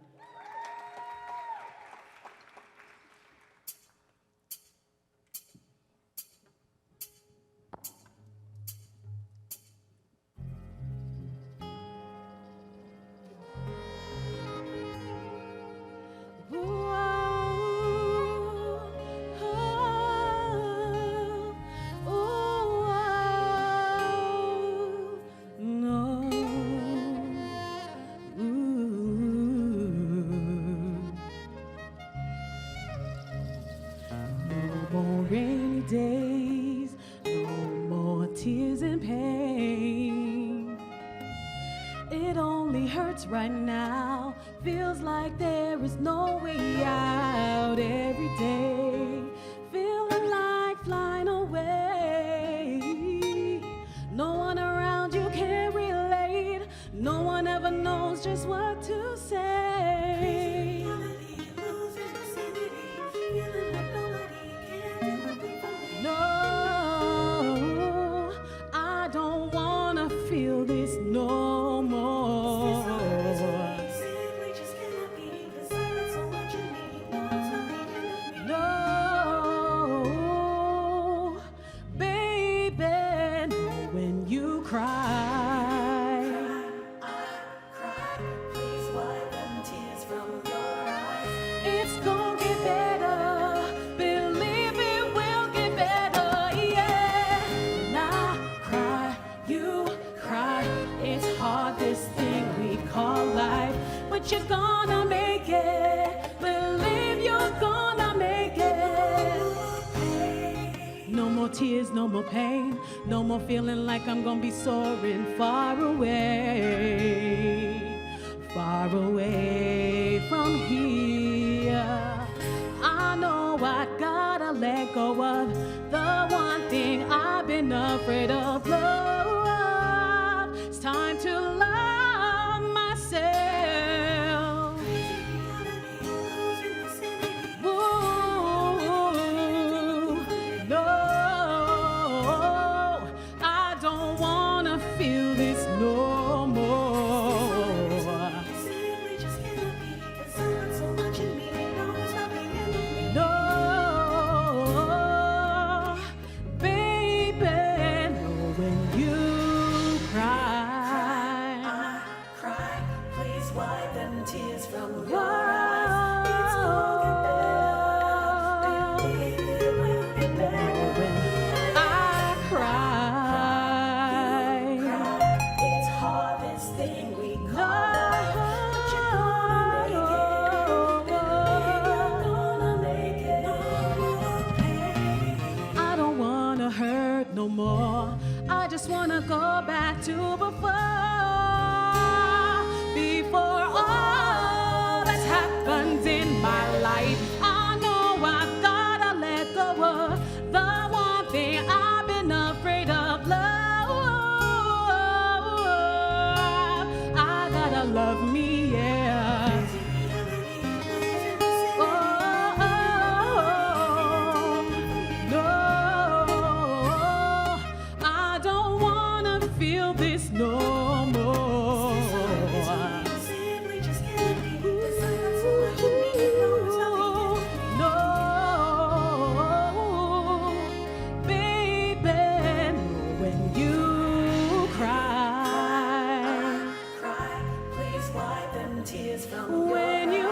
[SPEAKER 11] Right now, feels like there is no way out every day, feeling like flying away. No one around you can relate, no one ever knows just what to say. No, I don't wanna feel this no more. You're gonna make it, believe you're gonna make it. No more tears, no more pain, no more feeling like I'm gonna be soaring far away from here. I know I gotta let go of the one thing I've been afraid of. Love, it's time to love myself. No more. I just wanna go back to before all that's happened in my life. I know I've gotta let go of the one thing I've been afraid of. Love, I gotta love me, yeah. Feel this no more. when you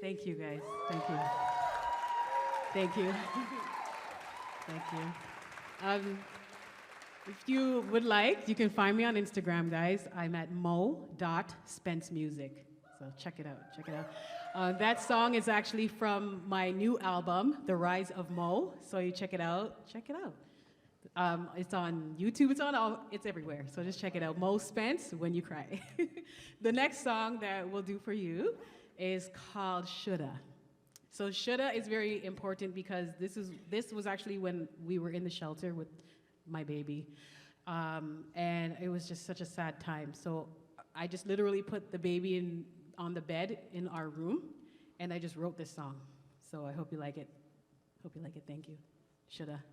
[SPEAKER 11] Thank you, guys. Thank you. Thank you. Thank you. If you would like, you can find me on Instagram, guys. I'm at mo.spencemusic. So check it out. Check it out. That song is actually from my new album, The Rise of Mo. So you check it out. Check it out. It's on YouTube. It's everywhere. So just check it out. Mo Spence, When You Cry. The next song that we'll do for you is called Shoulda. So Shoulda is very important because this was actually when we were in the shelter with my baby, and it was just such a sad time. So I just literally put the baby on the bed in our room, and I just wrote this song. So I hope you like it. Hope you like it. Thank you. Shoulda.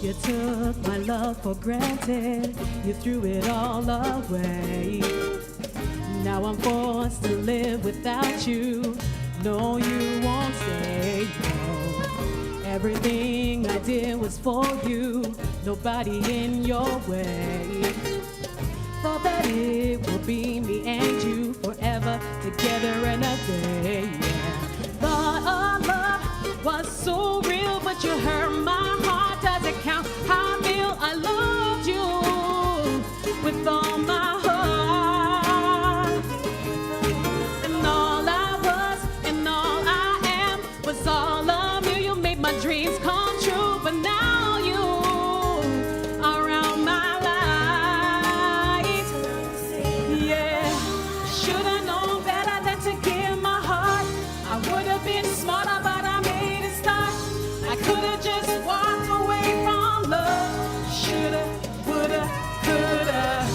[SPEAKER 11] You took my love for granted, you threw it all away. Now I'm forced to live without you. No, you won't say no. Everything I did was for you, nobody in your way. Thought that it would be me and you forever together in a day. Yeah. Thought our love was so real, but you hurt my heart. Does it count how I feel? I loved you with all my heart. And all I was and all I am was all of you. You made my dreams come true, but now you are around my life. Yeah, should've known better than to give my heart. I would've been smarter, but I made it start. I could've just walked away from love. Shoulda, woulda, coulda.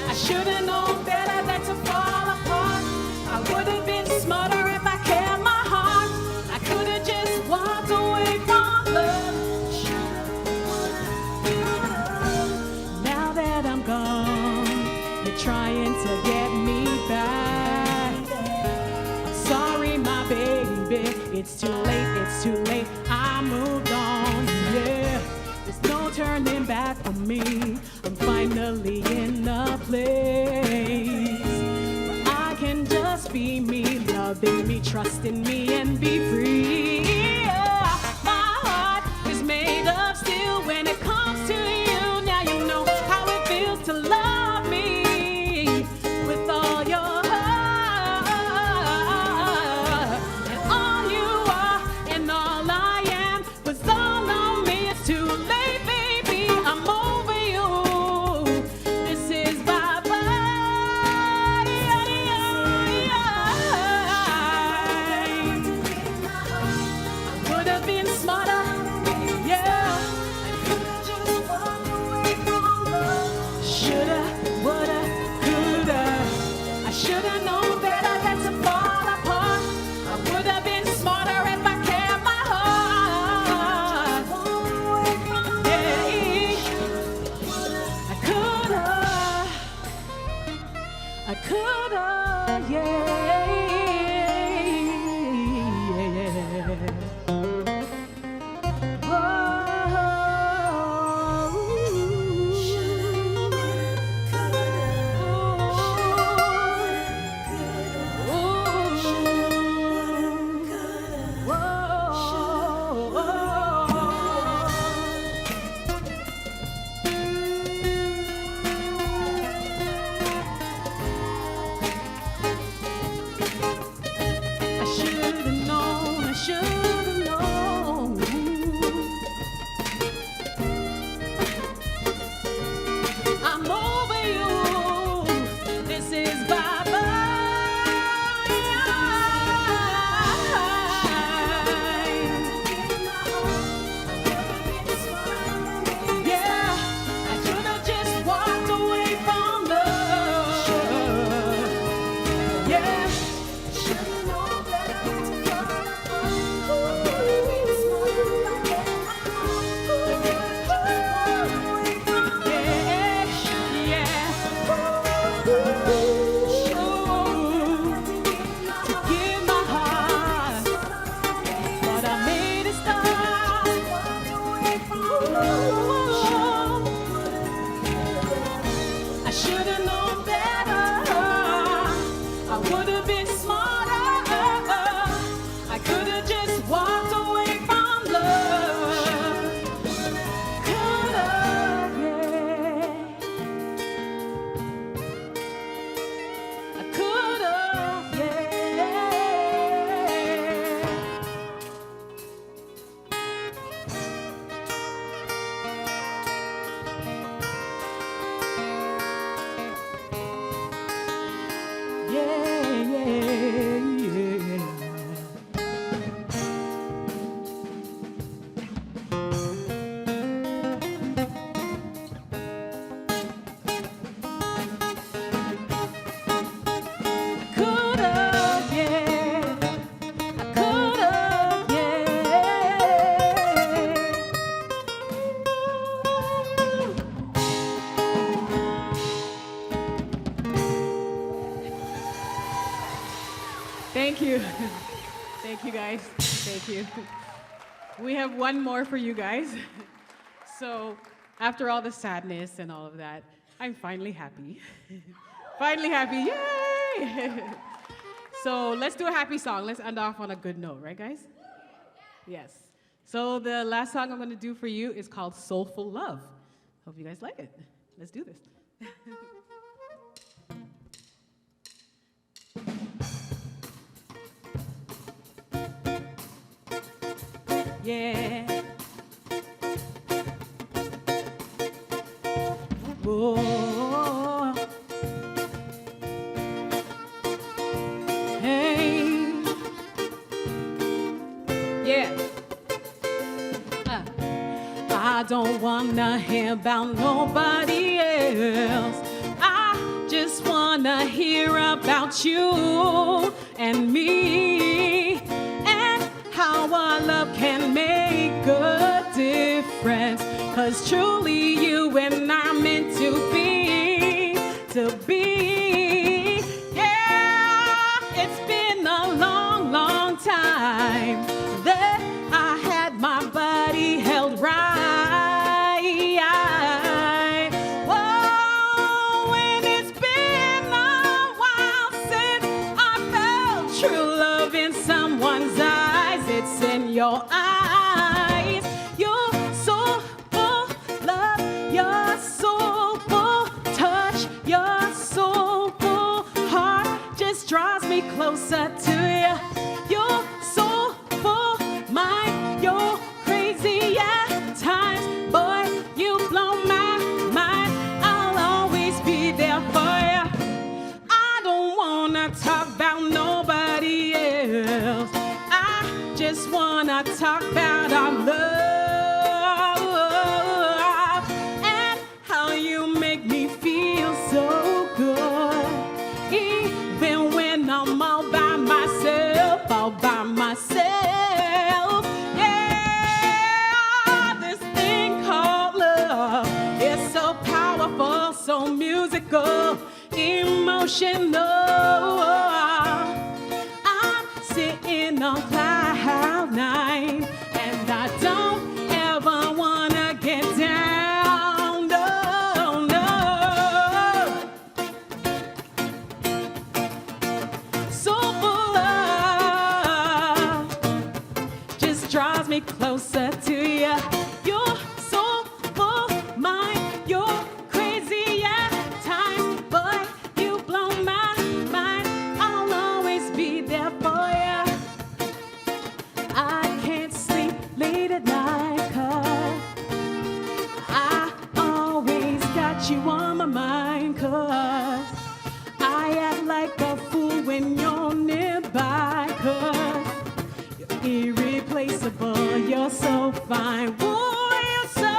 [SPEAKER 11] I shoulda known better than to fall apart. I would've been smarter if I kept my heart. I could've just walked away from love. Shoulda, woulda, coulda. Now that I'm gone, you're trying to get me back. I'm sorry, my baby. It's too late, it's too late. I moved on, yeah. There's no turning back for me. I'm finally in a place where I can just be me, loving me, trusting me, and be free. Yeah. My heart is made of steel when it comes to you. Now you know how it feels to love me with all your heart. And all you are and all I am was all on me. It's too late, baby. I'm over you. This is bye-bye.
[SPEAKER 14] should've known better than to fall apart. I would have been smarter if I kept my heart. Yeah, I could've, yeah.
[SPEAKER 11] Thank you. Thank you, guys. Thank you. We have one more for you guys. So, after all the sadness and all of that, I'm finally happy. Finally happy, yay! So, let's do a happy song. Let's end off on a good note, right, guys? Yes. So, the last song I'm going to do for you is called Soulful Love. Hope you guys like it. Let's do this. Yeah. Whoa. Hey. Yeah. I don't wanna hear about nobody else. I just wanna hear about you and me. How our love can make a difference. 'Cause truly you and I meant to be. Yeah, it's been a long, long time that I had my body held right. Whoa, and it's been a while since I felt true love in someone's eyes. It's in your eyes. You're so full love. You're so full touch. Your soulful heart just draws me closer to you. You're so full mind. You're crazy at times. Boy, you blow my mind. I'll always be there for you. I don't wanna talk about nobody else. Just wanna talk about our love and how you make me feel so good.
[SPEAKER 14] ocean low. I'm sitting on cloud nine, and I don't ever wanna get down. No, no. So full love just draws me closer to you. You're so full mind, you're crazy at times, but you blow my mind. I'll always be there for you. I can't sleep late at night 'cause I always got you on my mind. 'Cause I act like a fool when you're nearby. 'Cause you're irreplaceable, you're so fine. Ooh, you're so,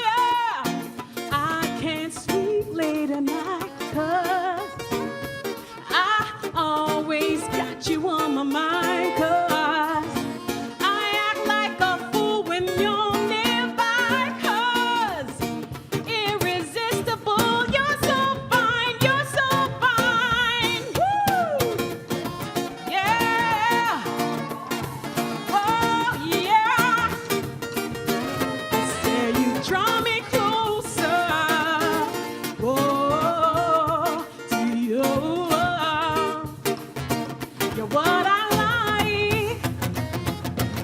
[SPEAKER 14] yeah. I can't sleep late at night 'cause I always got you on my mind. 'Cause I act like a fool when you're nearby. 'Cause irresistible, you're so fine, you're so fine. Woo! Yeah. Oh, yeah. I say you draw me closer. Whoa, to you. You're what I like.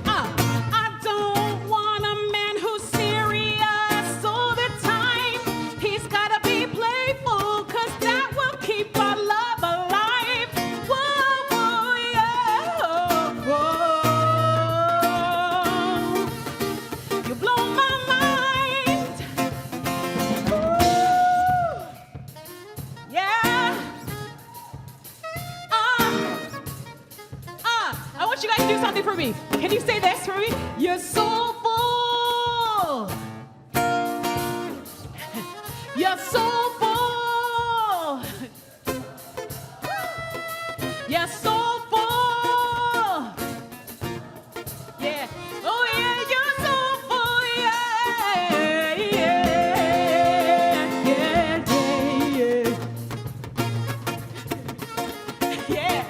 [SPEAKER 14] I don't want a man who's serious all the time. He's gotta be playful, 'cause that will keep our love alive. Whoa, whoa, yeah. Whoa. You blow my mind. Woo. Yeah. I want you guys to do something for me. Can you say this for me? You're so full. You're so full. You're so full. Yeah. Oh yeah, you're so full. Yeah. Yeah. Yeah. Yeah. Yeah.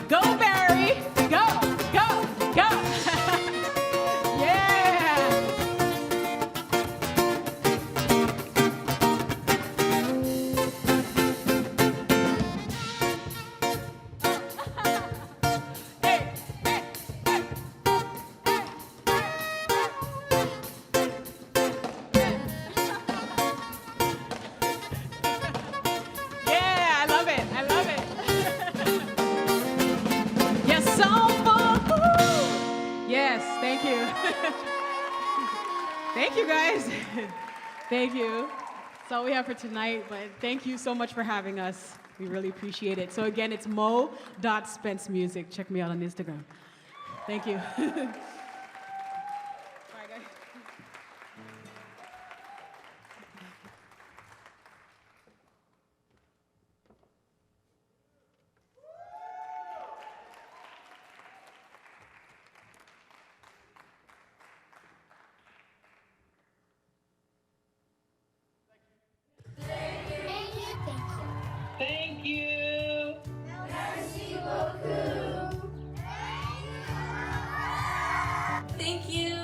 [SPEAKER 14] Go, Barry. Go, go, go. Yeah. Yeah, I love it. I love it. You're so full. Yes, thank you. Thank you, guys. Thank you. That's all we have for tonight, but thank you so much for having us. We really appreciate it. So again, it's mo.spence music. Check me out on Instagram. Thank you. Bye, guys. Thank you.
[SPEAKER 20] Merci beaucoup.
[SPEAKER 9] Thank you.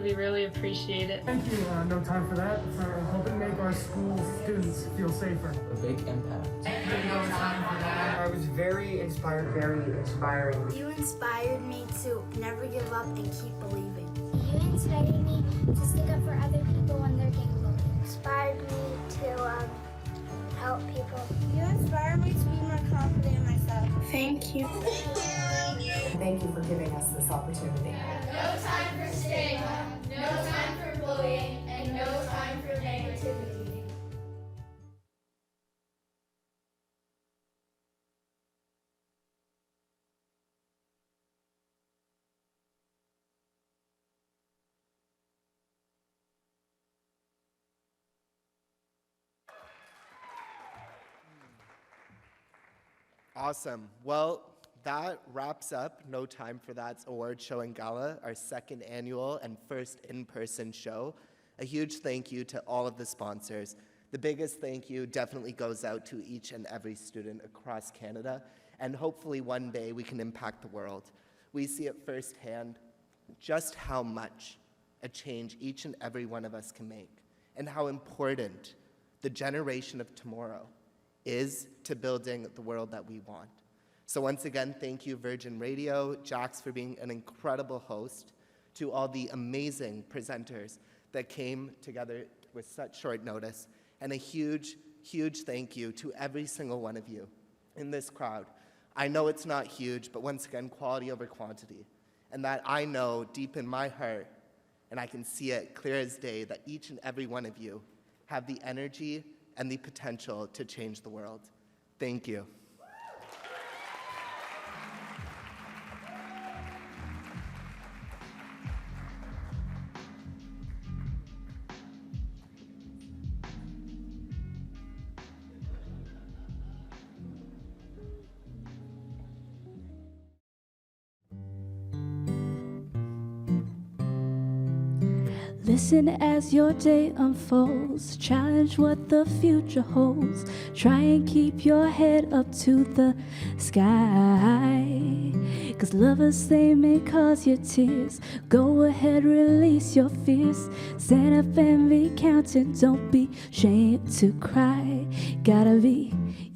[SPEAKER 9] We really appreciate it.
[SPEAKER 15] Thank you, No Time for That, for helping make our school students feel safer.
[SPEAKER 24] A big impact.
[SPEAKER 15] No Time for That. I was very inspired, very inspiring.
[SPEAKER 23] You inspired me to never give up and keep believing. You inspired me to stick up for other people when they're getting bullied. Inspired me to help people. You inspired me to be more confident in myself. Thank you.
[SPEAKER 16] Thank you for giving us this opportunity.
[SPEAKER 20] No time for stigma, no time for bullying, and no time for negativity.
[SPEAKER 2] Awesome. Well, that wraps up No Time for That's award show and gala, our second annual and first in-person show. A huge thank you to all of the sponsors. The biggest thank you definitely goes out to each and every student across Canada, and hopefully one day we can impact the world. We see it firsthand just how much a change each and every one of us can make, and how important the generation of tomorrow is to building the world that we want. So once again, thank you Virgin Radio, Jax for being an incredible host, to all the amazing presenters that came together with such short notice, and a huge, huge thank you to every single one of you in this crowd. I know it's not huge, but once again, quality over quantity. And that I know deep in my heart, and I can see it clear as day, that each and every one of you have the energy and the potential to change the world. Thank you.
[SPEAKER 14] Listen as your day unfolds, challenge what the future holds. Try and keep your head up to the sky. 'Cause lovers, they may cause you tears. Go ahead, release your fears. Stand up and be counted, don't be ashamed to cry.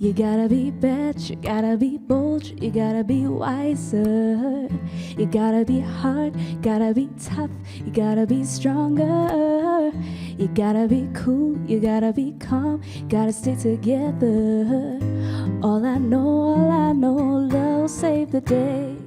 [SPEAKER 14] You gotta be bad, you gotta be bold, you gotta be wiser. You gotta be hard, gotta be tough, you gotta be stronger. You gotta be cool, you gotta be calm, gotta stay together. All I know, love will save the day.